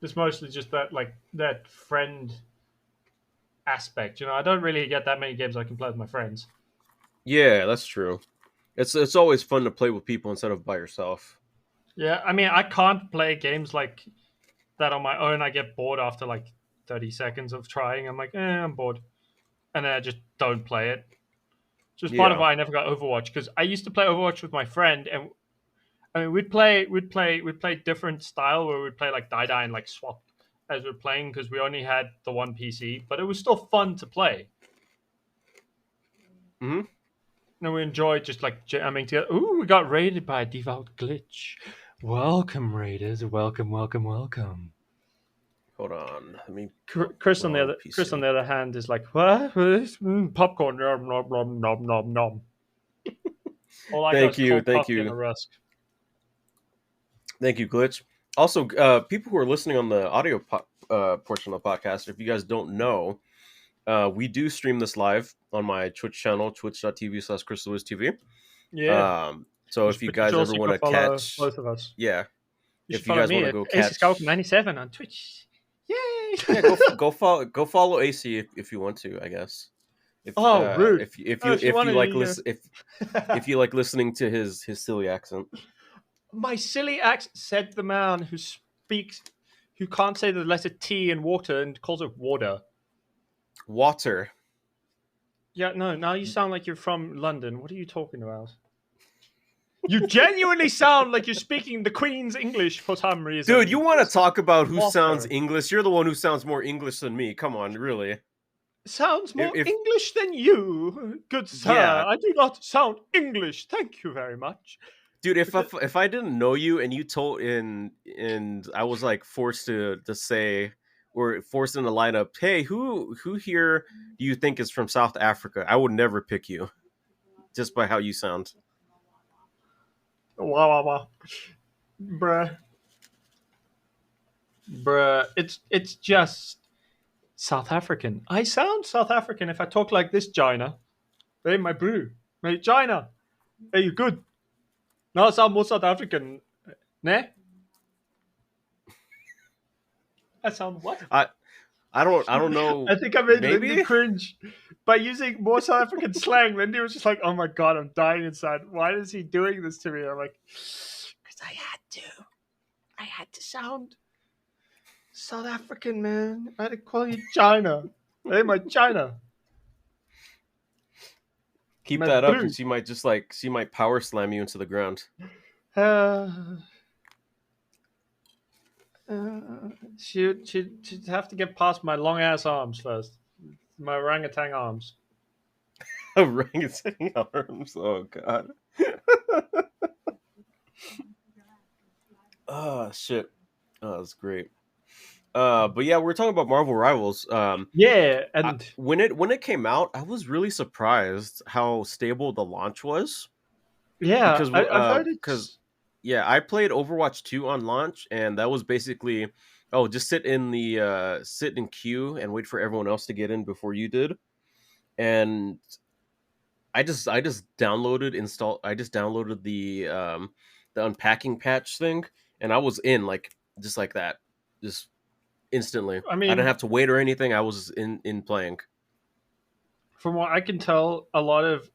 It's mostly just that friend aspect. I don't really get that many games I can play with my friends. Yeah, that's true. It's always fun to play with people instead of by yourself. Yeah, I mean, I can't play games like that on my own. I get bored after like 30 seconds of trying. I'm like, I'm bored, and then I just don't play it. Just part of Yeah. why I never got Overwatch because I used to play Overwatch with my friend, and I mean, we'd play different style where we'd play like die and like swap as we're playing because we only had the one PC, but it was still fun to play. Mm-hmm. And we enjoyed just like jamming together. Ooh, we got raided by a devout glitch. Welcome, raiders. Welcome, welcome, welcome. Hold on. Let me Chris on we're the on other Chris on PC. the other hand is like, what? Popcorn, nom nom nom nom nom nom. All I got is cold Thank coffee and a you, rusk. thank you, Glitch. Also, people who are listening on the audio portion of the podcast, if you guys don't know, we do stream this live on my Twitch channel, twitch.tv/ChrisLewisTV. Yeah, So if you but you should guys ever also want go to follow catch, both of us. yeah, You should if you follow guys me want to at go AC Scout catch, 97 on Twitch. Yay! yeah, go follow AC if you want to, I guess. Oh, rude. If you If want you like to, listen if you like listening to his silly accent. my silly accent said the man who can't say the letter T in water and calls it water. Water. Yeah, no, now you sound like you're from London. What are you talking about? You genuinely sound like you're speaking the Queen's English for some reason. Dude, you want to talk about who sounds Water. English? You're the one who sounds more English than me. Come on, really. Sounds more If English than you, good sir. yeah, I do not sound English. Thank you very much. dude, if I didn't know you and you told and I was like forced to say or forced in the lineup, hey, who here do you think is from South Africa? I would never pick you. just by how you sound. Wow, wow, wow. Bruh. Bruh. It's just South African. I sound South African if I talk like this, China. Hey, my bro. Hey, China. Hey, you good? No, I sound more South African. Ne? I sound what? I I don't know. I think I made Lindy Maybe cringe by using more South African slang. Lindy was just like, "Oh my god, I'm dying inside. Why is he doing this to me?" I'm like, "Because I had to. I had to sound South African, man. I had to call you China. Hey, my China, keep my that up, blue." and she might power slam you into the ground. Uh, she'd have to get past my long ass arms first. My orangutan arms. Orangutan arms. Oh god. Oh shit. Oh, that's great. But yeah, we're talking about Marvel Rivals. Yeah, and When it came out, I was really surprised how stable the launch was yeah, I've heard because it's. yeah, I played Overwatch 2 on launch, and that was basically, oh, just sit in queue and wait for everyone else to get in before you did. And I just downloaded the unpacking patch thing, and I was in like just like that, just instantly. I I didn't mean, have to wait or anything. I was in playing. from what I can tell, a lot of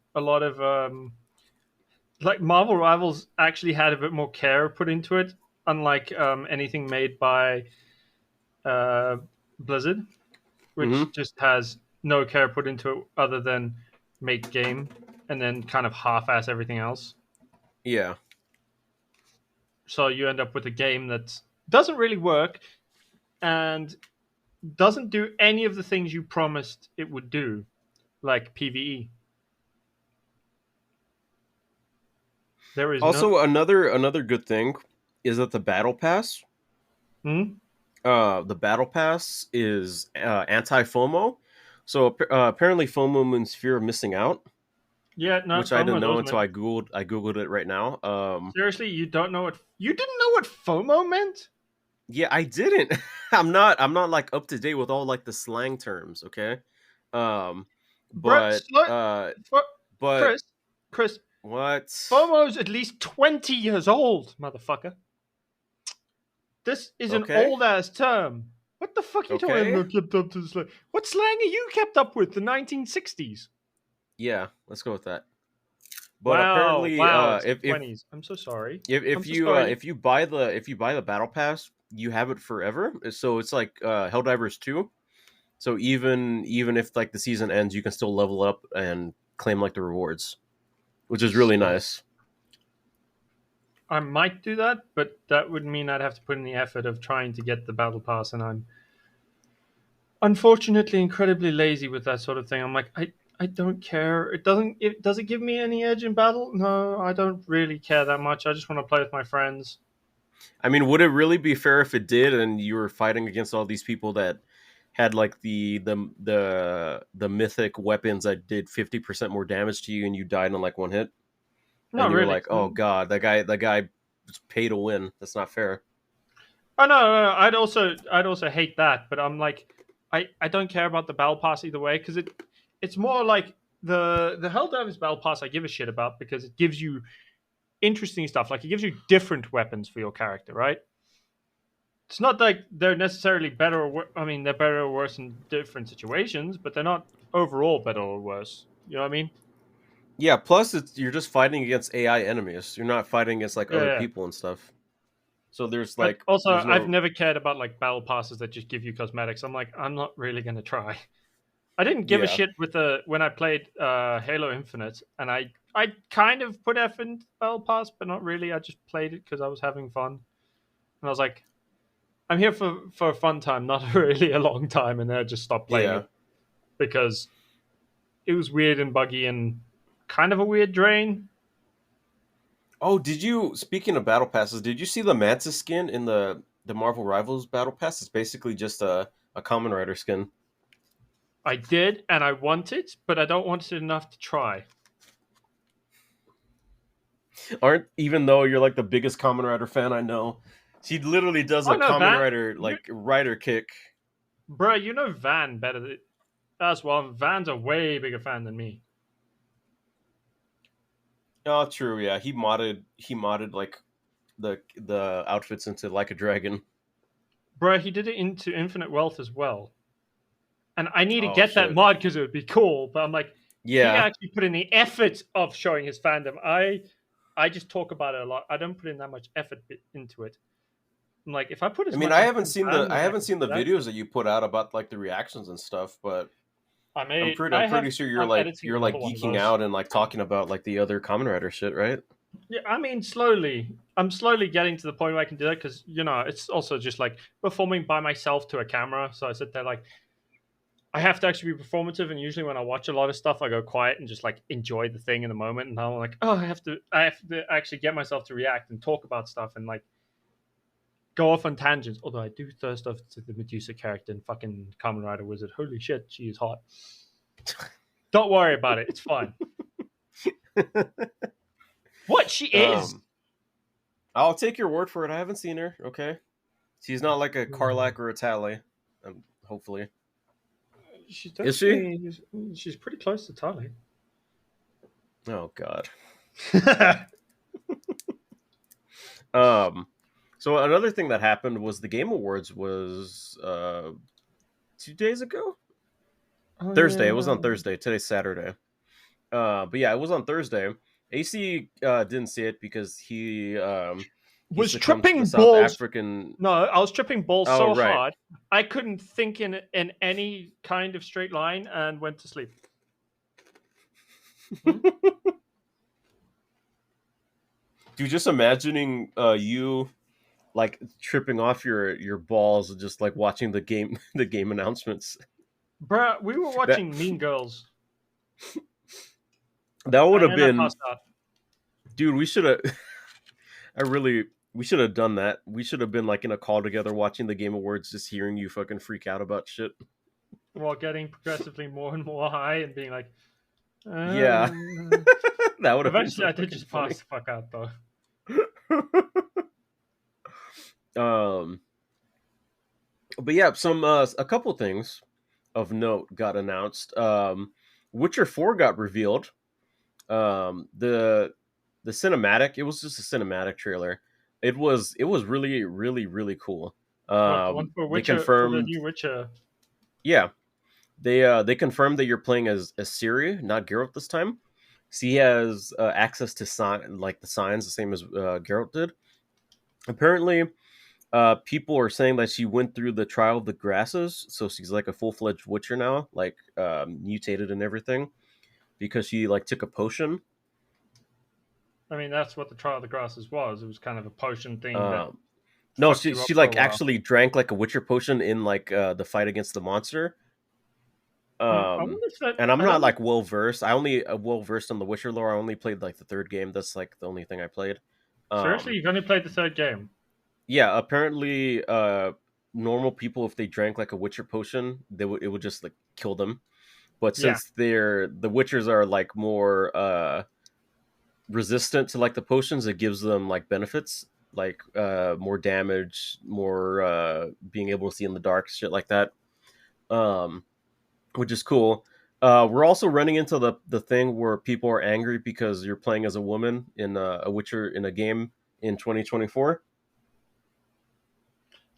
like Marvel Rivals actually had a bit more care put into it, unlike anything made by uh, Blizzard, Hmm. which just has no care put into it other than make game and then kind of half-ass everything else. Yeah. So you end up with a game that doesn't really work and doesn't do any of the things you promised it would do, like PVE. There is no. Also, another good thing is that Hmm? the battle pass is anti FOMO. So apparently FOMO means fear of missing out, Yeah, no, which I didn't FOMO know does until mean. I googled it right now. Seriously, you don't know what you didn't know what FOMO meant, Yeah, I didn't. I'm not like up to date with all like the slang terms. Okay, um, bro. but Slow, Fo- but Chris, Chris, what? FOMO's at least 20 years old, motherfucker. This is an Okay, old ass term. What the fuck are you talking? I'm okay, not kept up to the slang. What slang are you kept up with? The 1960s. yeah, let's go with that. But Wow, apparently, wow, it's the 20s. I'm so sorry. I'm so sorry. if you buy the battle pass, you have it forever. So it's like Helldivers 2. So even if like the season ends, you can still level up and claim like the rewards, which is really So nice. I might do that, but that would mean I'd have to put in the effort of trying to get the battle pass, and I'm unfortunately incredibly lazy with that sort of thing. I'm like, I don't care. Does it give me any edge in battle? No, I don't really care that much. I just want to play with my friends. I mean, would it really be fair if it did, and you were fighting against all these people that had like the mythic weapons that did 50% more damage to you, and you died in like one hit, and Not you were really. like, "Oh god, that guy was pay to win. That's not fair." Oh no, no, no, I'd also hate that, but I'm like, I don't care about the battle pass either way because it's more like the Helldivers battle pass I give a shit about because it gives you interesting stuff. Like it gives you different weapons for your character, right? It's not like they're necessarily better or I mean, they're better or worse in different situations, but they're not overall better or worse. You know what I mean? Yeah. Plus, you're just fighting against AI enemies. You're not fighting against like Yeah, other yeah. people and stuff. So But also, there's I've no never cared about like battle passes that just give you cosmetics. I'm like, I'm not really gonna try. I didn't give a yeah. shit with the when I played Halo Infinite, and I kind of put F in battle pass, but not really. I just played it because I was having fun, and I was like, I'm here for a fun time, not really a long time, and then I just stopped playing Yeah. it because it was weird and buggy and kind of a weird drain. Oh, did you? Speaking of battle passes, did you see the Mantis skin in the Marvel Rivals battle pass? It's basically just a Kamen Rider skin. I did, and I want it, but I don't want it enough to try. Aren't even though you're like the biggest Kamen Rider fan I know, she literally does Oh a no, Kamen Van, Rider like rider kick. bro, you know Van better as well. Van's a way bigger fan than me. Oh, true. Yeah, he modded like the outfits into like a dragon. Bro, he did it into Infinite Wealth as well. And I need to Oh get that shit. mod because it would be cool. But I'm like, he Yeah. actually put in the effort of showing his fandom. I just talk about it a lot. I don't put in that much effort into it. I'm like, if I put I as mean, much I effort haven't in seen the Van, I then I haven't can seen the do that. videos that you put out about like the reactions and stuff, but I'm I pretty have. sure I'm editing you're another like one of geeking those. out and like talking about like the other Kamen Rider shit, right? Yeah, I mean, slowly. I'm slowly getting to the point where I can do that because it's also just like performing by myself to a camera. So I sit there like I have to actually be performative, and usually when I watch a lot of stuff, I go quiet and just like enjoy the thing in the moment. And I'm like, oh, I have to actually get myself to react and talk about stuff and like go off on tangents. Although I do thirst off to the Medusa character in fucking Kamen Rider Wizard. Holy shit, she is hot. Don't worry about it. It's fine. What she is. um, I'll take your word for it. I haven't seen her. Okay, she's not like a Karlak or a Tally. Hopefully, She's is she? definitely she's pretty close to Tali. Oh God. Um, so another thing that happened was the Game Awards was 2 days ago. Oh Thursday. It yeah. was on Thursday. Today's Saturday. But yeah, it was on Thursday. AC didn't see it because he Was succumbed to the tripping South balls. African. No, I was tripping balls Oh so right, hard I couldn't think in any kind of straight line and went to sleep. Hmm? dude. Just imagining you like tripping off your balls and just like watching the game the game announcements. Bruh, we were That watching Mean Girls that would and have then I been, passed out. dude. We should have. I really. We should have done that. We should have been like in a call together watching the Game Awards, just hearing you fucking freak out about shit. While getting progressively more and more high and being like, Yeah, that would have been eventually so I did fucking just pass funny. the fuck out though. um, but yeah, some a couple things of note got announced. Witcher 4 got revealed. The cinematic, it was just a cinematic trailer. It was really really really cool. What, the one for They Witcher, for the confirmed, new Witcher? yeah, they confirmed that you're playing as Ciri, not Geralt this time. So he has access to like the signs, the same as Geralt did. Apparently, people are saying that she went through the trial of the grasses, so she's like a full-fledged witcher now, like mutated and everything, because she like took a potion. I mean, that's what the Trial of the Grasses was. It was kind of a potion thing that Um, no, fucked she you up she for a like while. actually drank like a witcher potion in like the fight against the monster. I wonder if that. And I'm I not don't. like well versed. I only well versed on the Witcher lore. I only played like the third game. That's like the only thing I played. Seriously, Um, you've only played the third game. yeah, apparently, normal people, if they drank like a Witcher potion, it would just like kill them. But Yeah. since the Witchers are like more resistant to like the potions, it gives them like benefits, like more damage, more being able to see in the dark, shit like that. Um, which is cool. We're also running into the thing where people are angry because you're playing as a woman in a Witcher in a game in 2024.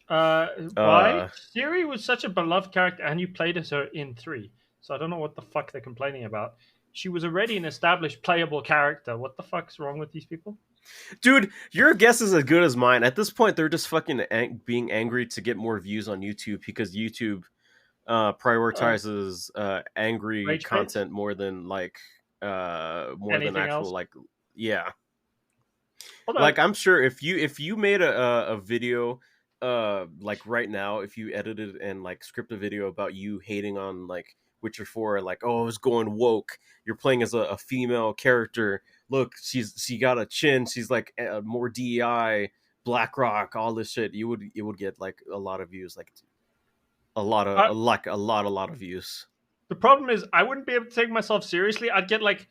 Why? Uh, Siri was such a beloved character, and you played as her in 3. So I don't know what the fuck they're complaining about. She was already an established playable character. What the fuck's wrong with these people? dude, your guess is as good as mine. At this point, they're just fucking being angry to get more views on YouTube because YouTube Uh, prioritizes angry Rage bait? content more than Anything actual else? like, yeah. Although, Like I'm sure if you made a video like right now, if you edited and like script a video about you hating on like Witcher 4, like, oh, I was going woke, you're playing as a female character, look, she got a chin, she's like more DEI, BlackRock, all this shit, it would get like a lot of views, like uh, a lot of views. the problem is I wouldn't be able to take myself seriously. I'd get like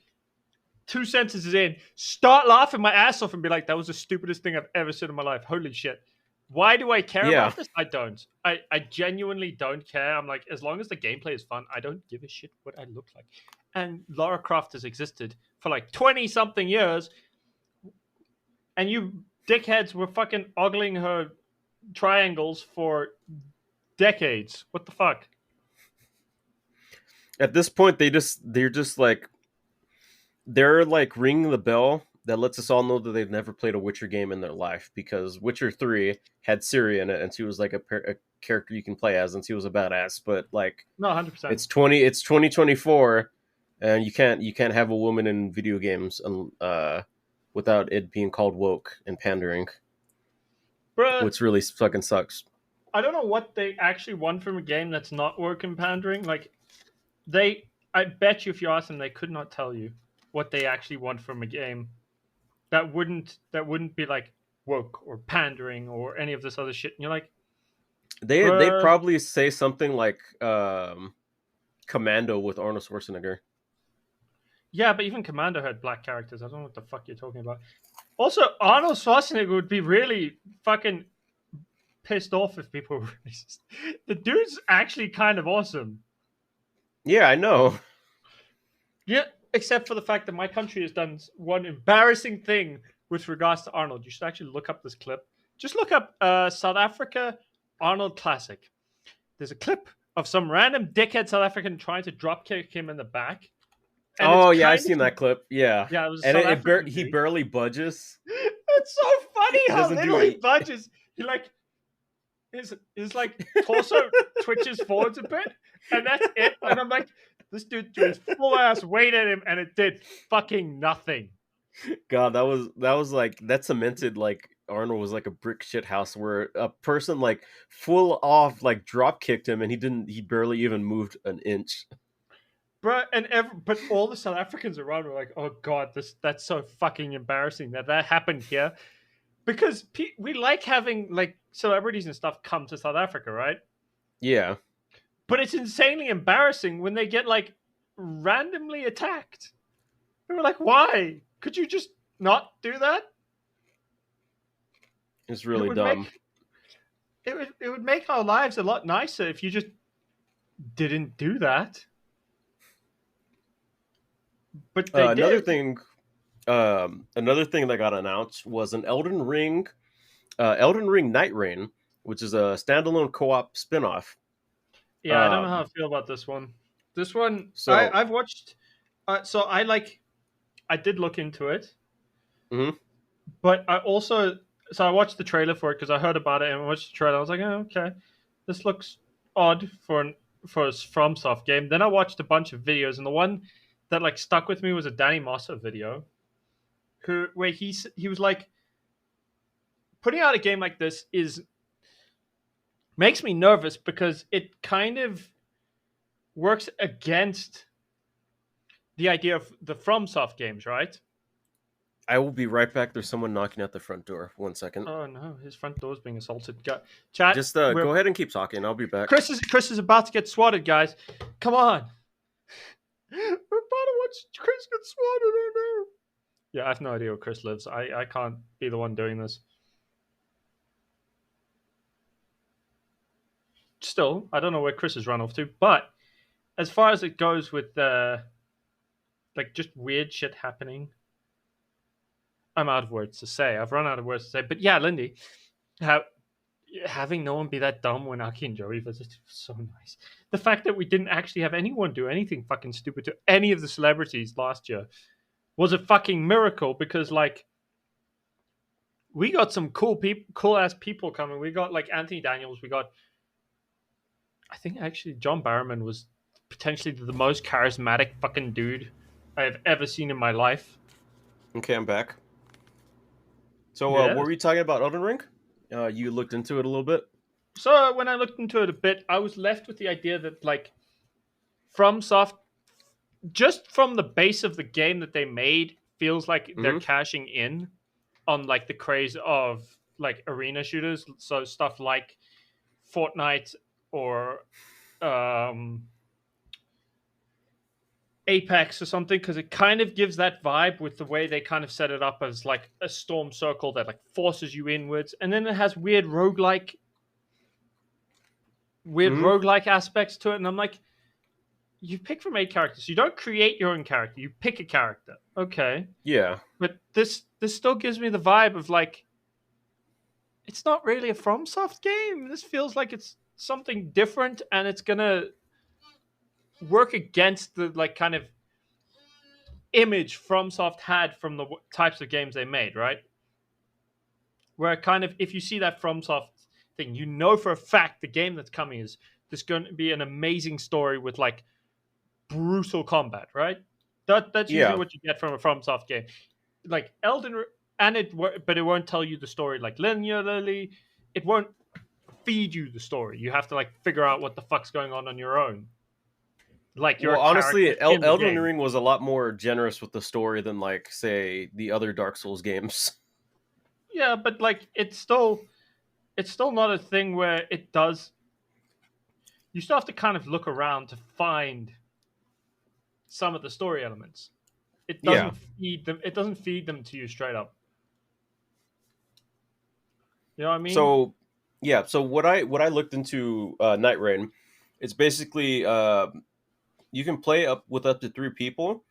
2 sentences in, start laughing my ass off and be like, that was the stupidest thing I've ever seen in my life. Holy shit. Why do I care Yeah. about this? I don't. I genuinely don't care. I'm like, as long as the gameplay is fun, I don't give a shit what I look like. And Lara Croft has existed for like 20 something years, and you dickheads were fucking ogling her triangles for decades. What the fuck? At this point, they're just like they're like ringing the bell that lets us all know that they've never played a Witcher game in their life, because Witcher 3 had Ciri in it, and she was like a character you can play as, and she was a badass. But like, No, 100%. it's 2024, and you can't have a woman in video games without it being called woke and pandering, Bruh, which really fucking sucks. I don't know what they actually want from a game that's not work and pandering. Like, I bet you if you ask them, they could not tell you what they actually want from a game that wouldn't be like woke or pandering or any of this other shit. And you're like, They bruh, probably say something like Commando with Arnold Schwarzenegger. yeah, but even Commando had black characters. I don't know what the fuck you're talking about. Also, Arnold Schwarzenegger would be really fucking pissed off if people were racist. The dude's actually kind of awesome. Yeah, I know. Yeah, except for the fact that my country has done one embarrassing thing with regards to Arnold. You should actually look up this clip. Just look up South Africa Arnold Classic. There's a clip of some random dickhead South African trying to drop kick him in the back. And Oh it's yeah, I've kind seen of- that clip. Yeah, Yeah, it was a and South African he dude. barely budges. It's so funny He how doesn't do little he it. budges. He like his like torso twitches forwards a bit, and that's it. And I'm like, this dude threw his full ass weight at him, and it did fucking nothing. God, that was like that cemented like Arnold was like a brick shit house where a person like full off like drop kicked him, and he barely even moved an inch. Bruh, but all the South Africans around were like, "Oh God, that's so fucking embarrassing that happened here," because we like having like celebrities and stuff come to South Africa, right? Yeah, But it's insanely embarrassing when they get like randomly attacked. We were like, "Why? Could you just not do that?" it's It really would dumb. make it would make our lives a lot nicer if you just didn't do that. But they Another did. thing, another thing that got announced was an Elden Ring Night Rain, which is a standalone co-op spin-off. Yeah, I don't know how I feel about this one. This one, So, I've watched. So I did look into it, mhm. but I watched the trailer for it because I heard about it and I watched the trailer. I was like, oh, okay, this looks odd for a FromSoft game. Then I watched a bunch of videos, and the one that like stuck with me was a Danny Mossa video, where he was like, putting out a game like this makes me nervous because it kind of works against the idea of the FromSoft games, right? I will be right back. There's someone knocking at the front door. 1 second. Oh no, his front door's being assaulted. Chat. Just go ahead and keep talking. I'll be back. Chris is about to get swatted, guys. Come on. We're about to watch Chris get swatted. Oh no. Yeah, I have no idea where Chris lives. I can't be the one doing this. Still, I don't know where Chris has run off to, but as far as it goes with like just weird shit happening, I'm out of words to say. I've run out of words to say. But yeah, Lindy, having no one be that dumb when Aki and Joey visited was so nice. The fact that we didn't actually have anyone do anything fucking stupid to any of the celebrities last year was a fucking miracle, because like we got some cool ass people coming. We got like Anthony Daniels. We got, I think actually John Barrowman was potentially the most charismatic fucking dude I have ever seen in my life. Okay, I'm back. So, Yes. what were you talking about, Elden Ring? You looked into it a little bit. So when I looked into it a bit, I was left with the idea that like FromSoft, just from the base of the game that they made, feels like they're cashing in on like the craze of like arena shooters. So stuff like Fortnite or Apex or something, because it kind of gives that vibe with the way they kind of set it up as like a storm circle that like forces you inwards, and then it has Hmm. roguelike aspects to it, and I'm like, you pick from 8 characters. You don't create your own character. You pick a character. Okay. Yeah. But this still gives me the vibe of like it's not really a FromSoft game. This feels like it's something different, and it's gonna work against the like kind of image FromSoft had from the types of games they made, right? Where kind of if you see that FromSoft thing, you know for a fact the game that's coming is there's going to be an amazing story with like brutal combat, right? That's usually Yeah. what you get from a FromSoft game. Like and but it won't tell you the story like linearly. It won't feed you the story. You have to like figure out what the fuck's going on your own. Like you're Well, a character honestly, in the Elden game. Ring was a lot more generous with the story than, like, say, the other Dark Souls games. Yeah, but like it's still not a thing where it does. You still have to kind of look around to find some of the story elements. It Yeah. doesn't feed them. It doesn't feed them to you straight up. You know what I mean? So, yeah. So what I looked into Night Rain, it's basically you can play up to 3 people.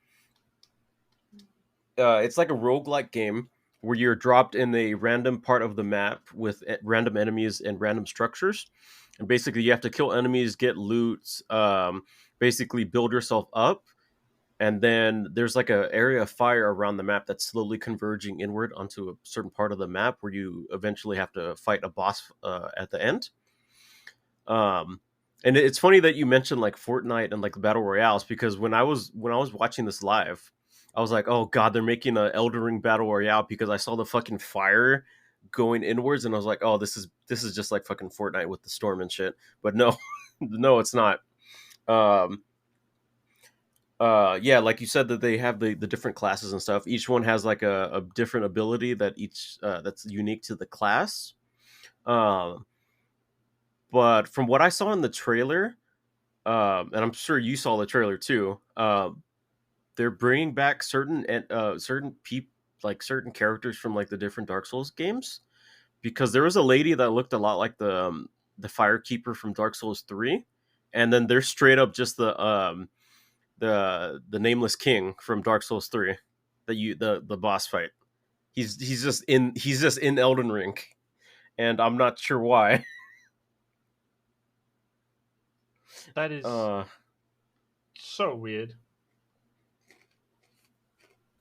It's like a roguelike game where you're dropped in a random part of the map with random enemies and random structures, and basically you have to kill enemies, get loot, basically build yourself up, and then there's like a area of fire around the map that's slowly converging inward onto a certain part of the map where you eventually have to fight a boss at the end. Um, and it's funny that you mentioned like Fortnite and like battle royales, because when I was watching this live, I was like, oh god, they're making a Elden Ring battle royale, because I saw the fucking fire going inwards, and I was like, oh, this is just like fucking Fortnite with the storm and shit. But no, no, it's not. Um, yeah, like you said, that they have the different classes and stuff. Each one has like a different ability that each that's unique to the class. Um, but from what I saw in the trailer, and I'm sure you saw the trailer too. They're bringing back certain people, like certain characters from like the different Dark Souls games, because there was a lady that looked a lot like the Firekeeper from Dark Souls 3, and then there's straight up just the nameless king from Dark Souls 3, the boss fight. He's just in Elden Ring, and I'm not sure why. That is Uh, so weird.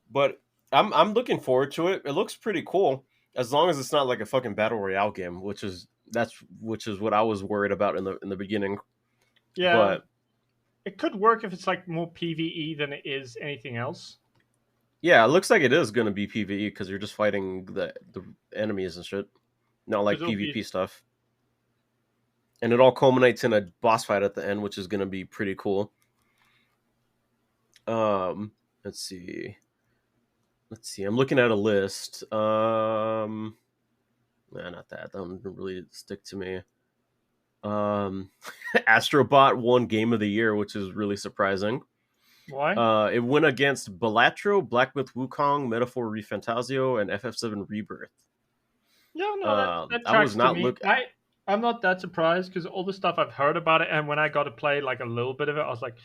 but I'm looking forward to it. It looks pretty cool, as long as it's not like a fucking battle royale game, which is what I was worried about in the beginning. Yeah, But it could work if it's like more PVE than it is anything else. yeah, it looks like it is going to be PVE, because you're just fighting the enemies and shit, not Because like it'll be PvP stuff. And it all culminates in a boss fight at the end, which is going to be pretty cool. Um, let's see. Let's see. I'm looking at a list. Nah, not that. That don't really stick to me. Astrobot won Game of the Year, which is really surprising. why? It went against Balatro, Black Myth Wukong, Metaphor Refantasio, and FF7 Rebirth. Yeah, no, that I was tracks to not me. look. I'm not that surprised because all the stuff I've heard about it, and when I got to play like a little bit of it, I was like,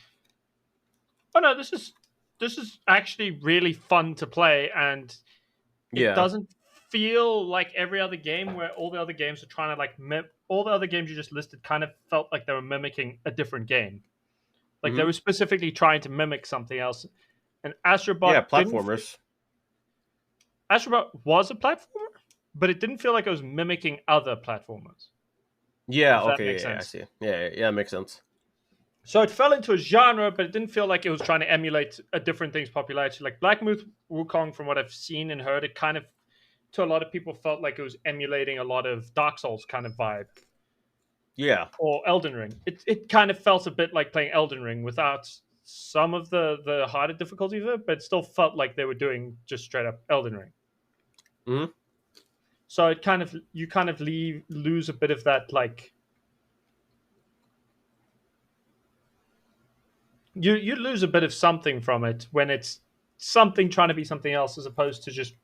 oh no, this is actually really fun to play, and it Yeah. doesn't feel like every other game where all the other games are trying to like all the other games you just listed kind of felt like they were mimicking a different game. Like they Hmm. were specifically trying to mimic something else. And Yeah. Astrobot didn't. Platformers. Astrobot was a platformer, but it didn't feel like it was mimicking other platformers. Yeah. If that Okay. makes Yeah. I sense. see. Yeah. That makes sense. So it fell into a genre, but it didn't feel like it was trying to emulate a different thing's popularity. Like Black Myth Wukong, from what I've seen and heard, it kind of to a lot of people felt like it was emulating a lot of Dark Souls kind of vibe Yeah. or Elden Ring. It kind of felt a bit like playing Elden Ring without some of the harder difficulties of it, but it still felt like they were doing just straight up Elden Ring. Hmm. So it kind of you kind of lose a bit of that like you lose a bit of something from it when it's something trying to be something else as opposed to just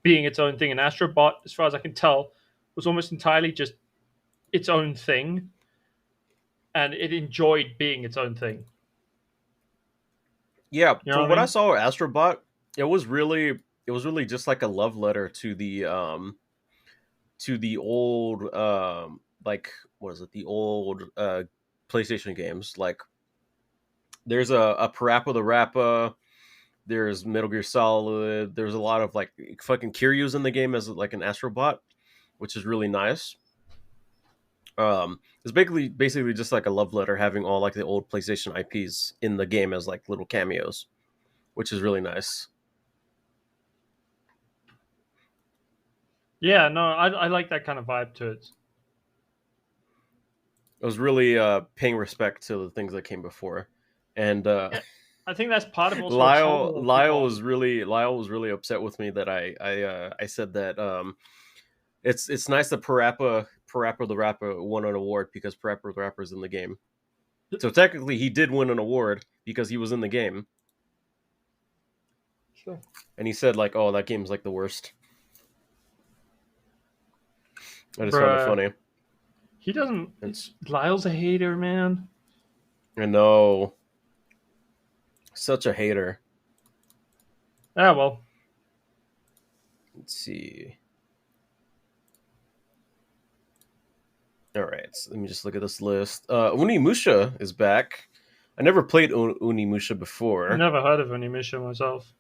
being its own thing. And Astrobot, as far as I can tell, was almost entirely just its own thing, and it enjoyed being its own thing. Yeah, You know from what I what I mean? saw of Astrobot, it was really just like a love letter to the old like what is it, the old PlayStation games. Like there's a Parappa the Rappa, there's Metal Gear Solid, there's a lot of like fucking Kiryu's in the game as like an Astrobot, which is really nice. It's basically just like a love letter having all like the old PlayStation IPs in the game as like little cameos, which is really nice. Yeah, no, I like that kind of vibe to it. It was really paying respect to the things that came before, and Yeah, I think that's part of also what sold a Lyle lot of Lyle people on was it. really Lyle was really upset with me that I said that it's nice that Parappa the Rapper won an award because Parappa the Rapper is in the game. So technically, he did win an award because he was in the game, Sure. and he said like, "Oh, that game's like the worst." I just found it Bruh. funny. He doesn't. It's Lyle's a hater, man. I know, such a hater. Ah, well. Let's see. All right, so let me just look at this list. Unimusha is back. I never played Unimusha before. Never heard of any mission myself.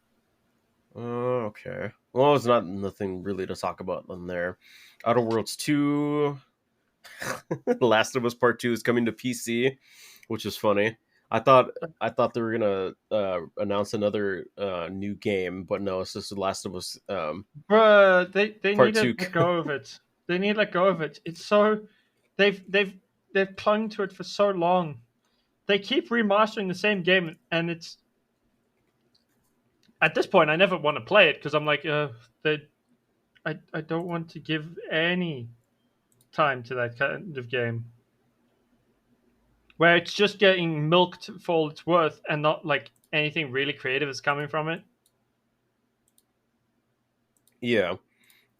Okay. Well, it's not nothing really to talk about on there. Outer Worlds 2, The Last of Us Part 2 is coming to PC, which is funny. I thought they were gonna announce another new game, but no, it's just The Last of Us Bruh, they need Part to 2. let go of it. They need to let go of it. It's so they've clung to it for so long. They keep remastering the same game, and it's at this point I never want to play it because I'm like, I don't want to give any time to that kind of game where it's just getting milked for all it's worth and not like anything really creative is coming from it. Yeah.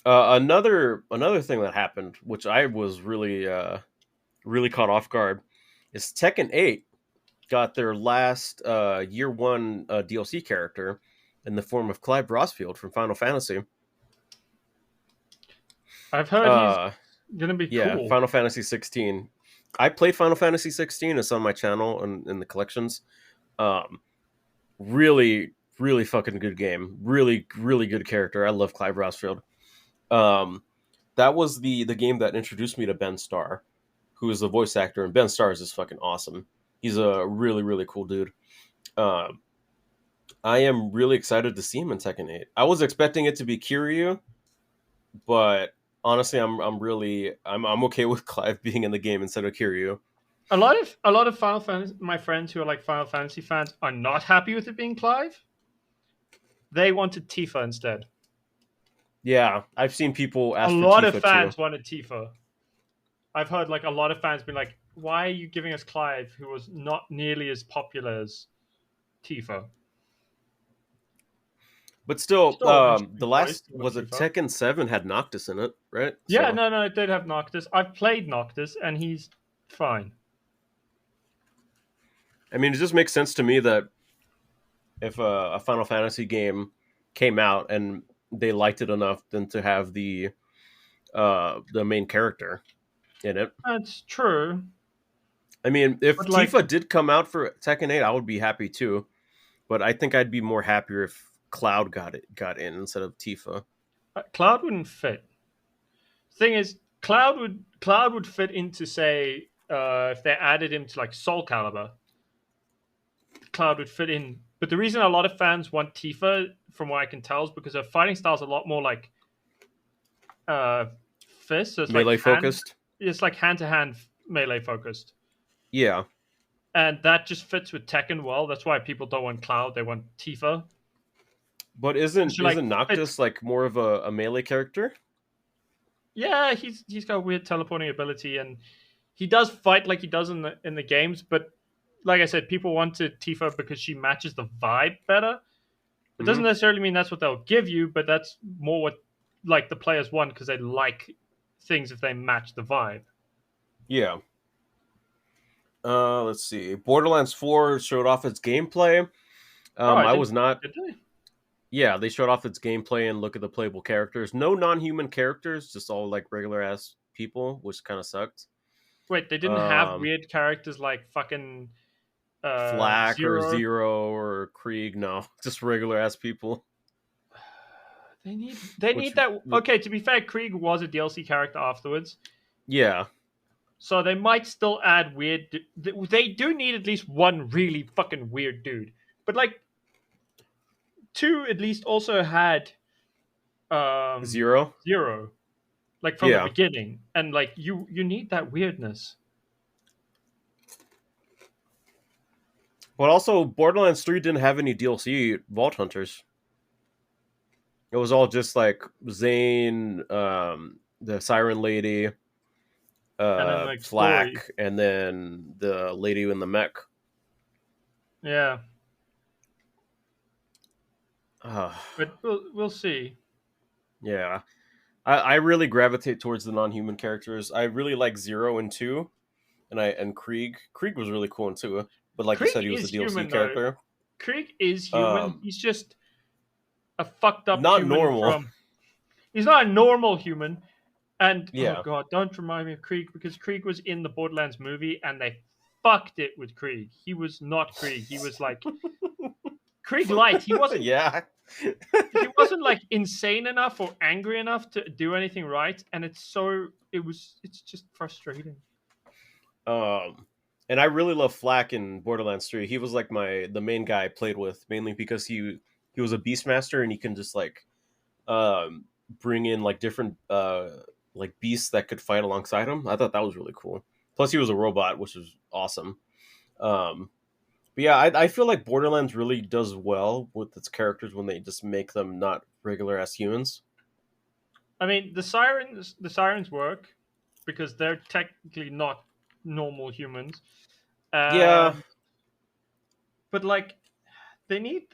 Another thing that happened, which I was really caught off guard, is Tekken 8 got their last year one DLC character in the form of Clive Brosfield from Final Fantasy. I've heard he's Uh, gonna be yeah, cool. Final Fantasy 16. I played Final Fantasy 16. It's on my channel and in the collections. Um, really fucking good game. Really good character. I love Clive Brosfield. Um, that was the game that introduced me to Ben Starr, who is the voice actor, and Ben Starr is just fucking awesome. He's a really cool dude. Um, I am really excited to see him in Tekken 8. I was expecting it to be Kiryu, but honestly, I'm okay with Clive being in the game instead of Kiryu. A lot of Final Fantasy, my friends who are like Final Fantasy fans are not happy with it being Clive. They wanted Tifa instead. Yeah, I've seen people A ask for lot of Tifa too. fans wanted Tifa. I've heard like a lot of fans be like, "Why are you giving us Clive, who was not nearly as popular as Tifa?" But still, Still an the interesting choice last to was it Tifa. Tekken 7 had Noctis in it, right? Yeah, So no, it did have Noctis. I've played Noctis, and he's fine. I mean, it just makes sense to me that if a Final Fantasy game came out and they liked it enough, then to have the main character in it. That's true, I mean, if but like Tifa did come out for Tekken 8, I would be happy too. But I think I'd be more happier if Cloud got in instead of Tifa. Cloud wouldn't fit. Thing is, Cloud would fit into say if they added him to like Soul Calibur, Cloud would fit in. But the reason a lot of fans want Tifa, from what I can tell, is because her fighting style is a lot more like uh fist. So Melee focused. it's like hand to hand melee focused, Yeah, and that just fits with Tekken well. That's why people don't want Cloud; they want Tifa. but She like isn't fits. Noctis like more of a melee character? Yeah, he's got a weird teleporting ability, and he does fight like he does in the games, but like I said, people wanted Tifa because she matches the vibe better. It Hmm. doesn't necessarily mean that's what they'll give you, but that's more what like the players want because they like things if they match the vibe. Yeah. Let's see. Borderlands 4 showed off its gameplay. Oh, I I didn't. was not. Did they? Yeah, they showed off its gameplay and look at the playable characters. No non-human characters, just all like regular ass people, which kind of sucked. Wait, they didn't have Um, weird characters like fucking Flak or Zero. Zero or Krieg, no, just regular ass people. They need Which, that. Okay, to be fair, Krieg was a DLC character afterwards, yeah, so they might still add weird. They do need at least one really fucking weird dude, but like two at least also had Zero, Zero like from the yeah. beginning, and like you need that weirdness. But also, Borderlands 3 didn't have any DLC Vault Hunters. It was all just like Zane, the Siren Lady, And then like story. Flak, and then the lady in the mech. Yeah, Uh, but we'll see. yeah. I really gravitate towards the non-human characters. I really like Zero and Two, and Krieg. Krieg was really cool in Two, but like you Krieg said, he was a is DLC human though. character. Krieg is human. Um, He's just a fucked up not human normal. from. He's not a normal human. And oh Yeah. god, don't remind me of Krieg because Krieg was in the Borderlands movie and they fucked it with Krieg. He was not Krieg. He was like Krieg light. He wasn't. Yeah. He wasn't like insane enough or angry enough to do anything right. And it's so. It was. It's just frustrating. Um, and I really love Flack in Borderlands 3. He was like the main guy I played with, mainly because he was a beastmaster and he can just like um bring in like different like beasts that could fight alongside him. I thought that was really cool. Plus he was a robot, which was awesome. Um but yeah, I feel like Borderlands really does well with its characters when they just make them not regular ass humans. I mean, the sirens work because they're technically not normal humans. Yeah, Um, but like they need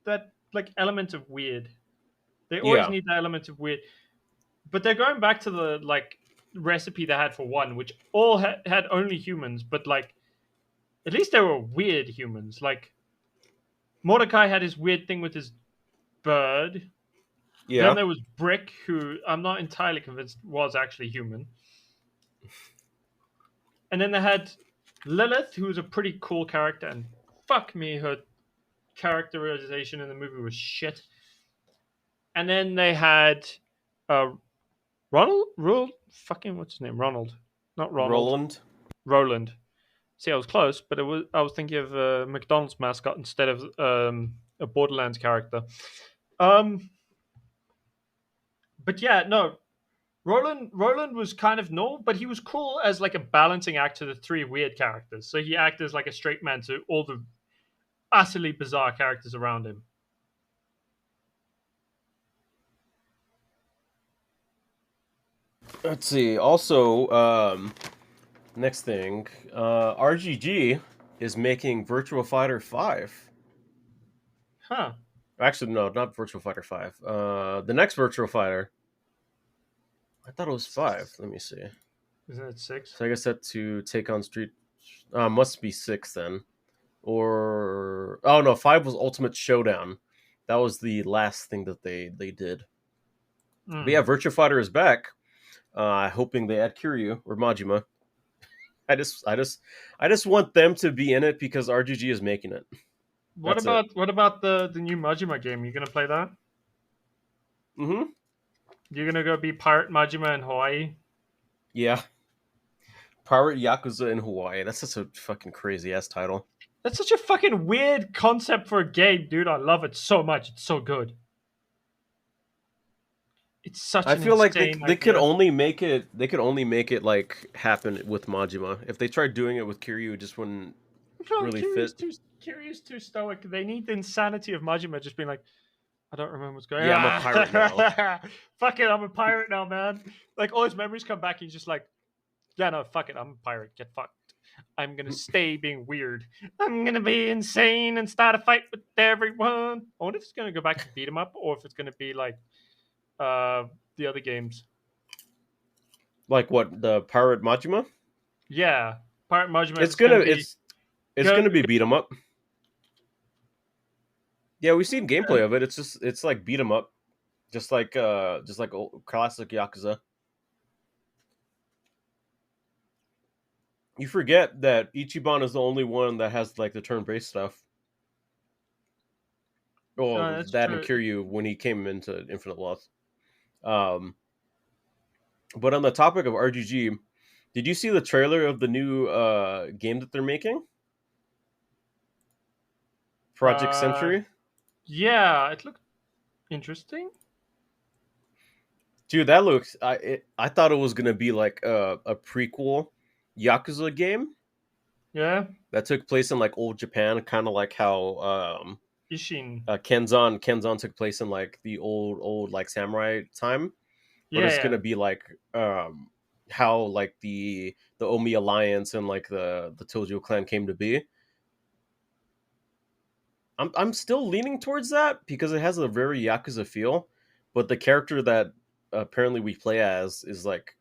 that like element of weird. They always yeah, need that element of weird. But they're going back to the like recipe they had for one, which all had only humans, but like at least they were weird humans. Like Mordecai had his weird thing with his bird. Then yeah. there was Brick, who I'm not entirely convinced was actually human. And then they had Lilith, who was a pretty cool character, and fuck me, her characterization in the movie was shit. And then they had uh, fucking what's his name? Ronald, not Ronald, Roland. Roland. See, I was close, but I was thinking of a McDonald's mascot instead of a Borderlands character. Um, but yeah, no, Roland was kind of normal, but he was cool as like a balancing act to the three weird characters. So he acted as like a straight man to all the utterly bizarre characters around him. Let's see. Also, next thing, RGG is making Virtua Fighter 5. Huh? Actually, no, not Virtua Fighter 5. The next Virtua Fighter. I thought it was 5. Let me see. Isn't it six? So I guess that to take on Street. Must be 6 then. Or. Oh, no, 5 was Ultimate Showdown. That was the last thing that they did. But yeah, Mm. Virtua Fighter is back. Hoping they add Kiryu or Majima. I just want them to be in it because RGG is making it. What That's it. about the new Majima game? You gonna play that? Mm-hmm. You're gonna go be Pirate Majima in Hawaii? Yeah. Pirate Yakuza in Hawaii. That's such a fucking crazy ass title. That's such a fucking weird concept for a game, dude. I love it so much. It's so good. It's such I an feel like insane they could idea. only make it like happen with Majima. If they tried doing it with Kiryu, it just wouldn't No, really fit. Curious too stoic. They need the insanity of Majima just being like, I don't remember what's going Yeah, I'm a pirate now. on. Fuck it, I'm a pirate now, man. Like all his memories come back. He's just like, yeah, no, fuck it, I'm a pirate. Get fucked. I'm gonna stay being weird. I'm gonna be insane and start a fight with everyone. I wonder if it's gonna go back to beat 'em up or if it's gonna be like the other games. Like what, the Pirate Majima? Yeah, Pirate Majima It's is gonna gonna be it's go, gonna be beat 'em up. Yeah, we've seen okay. gameplay of it. It's like beat 'em up, just like old, classic Yakuza. You forget that Ichiban is the only one that has like the turn-based stuff. Well, That's that and true. Kiryu when he came into Infinite Loss. Um, but on the topic of RGG, did you see the trailer of the new game that they're making? Project Uh, Century? yeah, it looked interesting. Dude, that looks. I thought it was gonna be like a prequel Yakuza game Yeah, that took place in like old Japan, kind of like how Ishin. Kenzan took place in like the old like samurai time, but Yeah, it's yeah. gonna be like how like the Omi alliance and like the Tojo clan came to be. I'm still leaning towards that because it has a very Yakuza feel, but the character that apparently we play as is like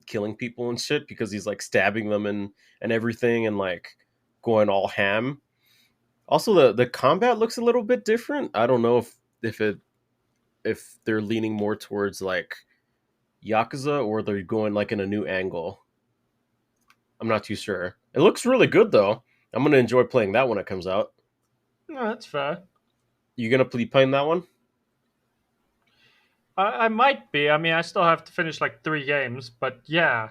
killing people and shit because he's like stabbing them and everything and like going all ham. Also, the combat looks a little bit different. I don't know if they're leaning more towards like Yakuza or they're going like in a new angle. I'm not too sure. It looks really good though. I'm gonna enjoy playing that when it comes out. No, that's fair. You gonna be playing that one? I might be. I mean, I still have to finish like 3 games, but yeah.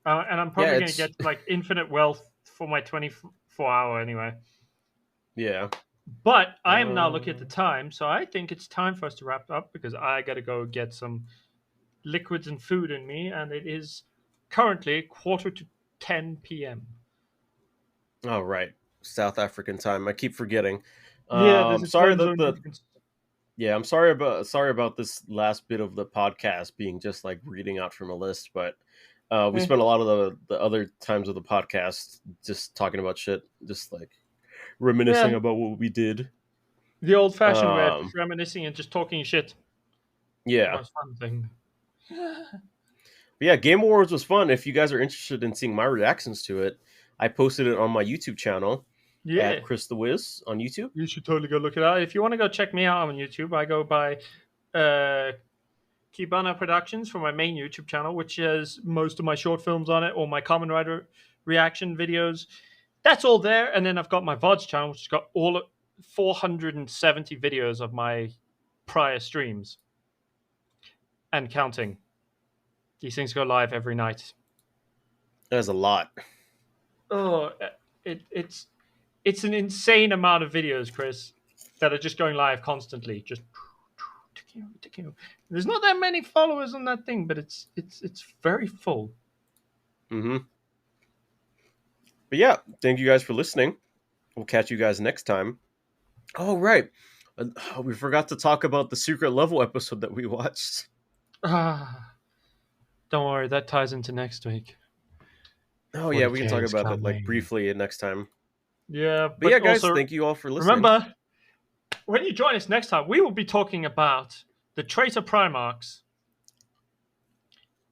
And I'm Yeah, probably gonna it's get like infinite wealth for my 24-hour anyway. yeah. But I am now looking at the Uh, time, so I think it's time for us to wrap up because I gotta go get some liquids and food in me, and it is currently quarter to 10 p.m. oh right, South African time. I keep forgetting. Yeah, there's a Sorry time that zone the difference. yeah, I'm sorry about this last bit of the podcast being just like reading out from a list, but we Eh, spent a lot of the other times of the podcast just talking about shit, just like reminiscing yeah, about what we did. the old-fashioned way of Um, just reminiscing and just talking shit. The yeah, most fun thing. but yeah, Game Awards was fun. If you guys are interested in seeing my reactions to it, I posted it on my YouTube channel at Yeah, Chris the Wiz on YouTube. you should totally go look it out. If you want to go check me out on YouTube, I go by uh, Kibana Productions for my main YouTube channel, which has most of my short films on it, or my Kamen Rider reaction videos. That's all there. And then I've got my VODs channel, which has got all 470 videos of my prior streams and counting. These things go live every night. That's a lot. Oh, it's an insane amount of videos, Chris, that are just going live constantly. Just there's not that many followers on that thing, but it's very full. Hmm. But yeah, thank you guys for listening. We'll catch you guys next time. Oh, right. We forgot to talk about the secret level episode that we watched. Ah, don't worry, that ties into next week. Oh, yeah, we can 40K talk is about that like coming. briefly next time. Yeah, But but yeah, guys, also thank you all for listening. remember when you join us next time, we will be talking about the traitor Primarchs.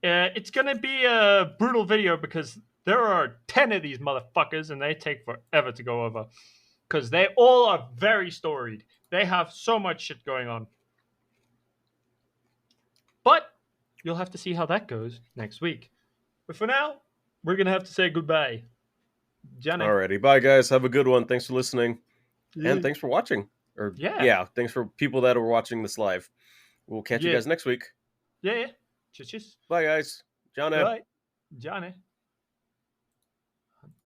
It's gonna be a brutal video because there are 10 of these motherfuckers and they take forever to go over because they all are very storied. They have so much shit going on. But you'll have to see how that goes next week. But for now, we're gonna have to say goodbye. Johnny. Alrighty, bye, guys. Have a good one. Thanks for listening. Yeah. And thanks for watching. Or, Yeah. yeah, thanks for people that are watching this live. We'll catch you Yeah. guys next week. Yeah. Cheers. Bye, guys. John F. Bye. Johnny.